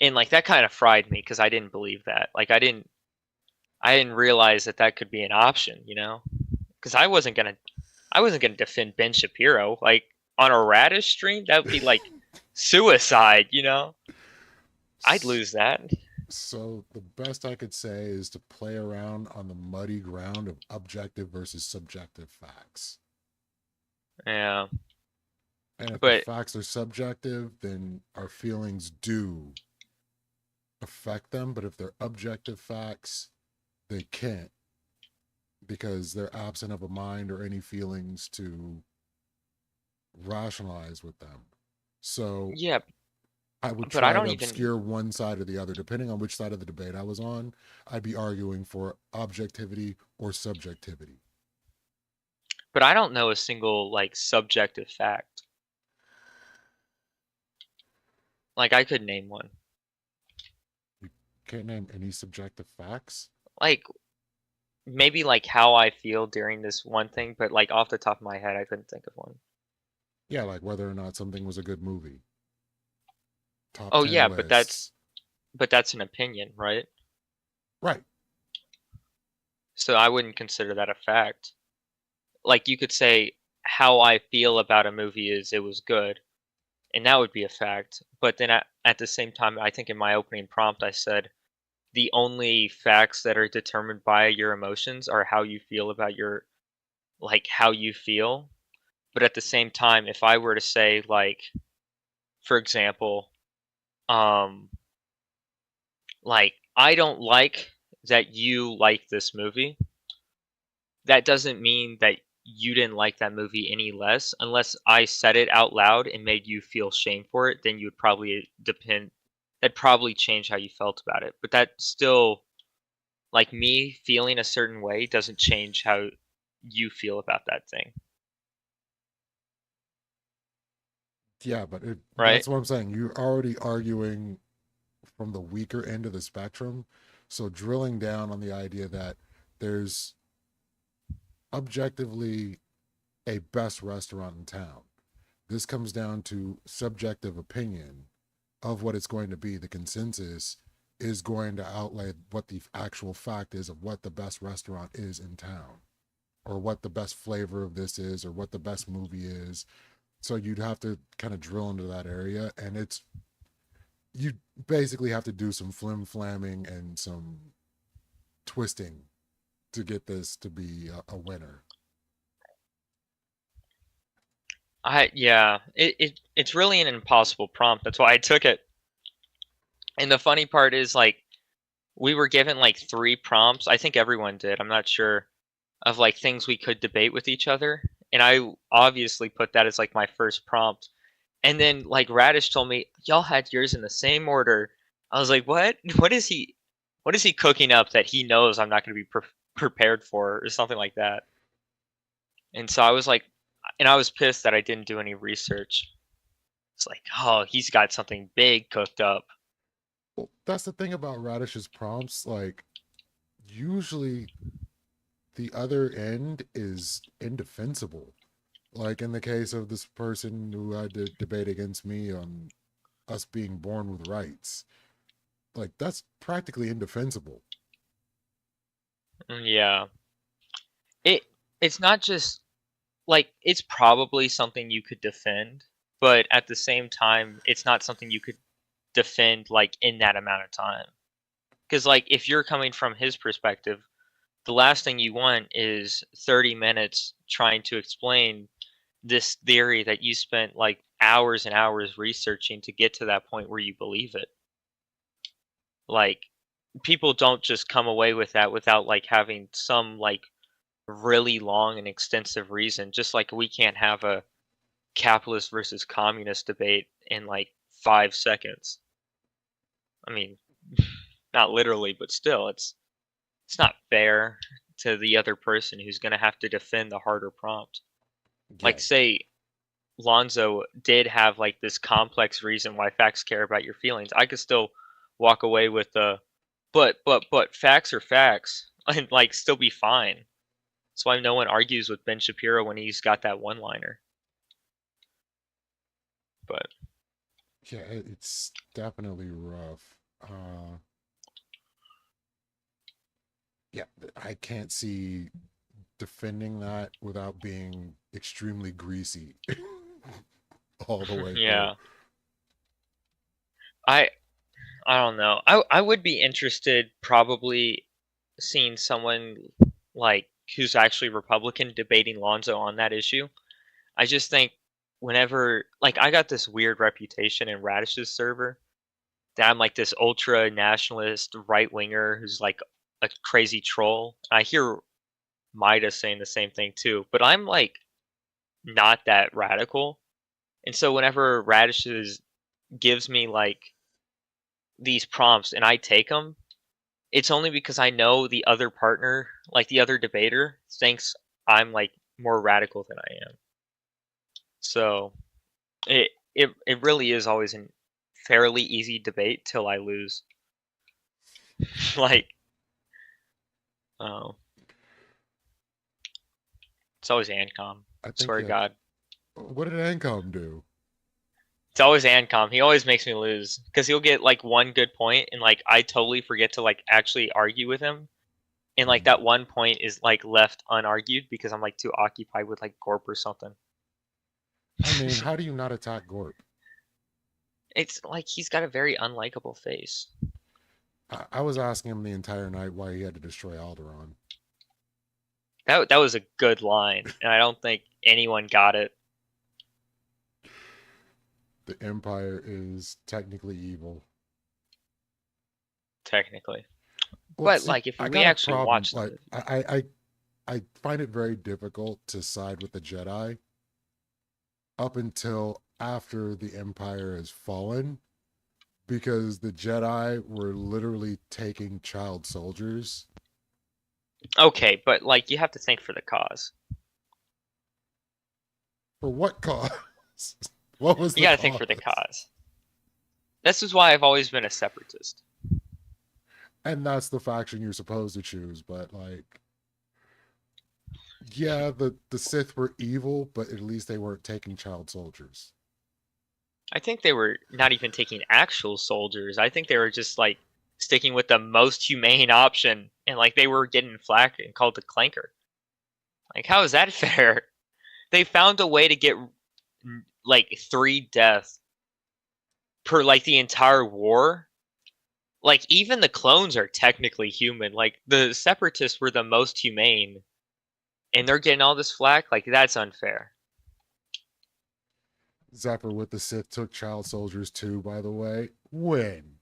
And like that kind of fried me because I didn't believe that. Like I didn't realize that that could be an option, you know? Because I wasn't gonna defend Ben Shapiro like on a Radish stream. That would be like suicide, you know? I'd lose that. So the best I could say is to play around on the muddy ground of objective versus subjective facts. Yeah. And if But the facts are subjective, then our feelings do affect them. But if they're objective facts, they can't, because they're absent of a mind or any feelings to rationalize with them. So yeah, I would but try I don't to even obscure one side or the other. Depending on which side of the debate I was on, I'd be arguing for objectivity or subjectivity. But I don't know a single like subjective fact. Like I could name one. You can't name any subjective facts? Like maybe like how I feel during this one thing, but like off the top of my head I couldn't think of one. Yeah, like whether or not something was a good movie. Top Oh 10 yeah, but lists. but that's an opinion, right? Right. So I wouldn't consider that a fact. Like, you could say how I feel about a movie is it was good, and that would be a fact. But then at the same time, I think in my opening prompt I said the only facts that are determined by your emotions are how you feel about your, like, how you feel. But at the same time, if I were to say, like, for example, like, I don't like that you like this movie, that doesn't mean that you didn't like that movie any less. Unless I said it out loud and made you feel shame for it, then you would probably that'd probably change how you felt about it. But that still, like, me feeling a certain way doesn't change how you feel about that thing. Yeah, but Right? that's what I'm saying. You're already arguing from the weaker end of the spectrum. So drilling down on the idea that there's objectively a best restaurant in town. This comes down to subjective opinion of what it's going to be. The consensus is going to outlay what the actual fact is of what the best restaurant is in town, or what the best flavor of this is, or what the best movie is. So you'd have to kind of drill into that area, and you basically have to do some flim-flamming and some twisting to get this to be a winner. It's really an impossible prompt. That's why I took it. And the funny part is, like, we were given like 3 prompts. I think everyone did. I'm not sure, of like things we could debate with each other. And I obviously put that as like my first prompt. And then like Radish told me, y'all had yours in the same order. I was like, what? What is he cooking up that he knows I'm not going to be prepared for, or something like that? And so I was like, and I was pissed that I didn't do any research. It's like, oh, he's got something big cooked up. Well, that's the thing about Radish's prompts. Like, usually the other end is indefensible. Like in the case of this person who had to debate against me on us being born with rights. Like, that's practically indefensible. Yeah. It's not just, like, it's probably something you could defend, but at the same time, it's not something you could defend, like, in that amount of time. Because, like, if you're coming from his perspective, the last thing you want is 30 minutes trying to explain this theory that you spent, like, hours and hours researching to get to that point where you believe it. Like, people don't just come away with that without, like, having some, like, really long and extensive reason. Just like we can't have a capitalist versus communist debate in like 5 seconds. I mean, not literally, but still, it's not fair to the other person who's going to have to defend the harder prompt. Yeah. Like, say Lonzo did have like this complex reason why facts care about your feelings. I could still walk away with the but facts are facts and like still be fine. That's why no one argues with Ben Shapiro when he's got that one-liner. But yeah, it's definitely rough. Yeah, I can't see defending that without being extremely greasy all the way. Yeah. I don't know. I would be interested, probably, seeing someone like who's actually Republican debating Lonzo on that issue. I just think whenever, like, I got this weird reputation in Radish's server that I'm like this ultra nationalist right winger who's like a crazy troll. I hear Maida saying the same thing too, but I'm like not that radical. And so whenever Radish gives me like these prompts and I take them, it's only because I know the other partner, like the other debater, thinks I'm like more radical than I am. So it really is always a fairly easy debate till I lose. Like, oh, it's always Ancom. I swear to God. What did Ancom do? It's always Ancom. He always makes me lose because he'll get like one good point and like I totally forget to like actually argue with him. And like that one point is like left unargued because I'm like too occupied with like Gorp or something. I mean, how do you not attack Gorp? It's like he's got a very unlikable face. I was asking him the entire night why he had to destroy Alderaan. That was a good line, and I don't think anyone got it. The Empire is technically evil. Technically. Well, But see, like if I we got a actually problem, watch like I find it very difficult to side with the Jedi up until after the Empire has fallen, because the Jedi were literally taking child soldiers. Okay, but like you have to think for the cause. For what cause? What was you gotta think for the cause. This is why I've always been a separatist. And that's the faction you're supposed to choose, but like, yeah, the Sith were evil, but at least they weren't taking child soldiers. I think they were not even taking actual soldiers. I think they were just like sticking with the most humane option, and like they were getting flack and called the clanker. Like, how is that fair? They found a way to get like 3 deaths per like the entire war. Like even the clones are technically human. Like the separatists were the most humane, and they're getting all this flack. Like that's unfair. Zapper with the Sith took child soldiers too, by the way. When?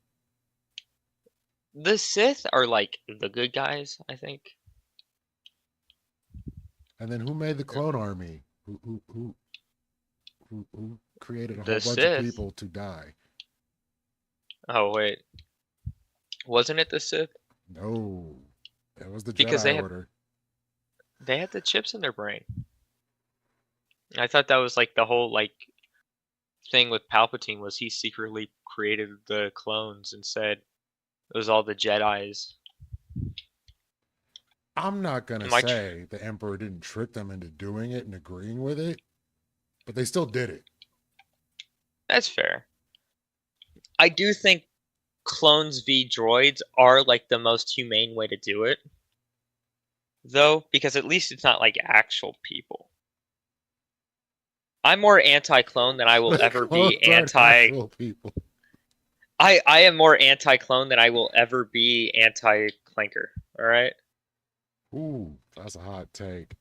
The Sith are like the good guys, I think. And then who made the clone army? Who created a whole The bunch Sith. of people to die? Oh wait, wasn't it the Sith? No, it was the Because Jedi they Order. They had the chips in their brain. I thought that was like the whole like thing with Palpatine was he secretly created the clones and said it was all the Jedis. I'm not gonna Am I say the Emperor didn't trick them into doing it and agreeing with it, but they still did it. That's fair. I do think clones v droids are like the most humane way to do it, though, because at least it's not like actual people. I'm more anti-clone than I will ever be Clones aren't anti. actual people. I am more anti-clone than I will ever be anti-clanker. All right. Ooh, that's a hot take.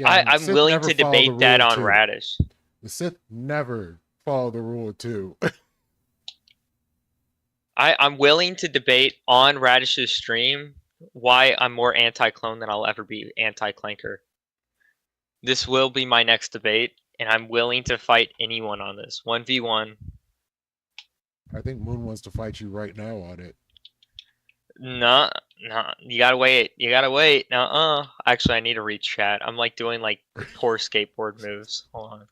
I'm Sith willing never to followed debate the that rule on two. Radish. The Sith never follow the rule of 2. I'm willing to debate on Radish's stream why I'm more anti-clone than I'll ever be anti-clanker. This will be my next debate, and I'm willing to fight anyone on this. 1v1. I think Moon wants to fight you right now on it. No, you gotta wait. You gotta wait. Actually, I need to read chat. I'm like doing like poor skateboard moves. Hold on.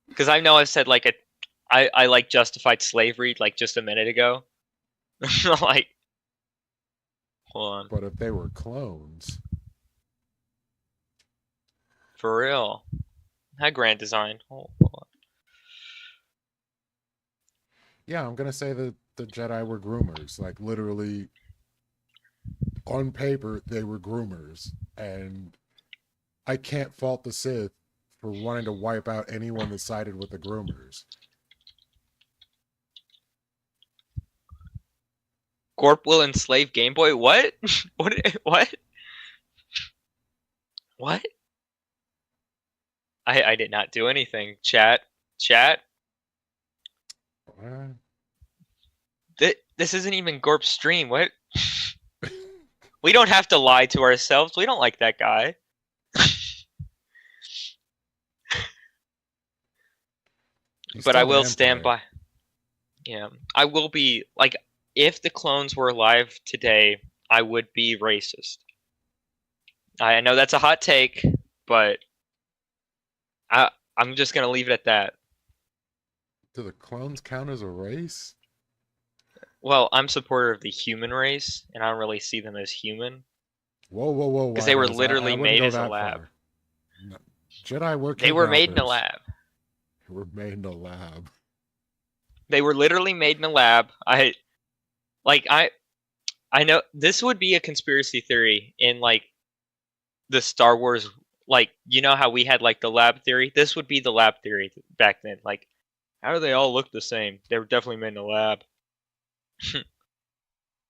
Because I know I've said like I like justified slavery like just a minute ago. Like, hold on. But if they were clones, For real. How grand design. Hold on. yeah, I'm gonna say that the Jedi were groomers. Like literally, on paper, they were groomers, and I can't fault the Sith for wanting to wipe out anyone that sided with the groomers. Gorp will enslave Game Boy? What? What? What? I did not do anything. Chat. This isn't even Gorp's stream. What? We don't have to lie to ourselves. We don't like that guy. But I will stand by. Yeah, I will be like, if the clones were alive today, I would be racist. I know that's a hot take, but I'm just gonna leave it at that. Do the clones count as a race? Well, I'm supporter of the human race, and I don't really see them as human. Whoa! Because they were literally made as a lab. No. Jedi were. They were made in a kidnappers. lab. They were made in a lab. They were literally made in a lab. I know this would be a conspiracy theory in like the Star Wars, like, you know how we had like the lab theory? This would be the lab theory back then. Like, how do they all look the same? They were definitely made in a lab.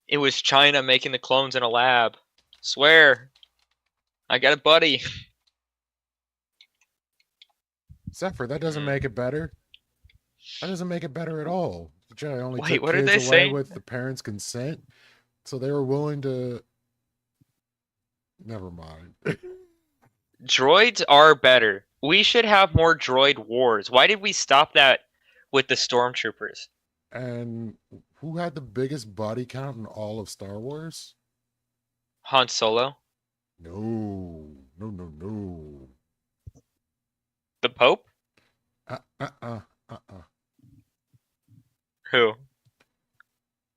It was China making the clones in a lab. Swear. I got a buddy. Zephyr, that doesn't make it better. That doesn't make it better at all. The Jedi only Wait, took what did kids they away say? with the parents' consent, so they were willing to. Never mind. Droids are better. We should have more droid wars. Why did we stop that with the stormtroopers? And who had the biggest body count in all of Star Wars? Han Solo? No. No. The Pope? Who?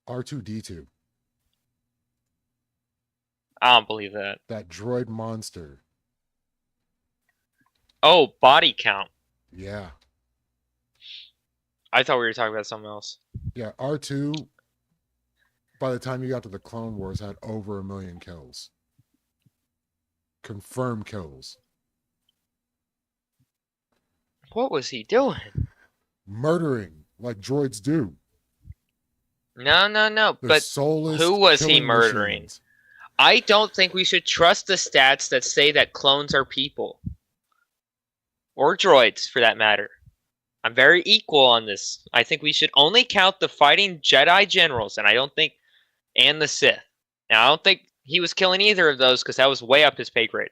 R2-D2. I don't believe that. That droid monster. Oh, body count. Yeah. I thought we were talking about something else. Yeah, R2, by the time you got to the Clone Wars, had over 1 million kills. Confirmed kills. What was he doing? Murdering, like droids do. No. They're But soulless who was he killing murdering? machines. I don't think we should trust the stats that say that clones are people. Or droids, for that matter. I'm very equal on this. I think we should only count the fighting Jedi generals, and the Sith. Now, I don't think he was killing either of those, because that was way up his pay grade.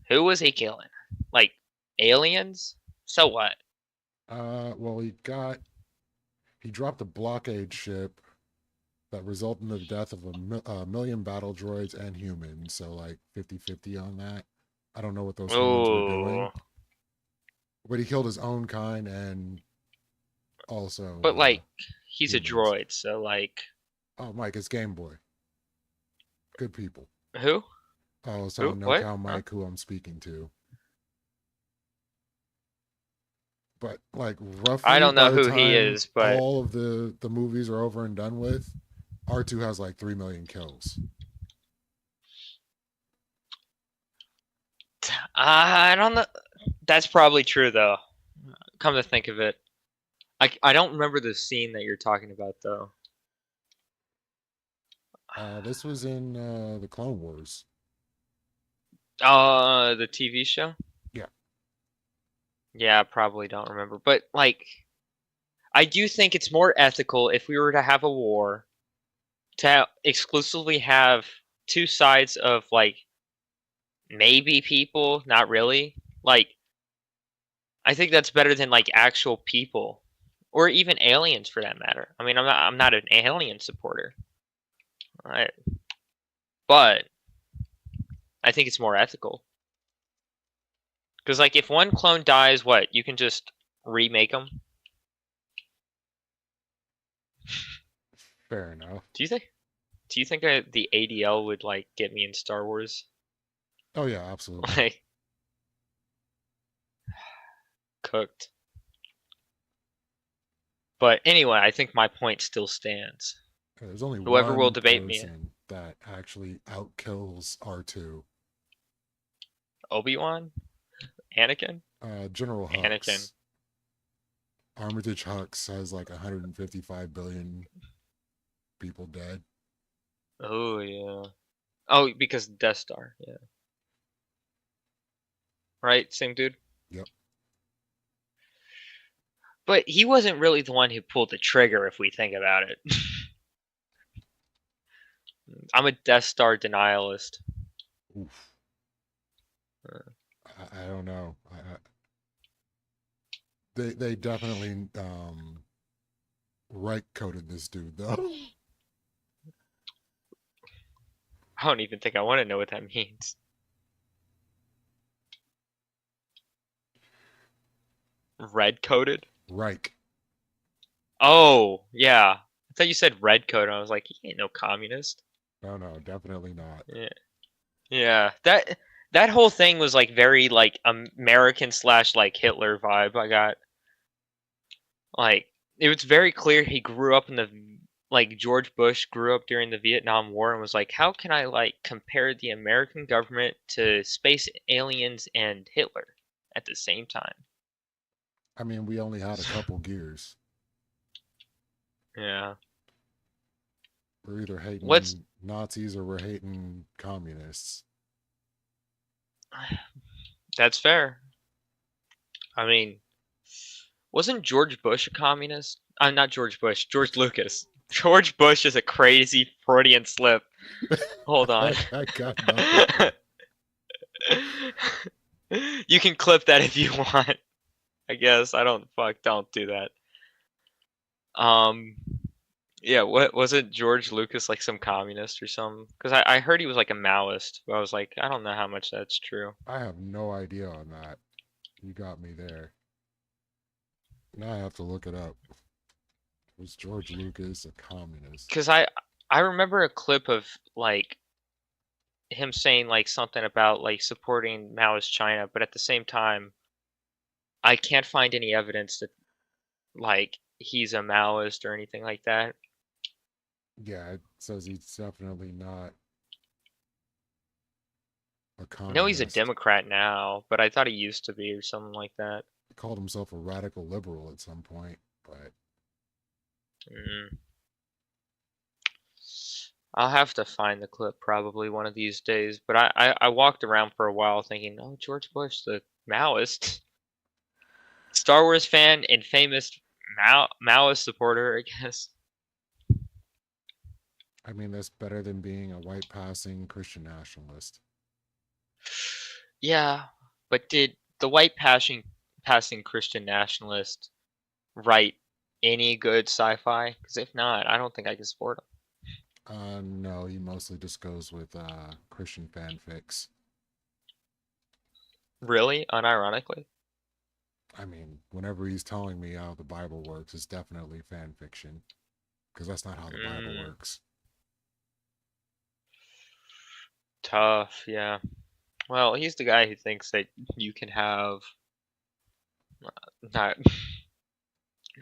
Who was he killing? Like, aliens? So what? Well, he dropped a blockade ship that resulted in the death of a million battle droids and humans, so like 50-50 on that. I don't know what those humans were doing. But he killed his own kind and also... But, like, he's a droid, so, like... Oh, Mike, it's Game Boy. Good people. Who? Oh, so no What? cow Mike, who I'm speaking to. But, like, roughly... I don't know by the who he time is, but... all of the movies are over and done with, R2 has, like, 3 million kills. I don't know. That's probably true, though. Come to think of it. I don't remember the scene that you're talking about, though. This was in the Clone Wars. The TV show? Yeah. Yeah, I probably don't remember. But, like, I do think it's more ethical if we were to have a war to exclusively have two sides of, like, maybe people, not really. Like, I think that's better than, like, actual people. Or even aliens, for that matter. I mean, I'm not an alien supporter. But I think it's more ethical. Because, like, if one clone dies, what? You can just remake them? Fair enough. Do you think the ADL would, like, get me in Star Wars? Oh, yeah, absolutely. Like, cooked. But anyway, I think my point still stands. There's only Whoever one will debate me. person that actually outkills R2. Obi-Wan? Anakin? General Hux. Anakin. Armitage Hux has like 155 billion people dead. Oh, yeah. Oh, because Death Star, yeah. Right? Same dude? Yep. But he wasn't really the one who pulled the trigger, if we think about it. I'm a Death Star denialist. Oof. I don't know. They definitely right coded this dude though. I don't even think I want to know what that means. Red coded? Reich. Oh, yeah. I thought you said red coded. I was like, he ain't no communist. No, definitely not. Yeah. Yeah. That whole thing was like very like American / like Hitler vibe I got. Like, it was very clear he grew up in the, like, George Bush grew up during the Vietnam War and was like, how can I, like, compare the American government to space aliens and Hitler at the same time? I mean, we only had a couple gears. Yeah. We're either hating Nazis or we're hating communists. That's fair. I mean, wasn't George Bush a communist? I'm not George Bush. George Lucas. George Bush is a crazy Freudian slip. Hold on. I got nothing. You can clip that if you want. I guess don't do that. Yeah, what was it? George Lucas like some communist or something? Because I heard he was like a Maoist, but I was like, I don't know how much that's true. I have no idea on that. You got me there. Now I have to look it up. Was George Lucas a communist? Because I remember a clip of like him saying like something about like supporting Maoist China, but at the same time, I can't find any evidence that like he's a Maoist or anything like that. Yeah, it says he's definitely not a communist. I know he's a Democrat now, but I thought he used to be or something like that. He called himself a radical liberal at some point, but I'll have to find the clip probably one of these days. But I walked around for a while thinking, oh, George Bush, the Maoist, Star Wars fan and famous Maoist supporter, I guess. I mean, that's better than being a white passing Christian nationalist. Yeah, but did the white passing Christian nationalist write any good sci-fi? Because if not, I don't think I can support him. No, he mostly just goes with Christian fanfics. Really? Unironically? I mean, whenever he's telling me how the Bible works, it's definitely fan fiction. Because that's not how the Bible works. Tough, yeah. Well, he's the guy who thinks that you can have not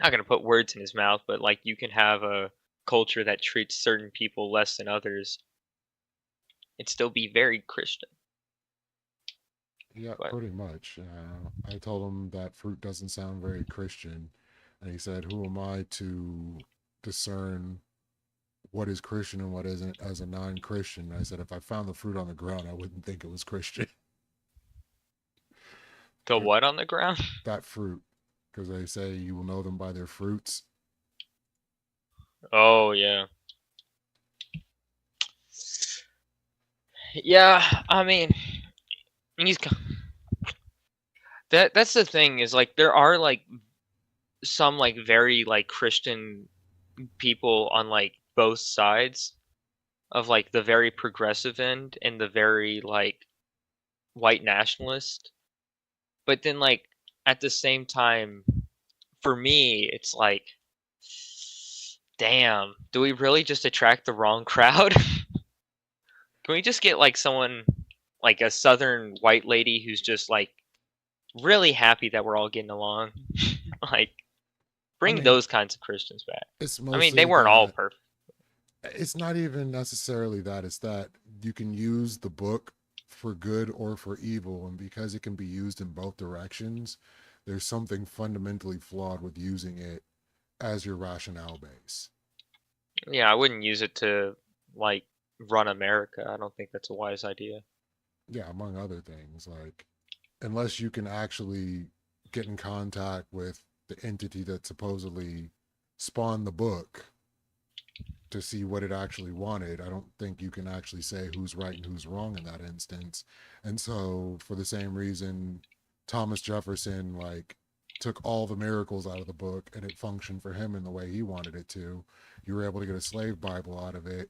gonna put words in his mouth, but like you can have a culture that treats certain people less than others and still be very Christian. Yeah, pretty much. I told him that fruit doesn't sound very Christian, and he said, who am I to discern what is Christian and what isn't as a non-Christian? I said, if I found the fruit on the ground, I wouldn't think it was Christian. The what on the ground? That fruit, because they say you will know them by their fruits. Oh, yeah. Yeah, I mean, that's the thing is like there are like some like very like Christian people on like both sides of like the very progressive end and the very like white nationalist. But then like at the same time, for me, it's like, damn, do we really just attract the wrong crowd? Can we just get like someone like a southern white lady who's just like really happy that we're all getting along? Like bring those kinds of Christians back. I mean, they weren't all perfect. It's not even necessarily that. It's that you can use the book for good or for evil, and because it can be used in both directions, there's something fundamentally flawed with using it as your rationale base. Yeah, I wouldn't use it to like run America. I don't think that's a wise idea. Yeah, among other things, like unless you can actually get in contact with the entity that supposedly spawned the book to see what it actually wanted, I don't think you can actually say who's right and who's wrong in that instance. And so for the same reason, Thomas Jefferson like took all the miracles out of the book and it functioned for him in the way he wanted it to. You were able to get a slave Bible out of it,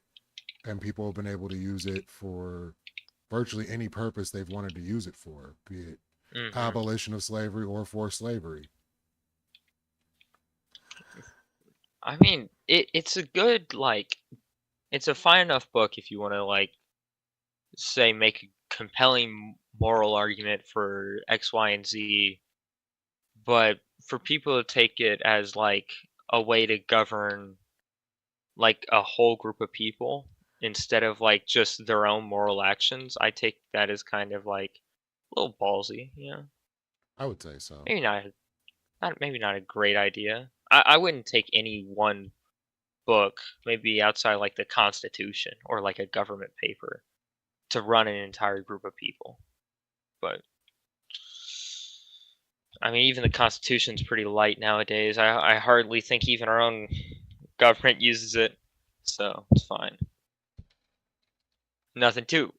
and people have been able to use it for virtually any purpose they've wanted to use it for, be it abolition of slavery or for slavery. I mean, it's a good, like, it's a fine enough book if you want to, like, say, make a compelling moral argument for X, Y, and Z. But for people to take it as like a way to govern like a whole group of people instead of like just their own moral actions, I take that as kind of like a little ballsy, you know. I would say so. Maybe not a great idea. I wouldn't take any one book, maybe outside like the Constitution or like a government paper, to run an entire group of people. But I mean, even the Constitution's pretty light nowadays. I hardly think even our own government uses it, so it's fine. Nothing too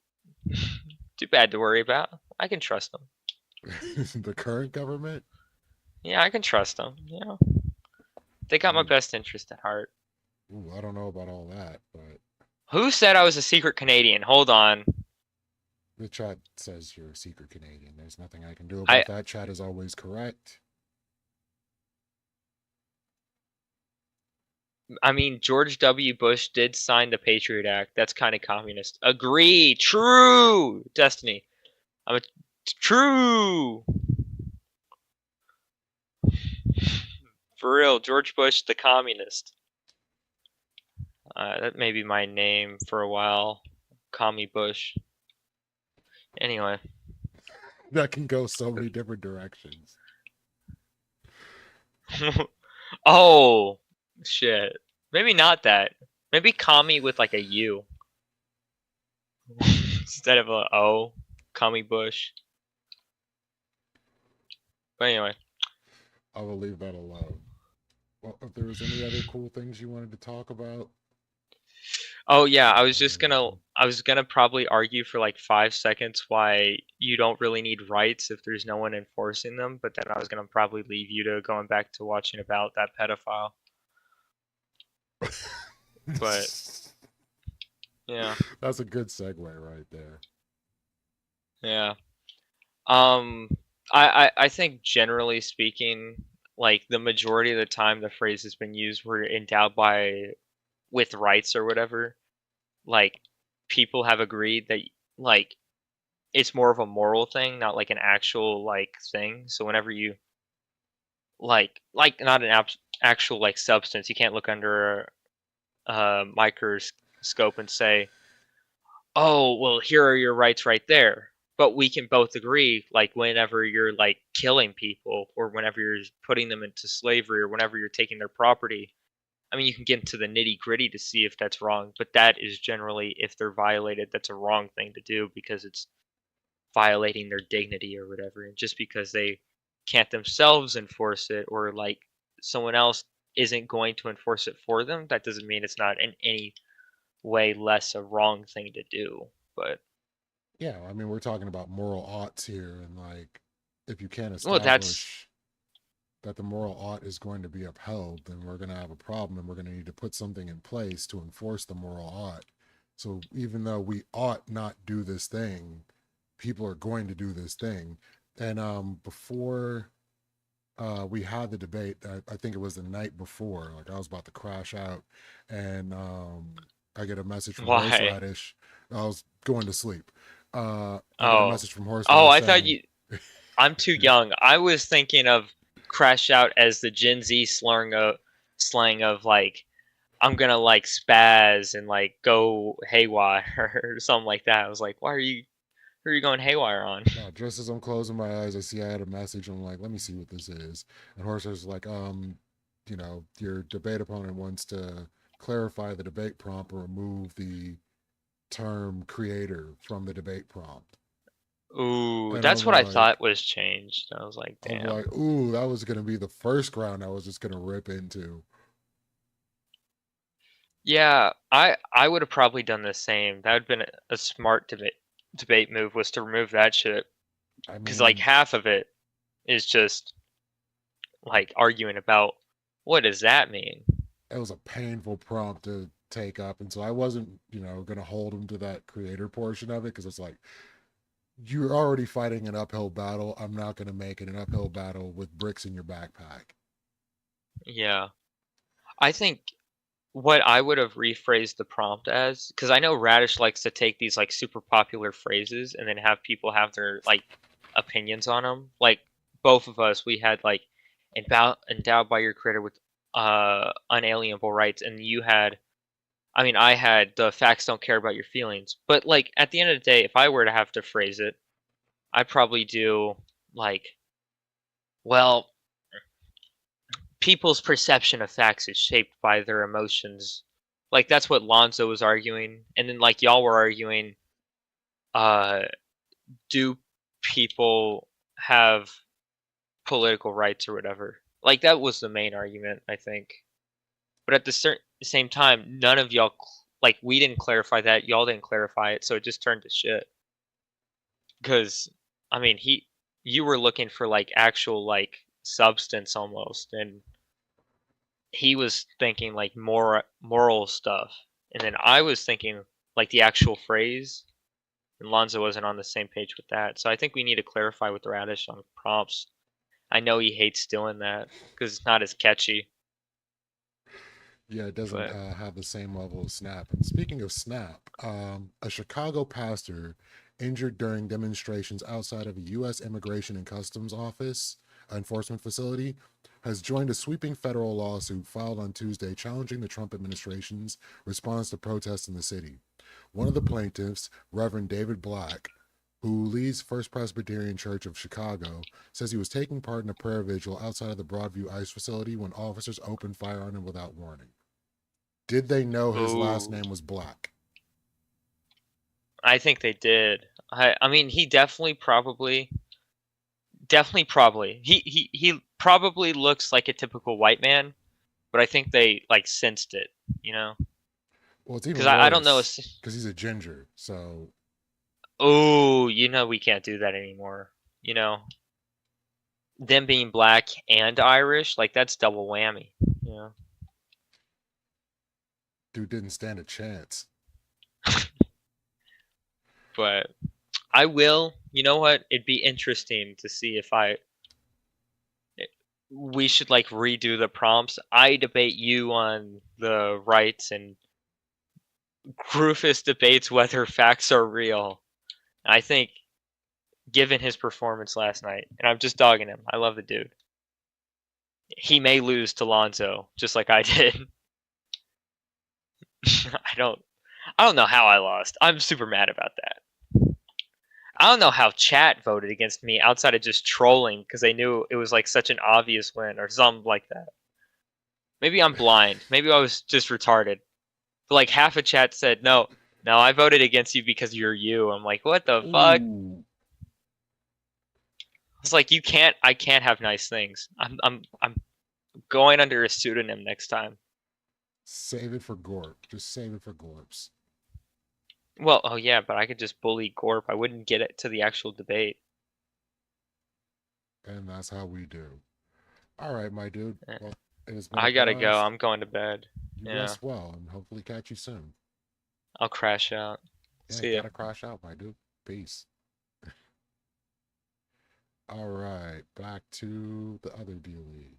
bad to worry about. I can trust them. The current government? Yeah, I can trust them. You know, they got my best interest at heart. Ooh, I don't know about all that, but Who said I was a secret Canadian? Hold on. the chat says you're a secret Canadian. There's nothing I can do about that. Chat is always correct. I mean, George W. Bush did sign the Patriot Act. That's kind of communist. Agree. True. Destiny. True. For real, George Bush, the communist. That may be my name for a while. Commie Bush. Anyway. That can go so many different directions. Oh, shit. Maybe not that. Maybe commie with like a U. Instead of a O. Commie Bush. But anyway. I will leave that alone. Well, if there was any other cool things you wanted to talk about. Oh yeah, I was gonna probably argue for like 5 seconds why you don't really need rights if there's no one enforcing them, but then I was gonna probably leave you to going back to watching about that pedophile. But yeah. That's a good segue right there. Yeah. I think generally speaking, like the majority of the time the phrase has been used where endowed with rights or whatever, like people have agreed that like it's more of a moral thing, not like an actual like thing. So whenever you like not an actual like substance, you can't look under a microscope and say, oh well, here are your rights right there. But we can both agree, like whenever you're like killing people or whenever you're putting them into slavery or whenever you're taking their property, I mean, you can get into the nitty gritty to see if that's wrong, but that is generally, if they're violated, that's a wrong thing to do because it's violating their dignity or whatever. And just because they can't themselves enforce it or like someone else isn't going to enforce it for them, that doesn't mean it's not in any way less a wrong thing to do. But yeah, I mean, we're talking about moral oughts here, and like, if you can't establish that the moral ought is going to be upheld, then we're going to have a problem, and we're going to need to put something in place to enforce the moral ought. So even though we ought not do this thing, people are going to do this thing. And before we had the debate, I think it was the night before, like I was about to crash out, and I get a message from Horseradish. I was going to sleep. I get a message from Horseradish. Oh, I thought you... I'm too young. I was thinking of crash out as the Gen Z slang of like, I'm gonna like spaz and like go haywire or something like that. I was like, who are you going haywire on? Just as I'm closing my eyes, I see I had a message. I'm like, let me see what this is. And Horseradish is like, you know, your debate opponent wants to clarify the debate prompt or remove the term creator from the debate prompt. Ooh, And that's I'm what like, I thought was changed. I was like, damn. I'm like, ooh, that was gonna be the first ground I was just gonna rip into. Yeah, I would have probably done the same. That would have been a smart debate move, was to remove that shit. Because like half of it is just like arguing about what does that mean. It was a painful prompt to take up, and so I wasn't, you know, gonna hold him to that creator portion of it, because it's like, you're already fighting an uphill battle. I'm not gonna make it an uphill battle with bricks in your backpack. Yeah. I think what I would have rephrased the prompt as, because I know Radish likes to take these like super popular phrases and then have people have their like opinions on them. Like both of us, we had like endowed by your creator with unalienable rights, and you had, I mean, I had the facts don't care about your feelings. But like at the end of the day, if I were to have to phrase it, I'd probably do like, well, people's perception of facts is shaped by their emotions. Like that's what Lonzo was arguing, and then like y'all were arguing, do people have political rights or whatever? Like that was the main argument, I think. But at the same time, none of y'all, like, we didn't clarify that, y'all didn't clarify it, so it just turned to shit. Because, I mean, you were looking for like actual like substance almost, and he was thinking like moral stuff, and then I was thinking like the actual phrase, and Lonzo wasn't on the same page with that. So I think we need to clarify with Radish on prompts. I know he hates doing that because it's not as catchy. Yeah, it doesn't have the same level of snap. And speaking of snap, a Chicago pastor injured during demonstrations outside of a U.S. Immigration and Customs Office enforcement facility has joined a sweeping federal lawsuit filed on Tuesday challenging the Trump administration's response to protests in the city. One of the plaintiffs, Reverend David Black, who leads First Presbyterian Church of Chicago, says he was taking part in a prayer vigil outside of the Broadview ICE facility when officers opened fire on him without warning. Did they know his last name was Black? I think they did. I mean, he definitely probably. He probably looks like a typical white man, but I think they like sensed it, you know? Well, it's even because I don't know because he's a ginger, so. Oh, you know we can't do that anymore. You know, them being black and Irish, like that's double whammy. You know, dude didn't stand a chance. But I will. You know what? It'd be interesting to see if we should like redo the prompts. I debate you on the rights, and Rufus debates whether facts are real. I think, given his performance last night, and I'm just dogging him, I love the dude. He may lose to Lonzo, just like I did. I don't know how I lost. I'm super mad about that. I don't know how chat voted against me outside of just trolling because they knew it was like such an obvious win or something like that. Maybe I'm blind. Maybe I was just retarded. But like half of chat said no. No, I voted against you because you're you. I'm like, what the fuck? It's like I can't have nice things. I'm going under a pseudonym next time. Save it for Gorp. Just save it for Gorps. Well, oh yeah, but I could just bully Gorp. I wouldn't get it to the actual debate. And that's how we do. All right, my dude. Well, I gotta go. I'm going to bed. You rest well, and hopefully catch you soon. I'll crash out. Yeah, See you ya. gotta crash out, my dude. Peace. All right, back to the other dealie.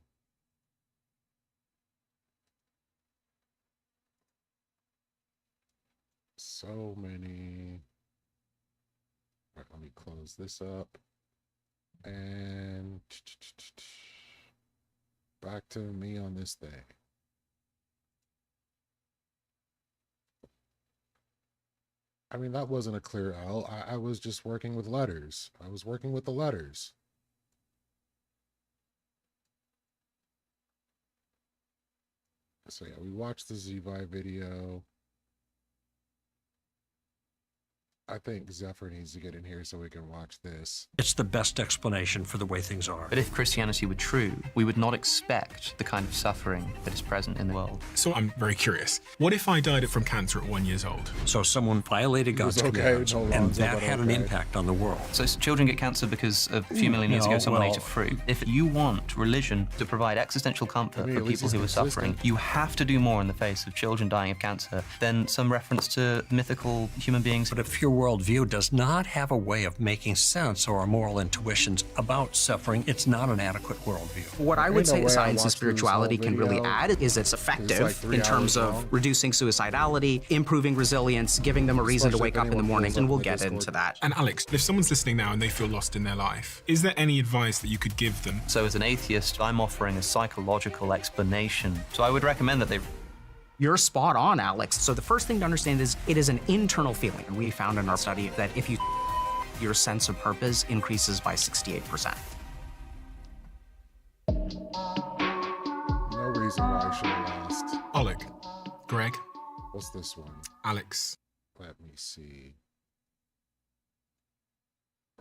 So many. All right, let me close this up. And back to me on this thing. I mean, that wasn't a clear L. I was just working with letters. I was working with the letters. So yeah, we watched the Zevi video. I think Zephyr needs to get in here so we can watch this. It's the best explanation for the way things are. But if Christianity were true, we would not expect the kind of suffering that is present in the world. So I'm very curious. What if I died from cancer at 1 year old? So someone violated God's commands, and that had an impact on the world. So children get cancer because a few million years ago someone ate a fruit. If you want religion to provide existential comfort for people who are suffering, you have to do more in the face of children dying of cancer than some reference to mythical human beings. But if your worldview does not have a way of making sense or moral intuitions about suffering. It's not an adequate worldview. What I would say science and spirituality can really add is it's effective in terms of reducing suicidality, improving resilience, giving them a reason to wake up in the morning, and we'll get into that. And Alex, if someone's listening now and they feel lost in their life, is there any advice that you could give them? So as an atheist, I'm offering a psychological explanation. So I would recommend that they... You're spot on, Alex. So the first thing to understand is it is an internal feeling. And we found in our study that if you your sense of purpose increases by 68%. No reason why I should have asked. Alec, Greg. What's this one? Alex. Let me see.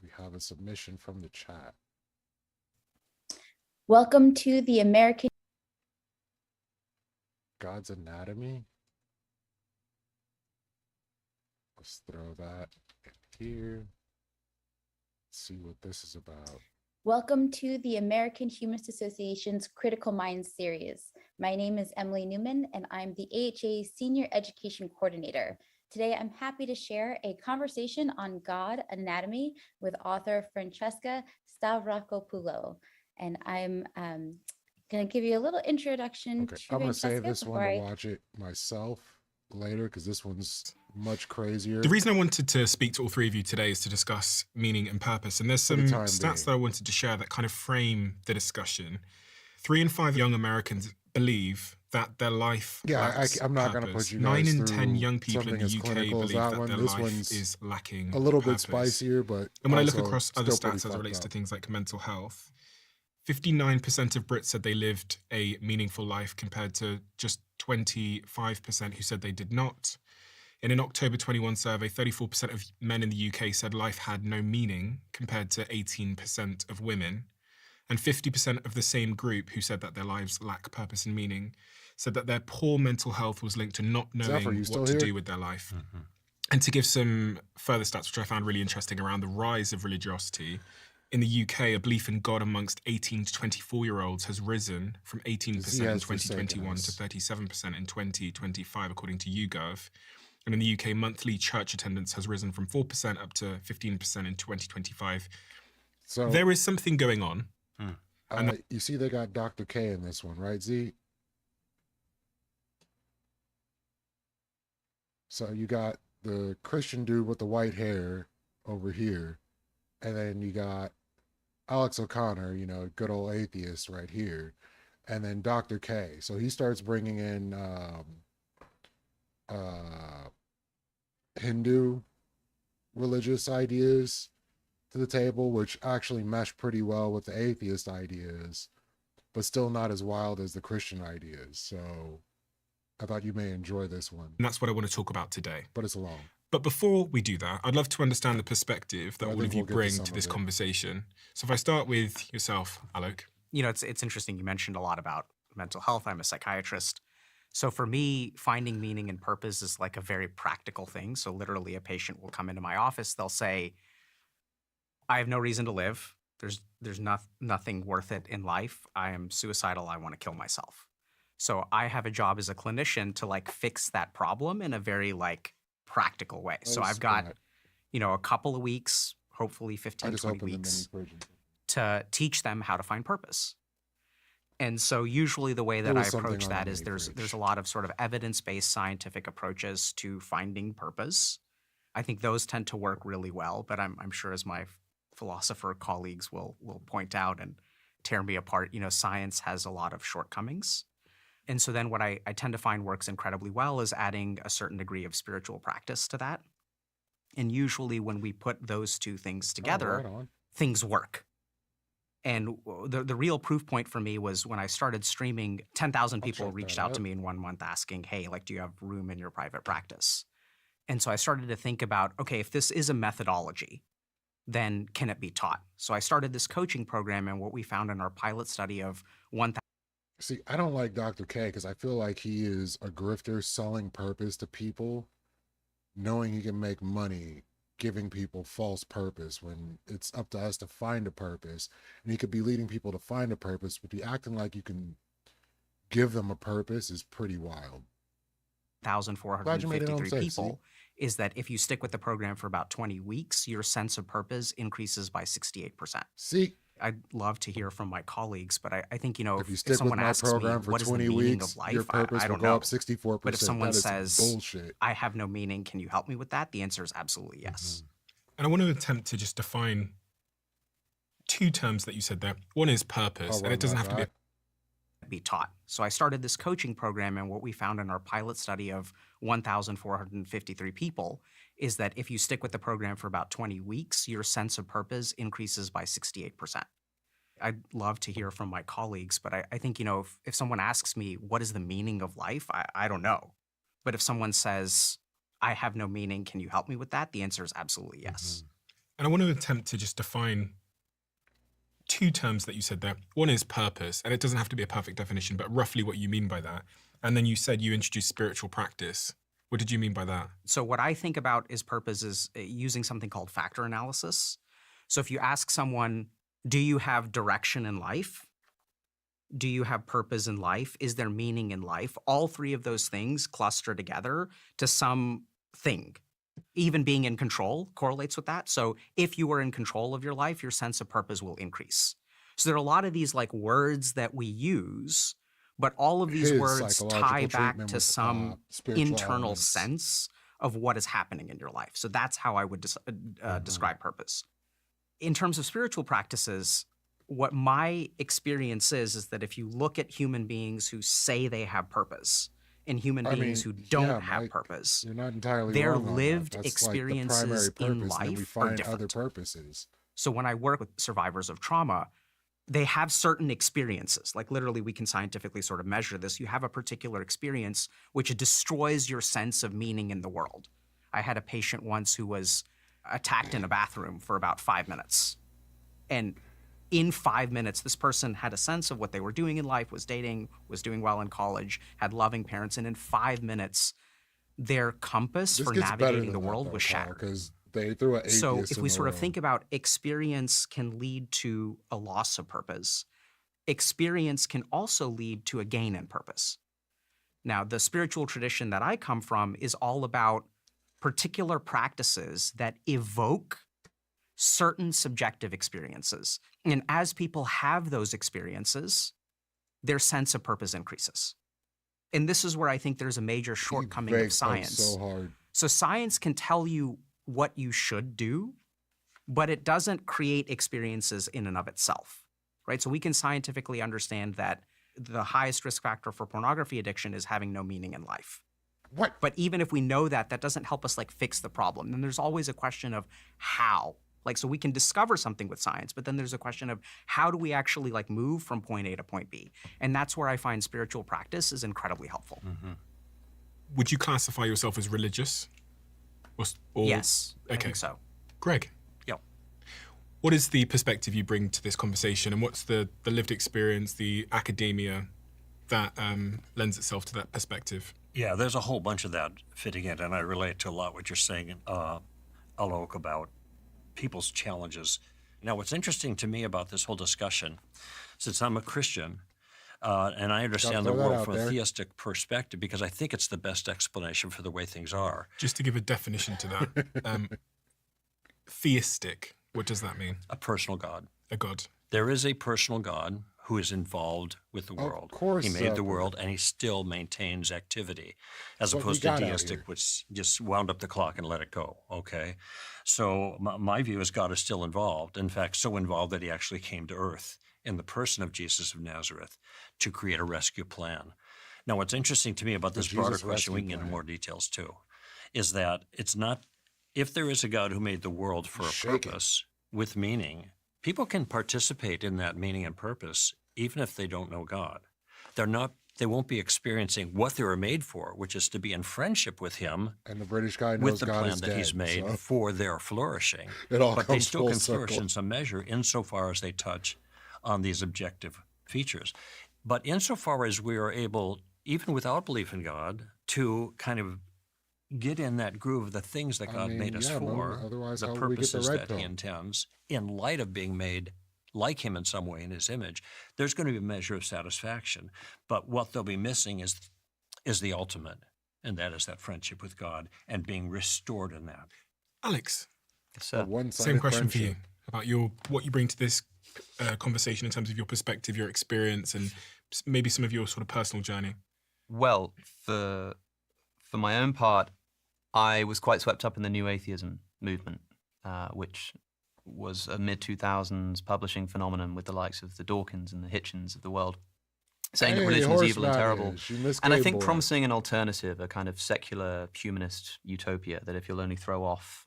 We have a submission from the chat. Welcome to the American God's Anatomy. Let's throw that in here. Let's see what this is about. Welcome to the American Humanist Association's Critical Minds series. My name is Emily Newman, and I'm the AHA Senior Education Coordinator. Today, I'm happy to share a conversation on God Anatomy with author Francesca Stavrakopoulos. And I'm going to give you a little introduction to I'm going to Francesca save this one before to watch it myself later because this one's much crazier. The reason I wanted to speak to all three of you today is to discuss meaning and purpose. And there's some stats that I wanted to share that kind of frame the discussion. 3 in 5 young Americans believe that their life lacks I'm not going to purpose. put you 9 guys in 10 through young people in the something as UK clinical as believe that that one. their This life one's is lacking a little purpose. bit spicier, but and when I look also across other still pretty stats as it relates fucked to up. things like mental health, 59% of Brits said they lived a meaningful life compared to just 25% who said they did not. In an October 21 survey, 34% of men in the UK said life had no meaning compared to 18% of women. And 50% of the same group who said that their lives lack purpose and meaning said that their poor mental health was linked to not knowing what to do with their life. And to give some further stats, which I found really interesting around the rise of religiosity, in the UK, a belief in God amongst 18 to 24-year-olds has risen from 18% in 2021 to 37% in 2025, according to YouGov. And in the UK, monthly church attendance has risen from 4% up to 15% in 2025. So there is something going on. You see they got Dr. K in this one, right, Z? So you got the Christian dude with the white hair over here, and then you got Alex O'Connor, you know, good old atheist right here, and then Dr. K. So he starts bringing in Hindu religious ideas to the table, which actually mesh pretty well with the atheist ideas, but still not as wild as the Christian ideas. So I thought you may enjoy this one. And that's what I want to talk about today. But it's long. But before we do that, I'd love to understand the perspective that all of you bring to this conversation. So if I start with yourself, Alok. You know, it's interesting. You mentioned a lot about mental health. I'm a psychiatrist. So for me, finding meaning and purpose is like a very practical thing. So literally a patient will come into my office. They'll say, I have no reason to live. There's nothing worth it in life. I am suicidal. I want to kill myself. So I have a job as a clinician to like fix that problem in a very like practical way. So I've got, you know, a couple of weeks, hopefully 15, 20 weeks to teach them how to find purpose. And so usually the way that I approach that is there's a lot of sort of evidence-based scientific approaches to finding purpose. I think those tend to work really well, but I'm sure as my philosopher colleagues will point out and tear me apart, you know, science has a lot of shortcomings. And so then what I tend to find works incredibly well is adding a certain degree of spiritual practice to that. And usually when we put those two things together, things work. And the real proof point for me was when I started streaming, 10,000 people reached out to me in 1 month asking, hey, like, do you have room in your private practice? And so I started to think about, okay, if this is a methodology, then can it be taught? So I started this coaching program, and what we found in our pilot study of 1,000. See, I don't like Dr. K because I feel like he is a grifter selling purpose to people, knowing he can make money giving people false purpose when it's up to us to find a purpose. And he could be leading people to find a purpose, but be acting like you can give them a purpose is pretty wild. 1,453 people is that if you stick with the program for about 20 weeks, your sense of purpose increases by 68%. See, I'd love to hear from my colleagues, but I think, you know, if you if stick with someone my asks me, program for what is the 20 meaning weeks, of life, your purpose I will don't go know. up 64%. But if someone That is says, bullshit. I have no meaning, can you help me with that? The answer is absolutely yes. And I want to attempt to just define two terms that you said there. One is purpose, and it doesn't have to be taught. So I started this coaching program, and what we found in our pilot study of 1,453 people is that if you stick with the program for about 20 weeks, your sense of purpose increases by 68%. I'd love to hear from my colleagues, but I think, you know, if someone asks me, what is the meaning of life? I don't know. But if someone says, I have no meaning, can you help me with that? The answer is absolutely yes. And I want to attempt to just define two terms that you said there. One is purpose, and it doesn't have to be a perfect definition, but roughly what you mean by that. And then you said you introduced spiritual practice. What did you mean by that? So what I think about is purpose is using something called factor analysis. So if you ask someone, do you have direction in life? Do you have purpose in life? Is there meaning in life? All three of those things cluster together to something. Even being in control correlates with that. So if you are in control of your life, your sense of purpose will increase. So there are a lot of these like words that we use, but all of these words tie back to some internal sense of what is happening in your life. So that's how I would describe purpose. In terms of spiritual practices, what my experience is that if you look at human beings who say they have purpose, and human beings who don't have purpose, you're not entirely their wrong on that. lived That's experiences like the primary in purpose, and then we life are find different. other purposes. So when I work with survivors of trauma, they have certain experiences. Like literally, we can scientifically sort of measure this. You have a particular experience which destroys your sense of meaning in the world. I had a patient once who was attacked in a bathroom for about 5 minutes. And in 5 minutes, this person had a sense of what they were doing in life, was dating, was doing well in college, had loving parents, and in 5 minutes, their compass for navigating the world was shattered. Because they threw an atheist So if in we the sort of room. think about experience can lead to a loss of purpose, experience can also lead to a gain in purpose. Now, the spiritual tradition that I come from is all about particular practices that evoke certain subjective experiences. And as people have those experiences, their sense of purpose increases. And this is where I think there's a major shortcoming of science. So hard. So science can tell you what you should do, but it doesn't create experiences in and of itself, right? So we can scientifically understand that the highest risk factor for pornography addiction is having no meaning in life. What? But even if we know that, that doesn't help us like fix the problem. Then there's always a question of how. Like, so we can discover something with science, but then there's a question of how do we actually like move from point A to point B? And that's where I find spiritual practice is incredibly helpful. Would you classify yourself as religious? Or Yes, I okay. think so. Greg? Yep. What is the perspective you bring to this conversation, and what's the lived experience, the academia that lends itself to that perspective? Yeah, there's a whole bunch of that fitting in, and I relate to a lot what you're saying, Alok, about people's challenges. Now, what's interesting to me about this whole discussion, since I'm a Christian, and I understand the throw that world out from a there. theistic perspective, because I think it's the best explanation for the way things are. Just to give a definition to that, theistic, what does that mean? A personal God. A God. There is a personal God who is involved with the world. course, He made the world, and he still maintains activity, as What we opposed to got out deistic, here. which just wound up the clock and let it go, okay? So my view is God is still involved. In fact, so involved that he actually came to earth in the person of Jesus of Nazareth to create a rescue plan. Now, what's interesting to me about this The broader Jesus question, we rescue can get into plan. more details too, is that it's not, if there is a God who made the world for a purpose with meaning, people can participate in that meaning and purpose even if they don't know God. They won't be experiencing what they were made for, which is to be in friendship with him And the British guy knows with the God plan is that dead, he's made so for their flourishing. It all But they comes still full can flourish circle. in some measure insofar as they touch on these objective features. But insofar as we are able, even without belief in God, to kind of get in that groove of the things that God made us for, otherwise the how would we get the purposes red that pill? he intends, in light of being made like him in some way in his image, there's going to be a measure of satisfaction. But what they'll be missing is the ultimate. and that is that friendship with God and being restored in that. Alex, A one-sided same question for friendship. you about what you bring to this conversation in terms of your perspective, your experience, and maybe some of your sort of personal journey. Well, for my own part, I was quite swept up in the new atheism movement, which was a mid-2000s publishing phenomenon with the likes of the Dawkins and the Hitchens of the world, saying that Hey, religion is horse evil and terrible. baggage. You missed And I Gay think Boy. promising an alternative, a kind of secular humanist utopia, that if you'll only throw off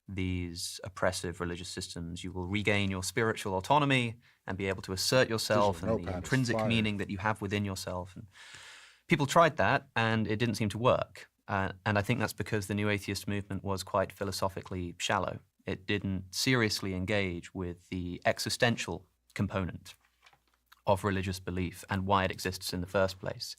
these oppressive religious systems, you will regain your spiritual autonomy and be able to assert yourself and the notepad is intrinsic fire. meaning that you have within yourself. And people tried that, and it didn't seem to work. And I think that's because the new atheist movement was quite philosophically shallow. It didn't seriously engage with the existential component of religious belief and why it exists in the first place.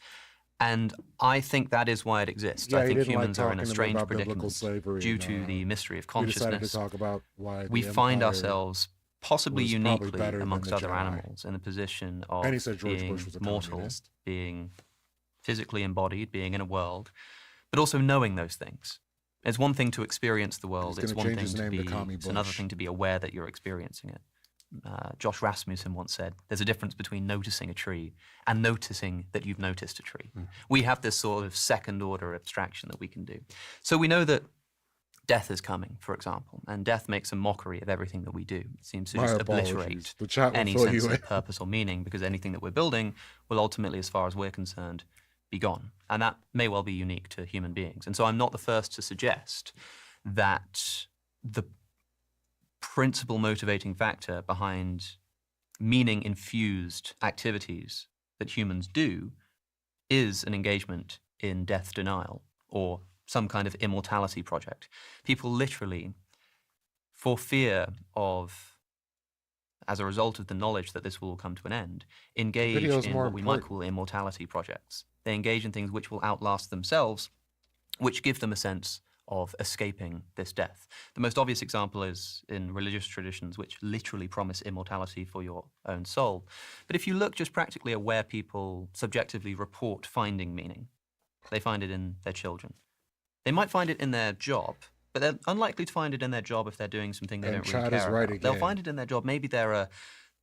And I think that is why it exists. Yeah, I he think didn't like humans are in a talking strange about biblical predicament slavery due and, to the mystery of we decided consciousness. to talk about why we the find empire ourselves possibly was probably uniquely better than amongst the other Jedi. animals in a position of And he said George being Bush was a mortal, communist. being physically embodied, being in a world, but also knowing those things. It's one thing to experience the world. He's It's gonna one change thing his to name to be. Commie It's another Bush. thing to be aware that you're experiencing it. Josh Rasmussen once said, "There's a difference between noticing a tree and noticing that you've noticed a tree." We have this sort of second-order abstraction that we can do. So we know that death is coming, for example, and death makes a mockery of everything that we do. It seems to My just apologies. obliterate The chat will any fill you sense in. of purpose or meaning, because anything that we're building will ultimately, as far as we're concerned, be gone. And that may well be unique to human beings. And so I'm not the first to suggest that the principal motivating factor behind meaning-infused activities that humans do is an engagement in death denial or some kind of immortality project. People literally, for fear of, as a result of the knowledge that this will all come to an end, engage video's in more what we might important. call immortality projects. They engage in things which will outlast themselves, which give them a sense of escaping this death. The most obvious example is in religious traditions, which literally promise immortality for your own soul. But if you look just practically at where people subjectively report finding meaning, they find it in their children. They might find it in their job, but they're unlikely to find it in their job if they're doing something they And don't really Chad is care right about. They'll again. find it in their job. Maybe they're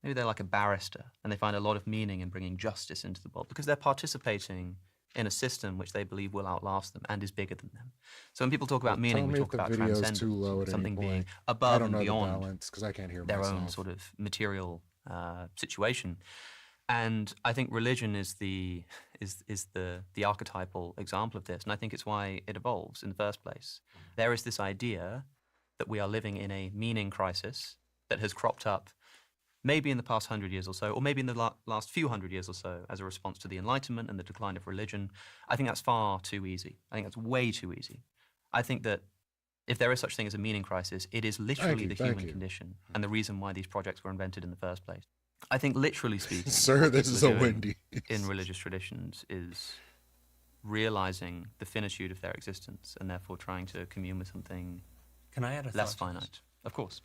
like a barrister, and they find a lot of meaning in bringing justice into the world because they're participating in a system which they believe will outlast them and is bigger than them. So when people talk about meaning, Tell we me talk if the about video's transcendence, too low at any something being point. I above don't and know the beyond balance 'cause I can't hear their own myself. sort of material situation. And I think religion is the archetypal example of this, and I think it's why it evolves in the first place. There is this idea that we are living in a meaning crisis that has cropped up maybe in the past 100 years or so, or maybe in the last few hundred years or so as a response to the Enlightenment and the decline of religion. I think that's far too easy. I think that's way too easy. I think that if there is such thing as a meaning crisis, it is literally the human condition and the reason why these projects were invented in the first place. I think literally speaking, Sir, what this people is are a doing Wendy's. in religious traditions is realizing the finitude of their existence and therefore trying to commune with something Can I add a less thought to this? finite. Of course.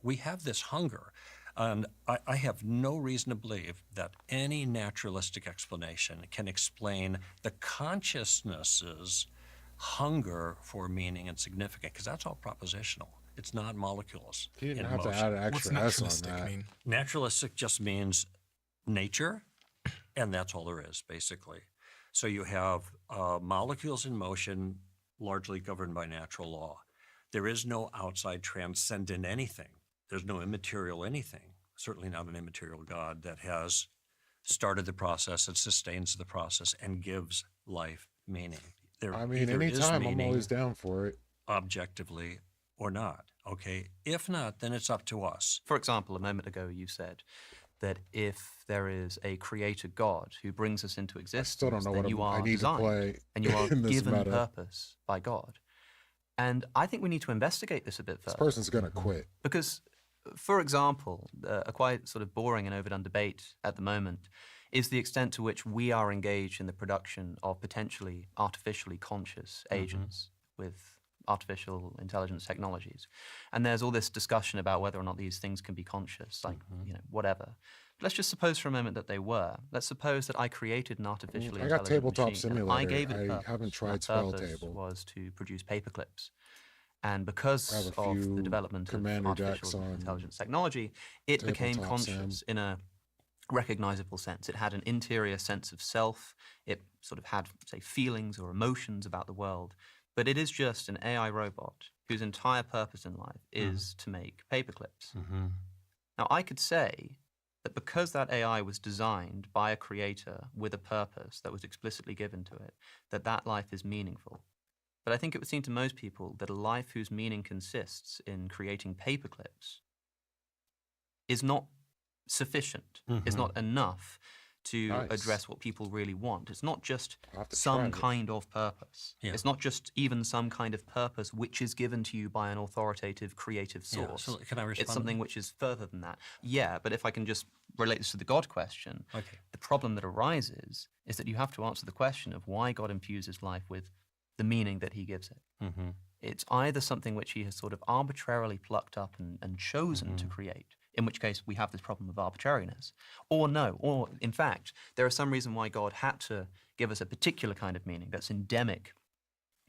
We have this hunger, and I have no reason to believe that any naturalistic explanation can explain the consciousness's hunger for meaning and significance, because that's all propositional. It's not molecules. He didn't in have to motion. add an extra S on that. Naturalistic just means nature, and that's all there is, basically. So you have molecules in motion, largely governed by natural law. There is no outside transcendent anything. There's no immaterial anything, certainly not an immaterial God that has started the process and sustains the process and gives life meaning. There I mean, either is anytime, I'm meaning always down for it. objectively or not, okay? If not, then it's up to us. For example, a moment ago you said that if there is a creator God who brings us into existence, still don't know then what you I are need to designed play and you are in this given meta. purpose by God. And I think we need to investigate this a bit further. This person's gonna quit. Because, for example, a quite sort of boring and overdone debate at the moment is the extent to which we are engaged in the production of potentially artificially conscious agents with artificial intelligence technologies. And there's all this discussion about whether or not these things can be conscious, like, whatever. Let's just suppose for a moment that they were. Let's suppose that I created an artificially I got intelligent Tabletop machine, and Simulator. I gave it a I purpose. haven't tried That Spell purpose Table. was to produce paperclips. And because I have a of the few development of Commander decks artificial on intelligence technology, it became Tabletop conscious in a recognizable sense. It had an interior sense of self. It sort of had, say, feelings or emotions about the world. But it is just an AI robot whose entire purpose in life is to make paperclips. Now, I could say that because that AI was designed by a creator with a purpose that was explicitly given to it, that that life is meaningful. But I think it would seem to most people that a life whose meaning consists in creating paperclips is not sufficient, is not enough to address what people really want. It's not just some kind of purpose. It's not just even some kind of purpose which is given to you by an authoritative creative source. So can I respond? It's something which is further than that. Yeah, but if I can just relate this to the God question, the problem that arises is that you have to answer the question of why God infuses life with the meaning that he gives it. It's either something which he has sort of arbitrarily plucked up and chosen to create, in which case we have this problem of arbitrariness, or no, or in fact, there is some reason why God had to give us a particular kind of meaning that's endemic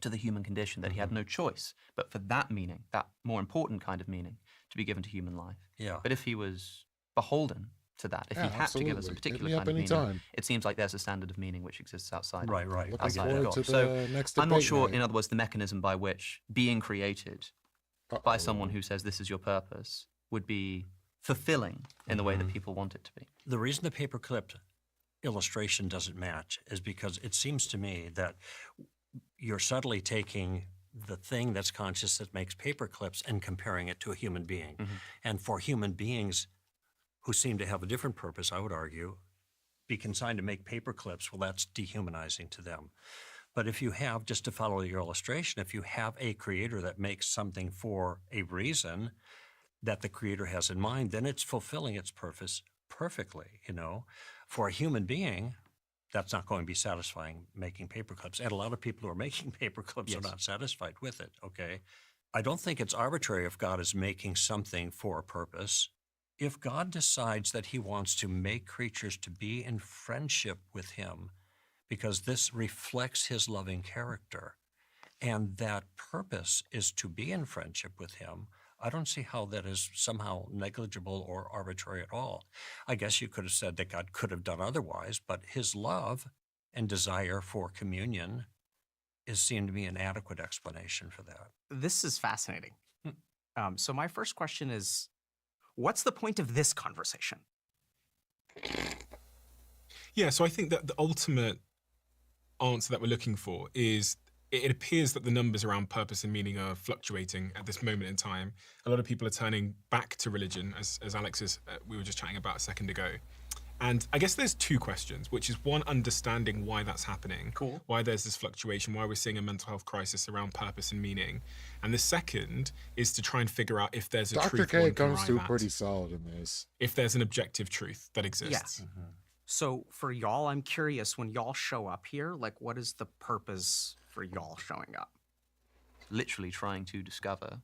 to the human condition, that he had no choice but for that meaning, that more important kind of meaning, to be given to human life. But if he was beholden to that, if he had to give us a particular kind of meaning, it seems like there's a standard of meaning which exists outside, outside of God. So I'm not sure, in other words, the mechanism by which being created by someone who says this is your purpose would be fulfilling in the way that people want it to be. The reason the paperclip illustration doesn't match is because it seems to me that you're subtly taking the thing that's conscious that makes paperclips and comparing it to a human being. And for human beings who seem to have a different purpose, I would argue, be consigned to make paperclips, well, that's dehumanizing to them. But if you have, just to follow your illustration, if you have a creator that makes something for a reason that the creator has in mind, then it's fulfilling its purpose perfectly, For a human being, that's not going to be satisfying, making paperclips. And a lot of people who are making paperclips are not satisfied with it, okay? I don't think it's arbitrary if God is making something for a purpose. If God decides that he wants to make creatures to be in friendship with him, because this reflects his loving character, and that purpose is to be in friendship with him, I don't see how that is somehow negligible or arbitrary at all. I guess you could have said that God could have done otherwise, but his love and desire for communion is seen to be an adequate explanation for that. This is fascinating. So my first question is, what's the point of this conversation? Yeah, so I think that the ultimate answer that we're looking for is it appears that the numbers around purpose and meaning are fluctuating at this moment in time. A lot of people are turning back to religion, as Alex we were just chatting about a second ago. And I guess there's two questions, which is one, understanding why that's happening, why there's this fluctuation, why we're seeing a mental health crisis around purpose and meaning. And the second is to try and figure out if there's a Dr. truth K one can comes arrive through at. pretty solid in this. If there's an objective truth that exists. Yes. So for y'all, I'm curious, when y'all show up here, like, what is the purpose for y'all showing up? Literally trying to discover.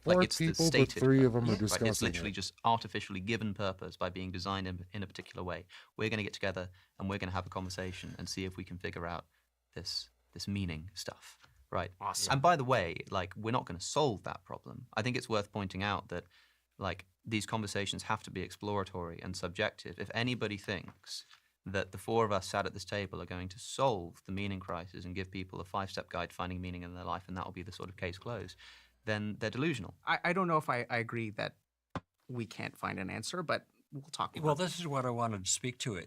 Four it's people, the but stated 3 of them are purpose, discussing It's literally it. just artificially given purpose by being designed in a particular way. We're going to get together and we're going to have a conversation and see if we can figure out this meaning stuff, right? Awesome. And by the way, like, we're not going to solve that problem. I think it's worth pointing out that, like, these conversations have to be exploratory and subjective. If anybody thinks that the 4 of us sat at this table are going to solve the meaning crisis and give people a 5-step guide to finding meaning in their life, and that will be the sort of case closed, then they're delusional. I don't know if I agree that we can't find an answer, but we'll talk about Well, this is what I wanted to speak to.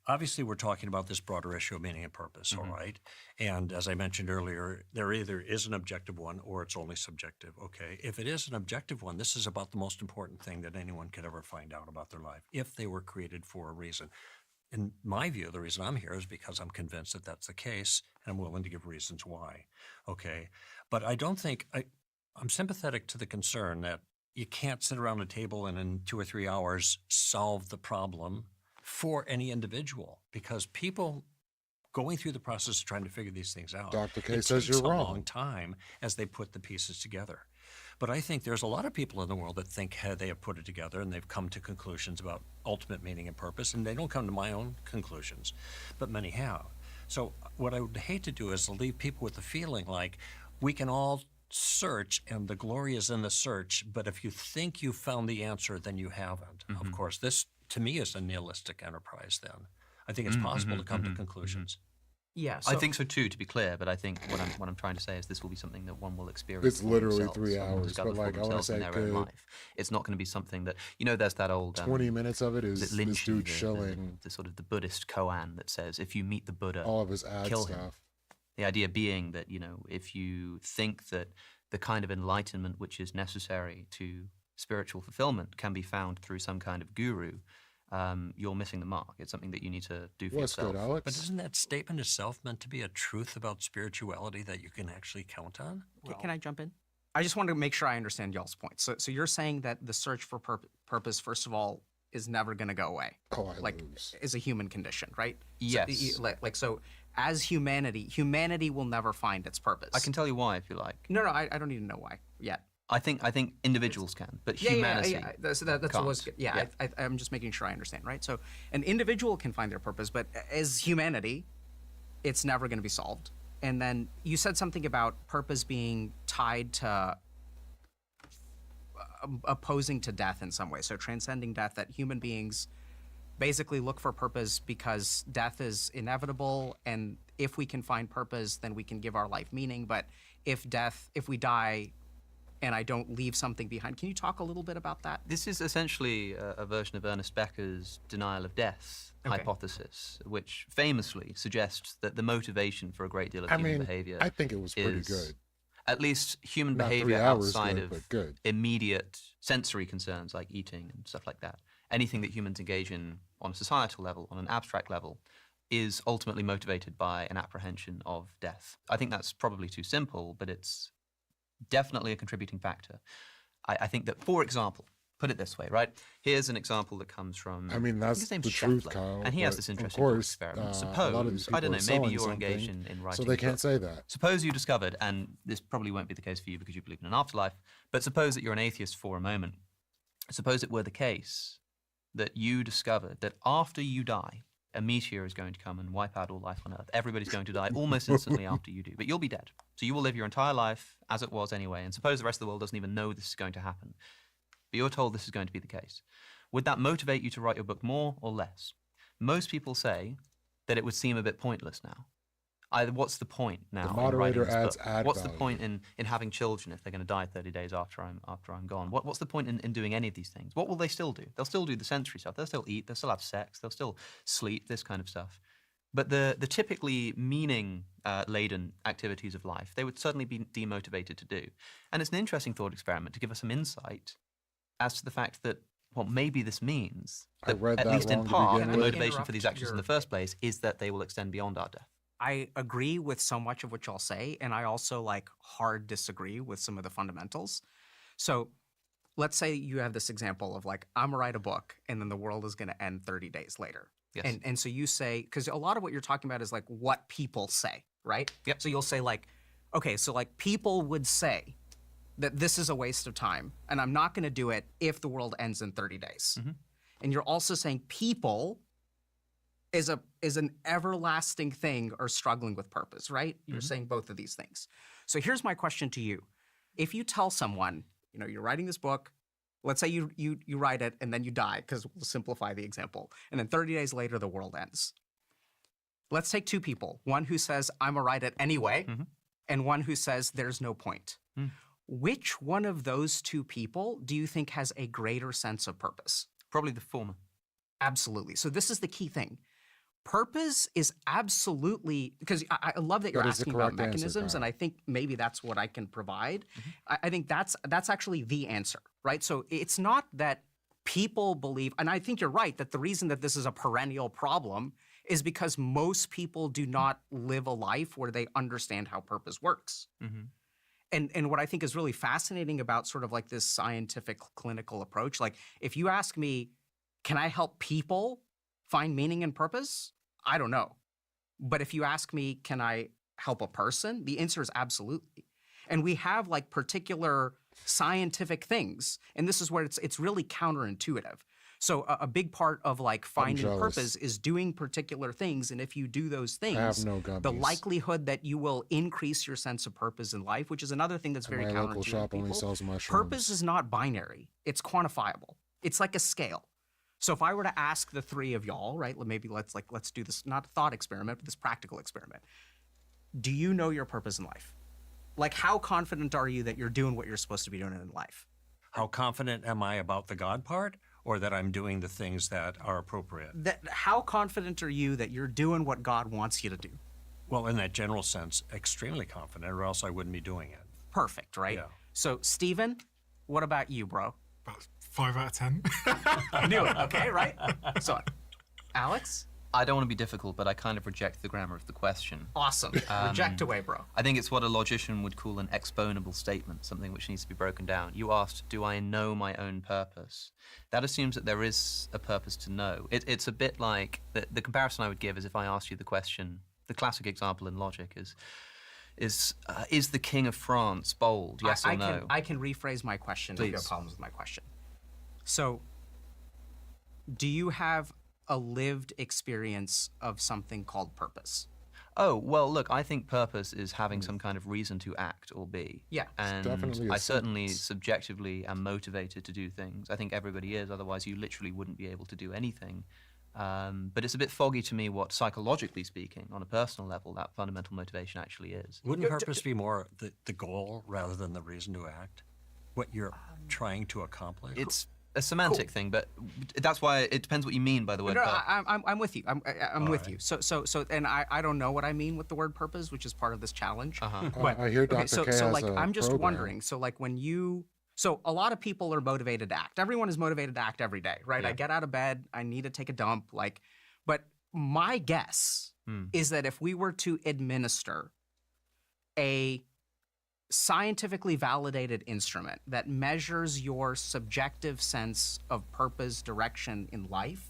Obviously, we're talking about this broader issue of meaning and purpose, all right? And as I mentioned earlier, there either is an objective one or it's only subjective, okay? If it is an objective one, this is about the most important thing that anyone could ever find out about their life, if they were created for a reason. In my view, the reason I'm here is because I'm convinced that that's the case, and I'm willing to give reasons why, okay? But I don't think, I'm sympathetic to the concern that you can't sit around a table and in 2 or 3 hours solve the problem for any individual, because people going through the process of trying to figure these things out. Dr. K It says takes you're a wrong. long time as they put the pieces together. But I think there's a lot of people in the world that think they have put it together and they've come to conclusions about ultimate meaning and purpose, and they don't come to my own conclusions, but many have. So what I would hate to do is leave people with the feeling like we can all search and the glory is in the search, but if you think you found the answer, then you haven't. Of course, this to me is a nihilistic enterprise then. I think it's possible to come to conclusions. Yeah, I think so too, to be clear. But I think what I'm trying to say is this will be something that one will experience. It's for literally themselves, 3 one will hours, discover but, for like, I wanna themselves in say their good- own life. It's not going to be something that there's that old 20 minutes of it is it this Lynch, dude the shilling sort of the Buddhist koan that says if you meet the Buddha, all of his ad kill him. stuff. The idea being that if you think that the kind of enlightenment which is necessary to spiritual fulfillment can be found through some kind of guru, you're missing the mark. It's something that you need to do for What's yourself. good, Alex? But isn't that statement itself meant to be a truth about spirituality that you can actually count on? Can I jump in? I just wanted to make sure I understand y'all's point. So you're saying that the search for purpose, first of all, is never going to go away. Oh, I like lose. is a human condition, right? Yes. So, so as humanity will never find its purpose. I can tell you why if you like. No, I don't need to know why yet. I think individuals can, but humanity. That's what was. Yeah. I'm just making sure I understand, right? So an individual can find their purpose, but as humanity, it's never going to be solved. And then you said something about purpose being tied to opposing to death in some way. So transcending death, that human beings basically look for purpose because death is inevitable, and if we can find purpose, then we can give our life meaning. But if we die and I don't leave something behind, can you talk a little bit about that? This is essentially a version of Ernest Becker's denial of death hypothesis, which famously suggests that the motivation for a great deal of human behavior I think it was pretty is good. At least human Not 3 behavior hours outside good, of but good. immediate sensory concerns like eating and stuff like that. Anything that humans engage in on a societal level, on an abstract level, is ultimately motivated by an apprehension of death. I think that's probably too simple, but it's definitely a contributing factor. I think that, for example, put it this way, right? Here's an example that comes from. I mean, that's his name's the truth, Scheffler, Kyle. and he has but this of interesting thought course, experiment. a lot of Suppose, these I don't people know, are maybe selling you're engaged something, in writing. so they a can't book. say that. Suppose you discovered, and this probably won't be the case for you because you believe in an afterlife, but suppose that you're an atheist for a moment. Suppose it were the case that you discovered that after you die, a meteor is going to come and wipe out all life on Earth. Everybody's going to die almost instantly after you do, but you'll be dead. So you will live your entire life as it was anyway, and suppose the rest of the world doesn't even know this is going to happen. But you're told this is going to be the case. Would that motivate you to write your book more or less? Most people say that it would seem a bit pointless now. Either what's the point now? The in moderator writing this adds book? ad What's the value. point in having children if they're going to die 30 days after I'm gone? What's the point in doing any of these things? What will they still do? They'll still do the sensory stuff. They'll still eat. They'll still have sex. They'll still sleep. This kind of stuff. But the typically meaning laden activities of life, they would certainly be demotivated to do. And it's an interesting thought experiment to give us some insight as to the fact that maybe this means I that, read at that least in wrong to part, begin the with. motivation for these actions in the first place is that they will extend beyond our death. I agree with so much of what y'all say, and I also hard disagree with some of the fundamentals. So let's say you have this example of I'm gonna write a book and then the world is gonna end 30 days later. Yes. And so you say, because a lot of what you're talking about is what people say, right? Yep. So you'll say okay, so people would say that this is a waste of time and I'm not gonna do it if the world ends in 30 days. Mm-hmm. And you're also saying people is an everlasting thing or struggling with purpose, right? You're saying both of these things. So here's my question to you. If you tell someone, you're writing this book, let's say you write it and then you die, because we'll simplify the example, and then 30 days later the world ends. Let's take two people, one who says, I'm gonna write it anyway, and one who says there's no point. Which one of those two people do you think has a greater sense of purpose? Probably the former. Absolutely. So this is the key thing. Purpose is absolutely, because I love that you're That is the asking about correct answer, mechanisms, Kyle. and I think maybe that's what I can provide. I think that's actually the answer, right? So it's not that people believe, and I think you're right, that the reason that this is a perennial problem is because most people do not live a life where they understand how purpose works. And what I think is really fascinating about sort of this scientific clinical approach, if you ask me, can I help people find meaning and purpose? I don't know. But if you ask me, can I help a person? The answer is absolutely. And we have like particular scientific things, and this is where it's really counterintuitive. So a big part of like finding jealous. purpose is doing particular things, and if you do those things, have no the gummies. likelihood that you will increase your sense of purpose in life, which is another thing that's very My local counterintuitive. shop to only people. sells mushrooms. Purpose is not binary; it's quantifiable. It's like a scale. So if I were to ask the three of y'all, right, maybe let's do this, not a thought experiment, but this practical experiment. Do you know your purpose in life? Like, how confident are you that you're doing what you're supposed to be doing in life? How confident am I about the God part, or that I'm doing the things that are appropriate? How confident are you that you're doing what God wants you to do? Well, in that general sense, extremely confident, or else I wouldn't be doing it. Perfect, right? Yeah. So, Steven, what about you, bro? About 5 out of 10. I knew it, okay, right? So, Alex? I don't want to be difficult, but I kind of reject the grammar of the question. Awesome. Reject away, bro. I think it's what a logician would call an exponable statement, something which needs to be broken down. You asked, do I know my own purpose? That assumes that there is a purpose to know. It's a bit like, the comparison I would give is if I asked you the question, the classic example in logic is the King of France bold, yes or no? I can rephrase my question if you have Please. problems with my question. So, do you have a lived experience of something called purpose? Oh, well, look, I think purpose is having some kind of reason to act or be. Yeah. And definitely a I certainly sense. subjectively am motivated to do things. I think everybody is, otherwise you literally wouldn't be able to do anything. But it's a bit foggy to me what, psychologically speaking, on a personal level, that fundamental motivation actually is. Wouldn't purpose be more the goal rather than the reason to act? What you're trying to accomplish? It's a semantic thing, but that's why it depends what you mean by the word No, purpose. I'm with you. I'm with you. So, and I don't know what I mean with the word purpose, which is part of this challenge. But I hear okay, Dr. K so has like a I'm just program. wondering. So like so a lot of people are motivated to act. Everyone is motivated to act every day, right? Yeah. I get out of bed, I need to take a dump, but my guess is that if we were to administer a scientifically validated instrument that measures your subjective sense of purpose, direction in life,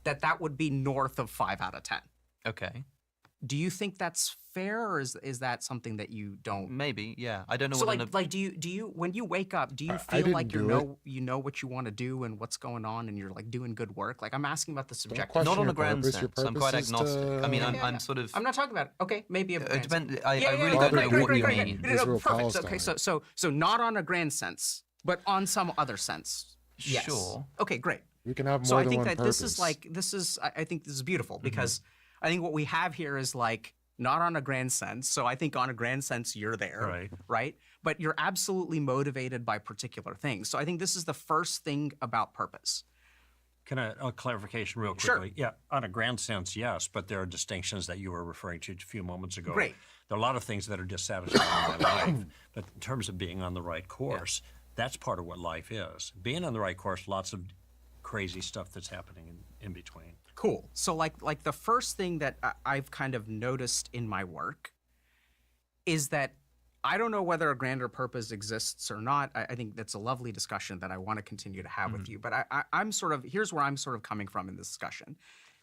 that would be north of 5 out of 10. Okay. Do you think that's fair, or is that something that you don't? Maybe, yeah. I don't know So what do you when you wake up, do you I feel didn't like do you know what you want to do and what's going on, and you're like doing good work? Like, I'm asking about the subjective. question Not on your a grand purpose. Your sense. I'm quite purpose is agnostic. to- I mean, Yeah, I'm sort of. I'm not talking about it. Okay, maybe a It grand depends. sense. I Yeah, really don't know what you mean. No, Israel perfect. Okay, Palestine. so not on a grand sense, but on some other sense. Yes. Sure. Okay, great. We can have more So I than think one that purpose. I think this is beautiful because I think what we have here is like not on a grand sense. So I think on a grand sense you're there, right? But you're absolutely motivated by particular things. So I think this is the first thing about purpose. Can a clarification real Sure. quickly? Yeah, on a grand sense, yes, but there are distinctions that you were referring to a few moments ago. Great. There are a lot of things that are dissatisfying in my life, but in terms of being on the right course, that's part of what life is. Being on the right course, lots of crazy stuff that's happening in between. Cool. So like the first thing that I've kind of noticed in my work is that I don't know whether a grander purpose exists or not. I think that's a lovely discussion that I want to continue to have with you. But I'm sort of, here's where I'm sort of coming from in this discussion.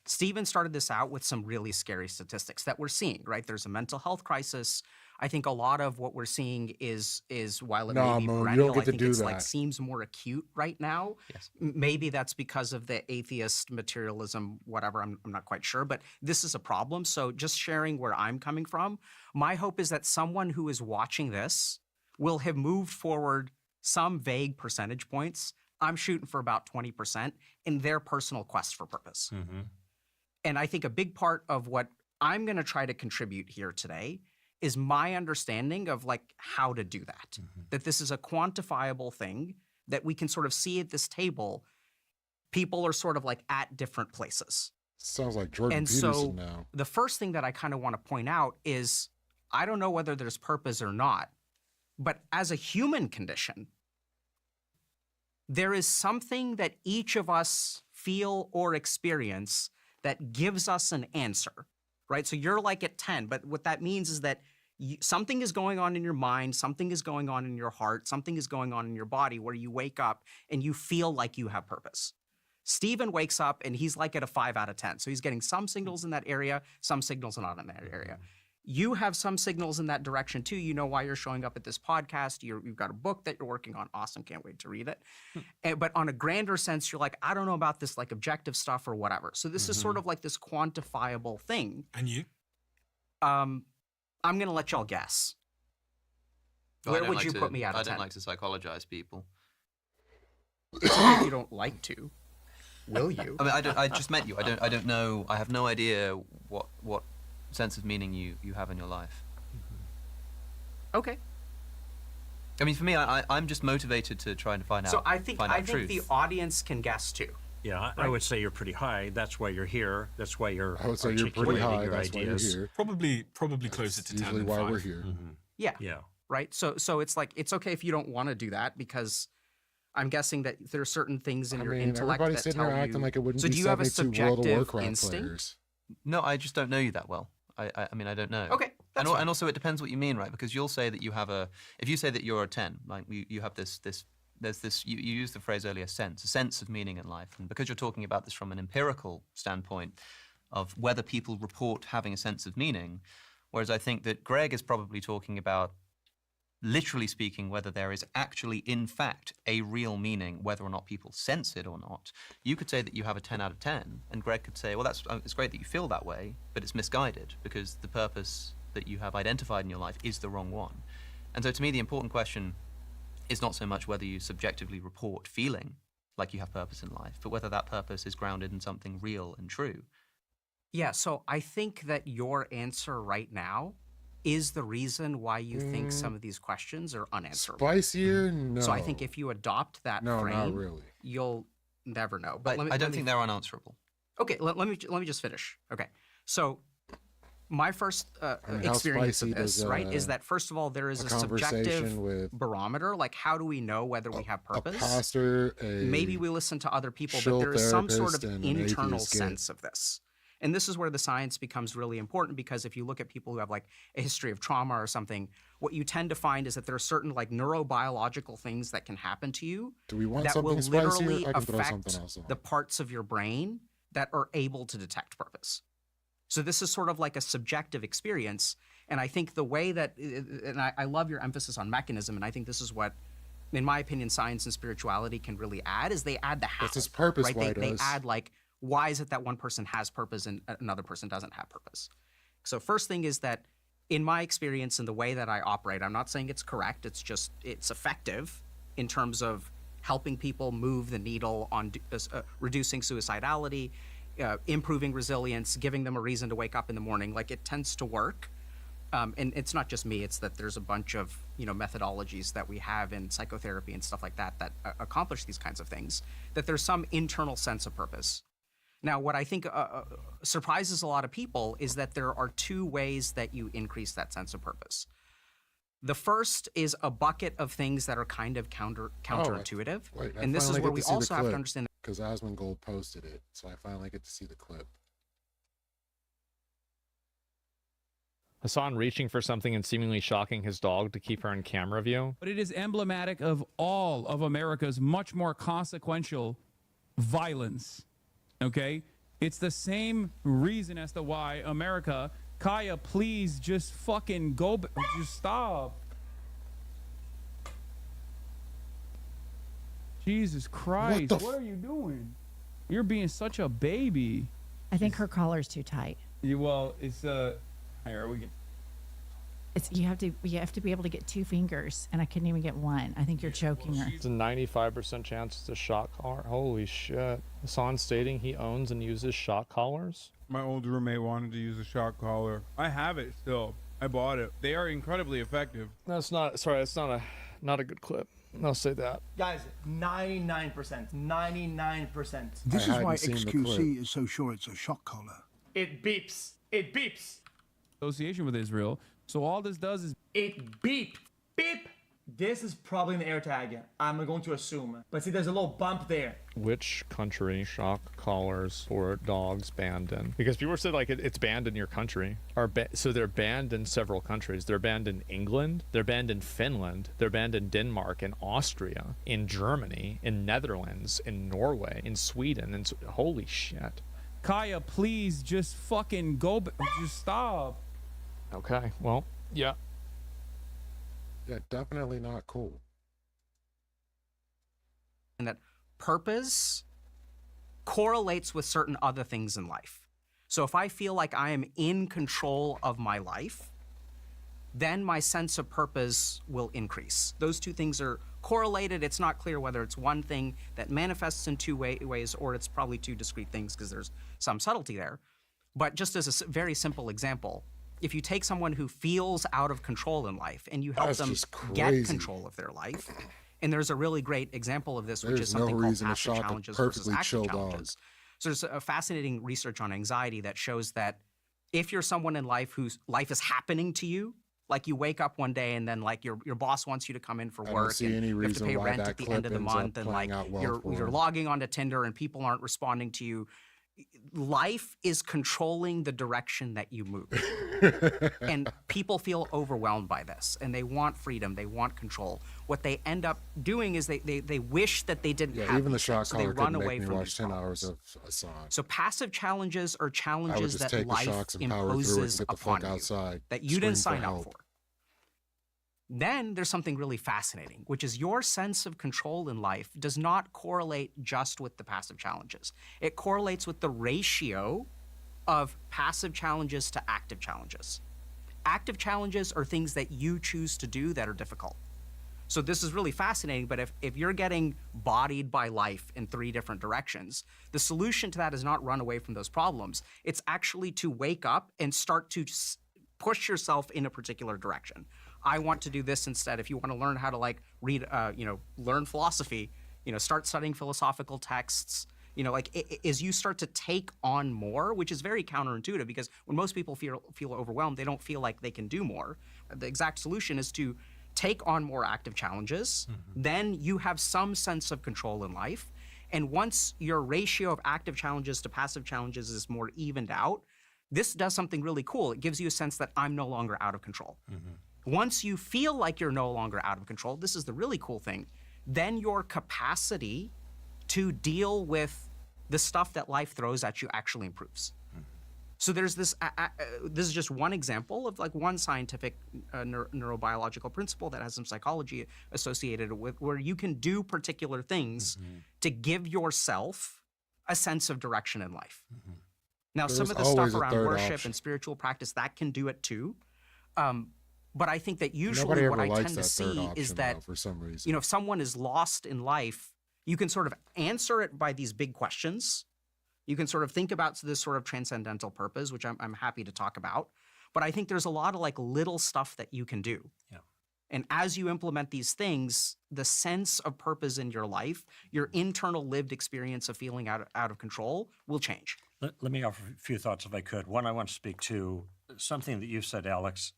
Stephen started this out with some really scary statistics that we're seeing, right? There's a mental health crisis. I think a lot of what we're seeing is while it Nah, may be Moon, you perennial, don't get I to think do it's like that. seems more acute right now. Yes. Maybe that's because of the atheist materialism, whatever, I'm not quite sure, but this is a problem. So just sharing where I'm coming from, my hope is that someone who is watching this will have moved forward some vague percentage points. I'm shooting for about 20% in their personal quest for purpose. And I think a big part of what I'm going to try to contribute here today is my understanding of like how to do that. That this is a quantifiable thing that we can sort of see at this table. People are sort of like at different places. Sounds like Jordan And Peterson so now. the first thing that I kind of want to point out is I don't know whether there's purpose or not, but as a human condition, there is something that each of us feel or experience that gives us an answer, right? So you're like at 10, but what that means is that something is going on in your mind, something is going on in your heart, something is going on in your body where you wake up and you feel like you have purpose. Steven wakes up and he's like at a 5 out of 10. So he's getting some signals in that area, some signals not in that area. You have some signals in that direction too. You know why you're showing up at this podcast. You've got a book that you're working on. Awesome. Can't wait to read it. But on a grander sense, you're like, I don't know about this like objective stuff or whatever. So this is sort of like this quantifiable thing. And you? I'm going to let y'all guess. Well, Where would you put me out of 10? I don't like to psychologize people. It's okay if you don't like to. Will you? I mean, I just met you. I don't know. I have no idea what sense of meaning you have in your life. Okay. I mean, for me, I'm just motivated to try and find out. So I think truth. the audience can guess too. Yeah, I would say you're pretty high. That's why you're here. That's why you're I would say you're pretty high. Your That's ideas. why you're here. Probably closer to 10 usually than why 5. we're here. Yeah. Yeah. Right. So it's like it's okay if you don't want to do that because I'm guessing that there are certain things in your intellect everybody's that sitting tell there acting you. like it wouldn't so be do you have a 72 World of subjective Warcraft instinct? players. No, I just don't know you that well. I mean, I don't know. Okay. And also, it depends what you mean, right? Because you'll say that you have if you say that you're a 10, like you have this, you used the phrase earlier, a sense of meaning in life. And because you're talking about this from an empirical standpoint of whether people report having a sense of meaning, whereas I think that Greg is probably talking about, literally speaking, whether there is actually, in fact, a real meaning, whether or not people sense it or not. You could say that you have a 10 out of 10, and Greg could say, well, it's great that you feel that way, but it's misguided because the purpose that you have identified in your life is the wrong one. And so to me, the important question is not so much whether you subjectively report feeling like you have purpose in life, but whether that purpose is grounded in something real and true. Yeah. So I think that your answer right now is the reason why you think some of these questions are unanswerable. Spicier? No. So I think if you adopt that No, frame, not really. you'll never know. But I don't think they're unanswerable. Okay, let me just finish. Okay, so my first how experience of spicy this, does, right, is that first of all there is a conversation subjective with barometer. Like, how do we know whether we have purpose? pastor, Maybe we listen to other people, but shill there is some sort therapist, of and an internal atheist kid. sense of this. And this is where the science becomes really important because if you look at people who have like a history of trauma or something, what you tend to find is that there are certain like neurobiological things that can happen to you Do we want that will something spicier? literally I can throw affect something else on. the parts of your brain that are able to detect purpose. So this is sort of like a subjective experience. And I think the way that, and I love your emphasis on mechanism, and I think this is what, in my opinion, science and spirituality can really add, is they add the how. That's his purpose, right? why They does. add like, why is it that one person has purpose and another person doesn't have purpose? So first thing is that in my experience and the way that I operate, I'm not saying it's correct, it's effective in terms of helping people move the needle on reducing suicidality, improving resilience, giving them a reason to wake up in the morning. Like, it tends to work. And it's not just me, it's that there's a bunch of, methodologies that we have in psychotherapy and stuff like that that accomplish these kinds of things, that there's some internal sense of purpose. Now, what I think surprises a lot of people is that there are two ways that you increase that sense of purpose. The first is a bucket of things that are kind of counterintuitive. And this is where we also have to understand. Because Asmongold posted it, so I finally get to see the clip. Hassan reaching for something and seemingly shocking his dog to keep her in camera view. But it is emblematic of all of America's much more consequential violence. Okay? It's the same reason as to why America, Kaya, please just fucking go, just stop. Jesus Christ, what are you doing? You're being such a baby. I think her collar's too tight. Well, it's here we can. It's you have to be able to get 2 fingers, and I couldn't even get one. I think you're choking her. It's a 95% chance it's a shock collar. Holy shit. Hassan stating he owns and uses shock collars. My old roommate wanted to use a shock collar. I have it still. I bought it. They are incredibly effective. That's not a good clip. I'll say that. Guys, 99%. 99%. This is why XQC is so sure it's a shock collar. It beeps. It beeps. Association with Israel. So all this does is it beep. Beep. This is probably an AirTag, I'm going to assume. But see, there's a little bump there. Which country shock collars for dogs banned in? Because people said like it's banned in your country. So they're banned in several countries. They're banned in England, they're banned in Finland, they're banned in Denmark, in Austria, in Germany, in Netherlands, in Norway, in Sweden, and holy shit. Kaya, please just fucking go. Just stop. Okay, well, yeah. Yeah, definitely not cool. And that purpose correlates with certain other things in life. So if I feel like I am in control of my life, then my sense of purpose will increase. Those two things are correlated. It's not clear whether it's one thing that manifests in two ways or it's probably two discrete things because there's some subtlety there. But just as a very simple example, if you take someone who feels out of control in life and you help them get control of their life, and there's a really great example of this, which is something called passive challenges versus active challenges. So there's a fascinating research on anxiety that shows that if you're someone in life whose life is happening to you, like you wake up one day and then like your boss wants you to come in for work and you have to pay rent at the end of the month and like you're logging onto Tinder and people aren't responding to you. Life is controlling the direction that you move. And people feel overwhelmed by this and they want freedom, they want control. What they end up doing is they wish that they didn't have even the shock collar run couldn't away make me from watch 10 hours of a song. So passive challenges are I would challenges just that take the life shocks and power through it and imposes get the upon fuck you outside. that you didn't scream sign up help. for. Then there's something really fascinating, which is your sense of control in life does not correlate just with the passive challenges. It correlates with the ratio of passive challenges to active challenges. Active challenges are things that you choose to do that are difficult. So this is really fascinating, but if you're getting bodied by life in 3 different directions, the solution to that is not run away from those problems. It's actually to wake up and start to push yourself in a particular direction. I want to do this instead. If you want to learn how to like read, learn philosophy, start studying philosophical texts, as you start to take on more, which is very counterintuitive because when most people feel overwhelmed, they don't feel like they can do more. The exact solution is to take on more active challenges. Then you have some sense of control in life. And once your ratio of active challenges to passive challenges is more evened out, this does something really cool. It gives you a sense that I'm no longer out of control. Once you feel like you're no longer out of control, this is the really cool thing, then your capacity to deal with the stuff that life throws at you actually improves. So there's this, this is just one example of like one scientific neurobiological principle that has some psychology associated with where you can do particular things to give yourself a sense of direction in life. Now, some of the stuff around worship and spiritual practice, that can do it too. But I think that usually what I tend to see is that, for some reason, if someone is lost in life, you can sort of answer it by these big questions. You can sort of think about this sort of transcendental purpose, which I'm happy to talk about. But I think there's a lot of like little stuff that you can do. Yeah. And as you implement these things, the sense of purpose in your life, your internal lived experience of feeling out of control will change. Let me offer a few thoughts if I could. One, I want to speak to something that you've said, Alex,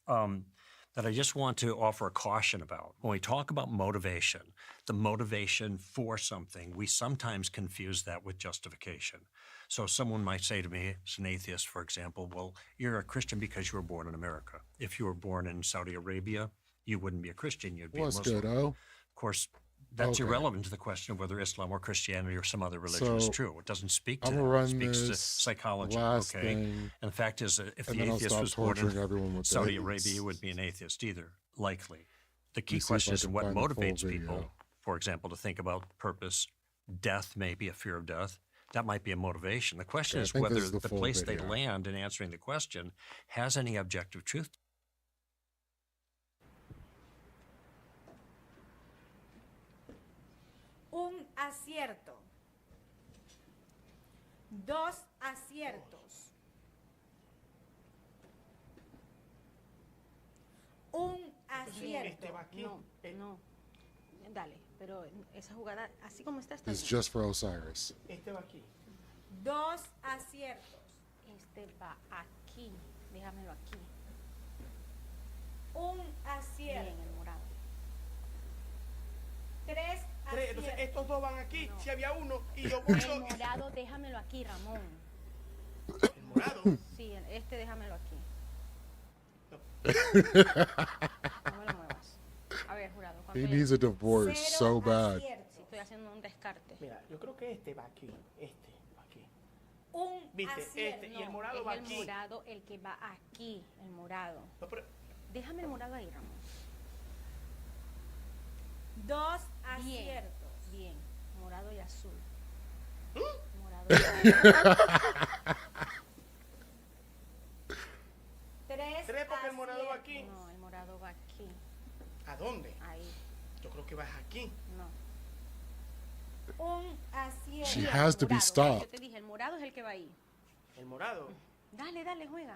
that I just want to offer a caution about. When we talk about motivation, the motivation for something, we sometimes confuse that with justification. So someone might say to me, as an atheist, for example, well, you're a Christian because you were born in America. If you were born in Saudi Arabia, you wouldn't be a Christian, you'd be a Muslim. Of course, that's irrelevant to the question of whether Islam or Christianity or some other religion is true. It doesn't speak to that. It speaks to psychology. And the fact is that if the atheist was born in Saudi Arabia, he wouldn't be an atheist either, likely. The key question is what motivates people, for example, to think about purpose. Death may be a fear of death. That might be a motivation. The question is whether the place they land in answering the question has any objective truth. Un acierto. 2 aciertos. Un acierto. No. Dale, pero esa jugada, así como está It's just for Osiris. Este va aquí. 2 aciertos. Este va aquí. Déjamelo aquí. Un acierto. Bien, el morado. 3 Entonces aciertos. estos dos van aquí. Si había uno y yo voy. El morado, déjamelo aquí, Ramón. ¿El morado? Sí, este déjamelo aquí. No me lo muevas. A ver, jurado. ¿cuánto He hay? needs a divorce so bad. Sí, estoy haciendo un descarte. Mira, yo creo que este va aquí. Este va aquí. Un ¿Viste? acierto. Este. Y el morado es va el aquí. morado el que va aquí. El morado. No, pero- Déjame el morado ahí, Ramón. 2 Bien, aciertos. bien. Morado y azul. ¿Mm? Morado y azul. 3 Tres porque el morado va aquí. No, el morado va aquí. ¿A dónde? Ahí. Yo creo que vas aquí. No. Un acierto. She has to be Yo stopped. te dije, el morado es el que va ahí. El morado. Dale, dale, juega.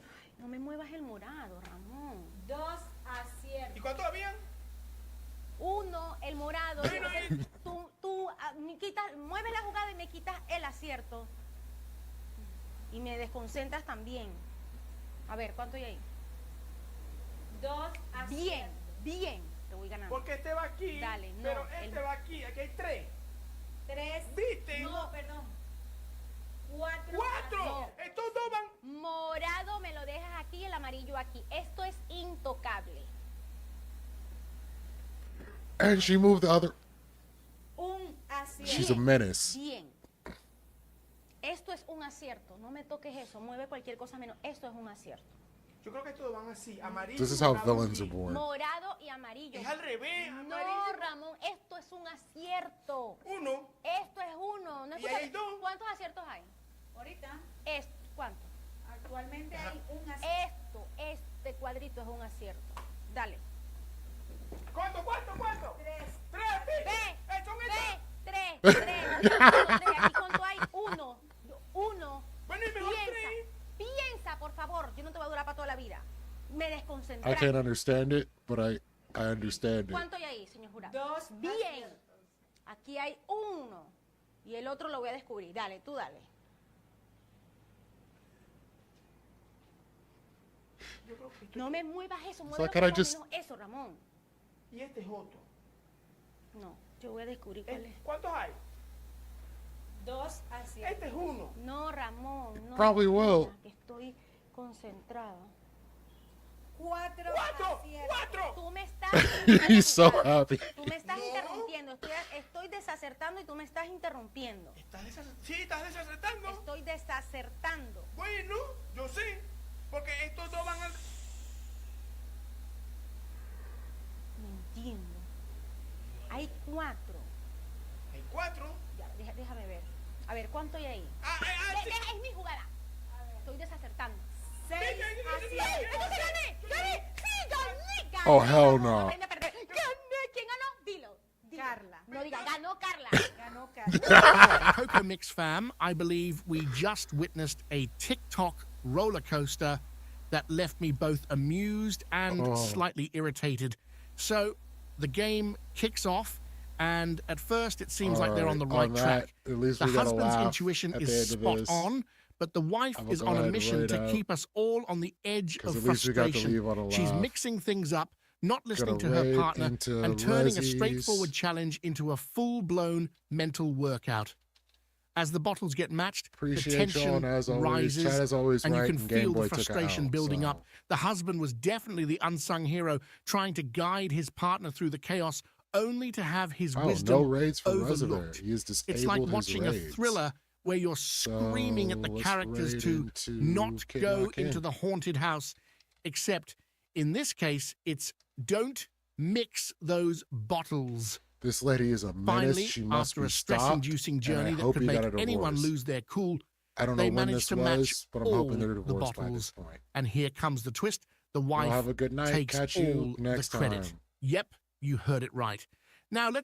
Ay, no me muevas el morado, Ramón. 2 aciertos. ¿Y cuántos habían? 1, el morado. Bueno, Entonces, tú me quitas, mueves la jugada y me quitas el acierto. Y me desconcentras también. A ver, ¿cuánto hay ahí? 2 aciertos. Bien, bien. Te voy ganando. Porque este va aquí. Dale, no, Pero el- este va aquí. Aquí hay 3. 3. ¿Viste? No, perdón. 4. ¡4! Estos dos van. Morado me lo dejas aquí, el amarillo aquí. Esto es intocable. And she moved the other. Un acierto. She's a menace. Bien. Esto es un acierto. No me toques eso. Mueve cualquier cosa menos. Esto es un acierto. Yo creo que estos van así. Amarillo. This is how morado villains aquí. are born. Morado y amarillo. Es al revés. No, Amarillo. Ramón, esto es un acierto. Uno. Esto es uno. ¿No Y ahí hay escuchas? dos. ¿Cuántos aciertos hay? Ahorita, ¿Cuántos? actualmente hay un acierto. Este cuadrito es un acierto. Dale. ¿Cuánto? 3. Ve. Son estos. Tres. Aquí cuánto hay? Uno. Bueno, y mejor Piensa. 3. Piensa, por favor. Yo no te voy a durar para toda la vida. Me I desconcentré. can't understand it, but I understand it. ¿Cuánto hay ahí, señor jurado? 2 Bien. aciertos. Aquí hay uno. Y el otro lo voy a descubrir. Dale, tú dale. Yo creo que esto. No me muevas eso. So Mueve can I por lo just- menos eso, Ramón. Y este es otro. No, yo voy a descubrir cuál es. ¿Cuántos hay? 2 aciertos. Este es uno. No, Ramón, no. Probably will. Que estoy concentrada. 4 aciertos. ¡4! Tú me estás... He's so happy. Tú me estás interrumpiendo. Estoy desacertando y tú me estás interrumpiendo. Sí, estás desacertando. Estoy desacertando. Bueno, yo sé. Porque estos dos van al. No entiendo. Hay 4. Hay 4. Ya, déjame ver. A ver, ¿cuánto hay ahí? Sí. Es mi jugada. Estoy desacertando. 6 aciertos. ¡Entonces gané! ¡Gané! ¡Sí, gané! Oh, hell no. Aprende a perder. ¡Gané! ¿Quién ganó? Dilo. Carla. No diga, ganó Carla. Ganó Carla. Coco Mix fam, I believe we just witnessed a TikTok roller coaster that left me both amused and Oh. slightly irritated. So the game kicks off, and at first it seems like they're on the Alright, right on that, track. at least The we got a husband's laugh intuition at is the end spot of this. on, but the wife I'm gonna is go on ahead a and mission write to out, keep us all on the edge 'cause of at least we got to frustration. leave on a She's laugh. mixing things up, not listening to Gonna her raid partner, into and turning a Rezzy's. straightforward challenge into a full-blown mental workout. As the bottles get matched, Appreciate the tension y'all, and as always, rises, Chad is always and you right, can and Game feel Boy the took a frustration L, building so. up. The husband was definitely the unsung hero, trying to guide his partner through the chaos, only to have his Oh, wisdom no raids for Reservoir. overlooked. He has It's like disabled his watching a raids. thriller where you're screaming at the let's characters raid to into not Kid go Knock into In. the haunted house, except in this case, it's don't mix those bottles. This lady is a menace. Finally, She must after be a stopped. stress-inducing and journey I that hope could he make got a anyone divorce. lose their cool, I don't know they when managed this to match was, but I'm all hoping they're the divorced by this bottles. point. And here comes the twist. The wife have a good night. takes Catch all you the next credit. time. Yep, you heard it right. Now let's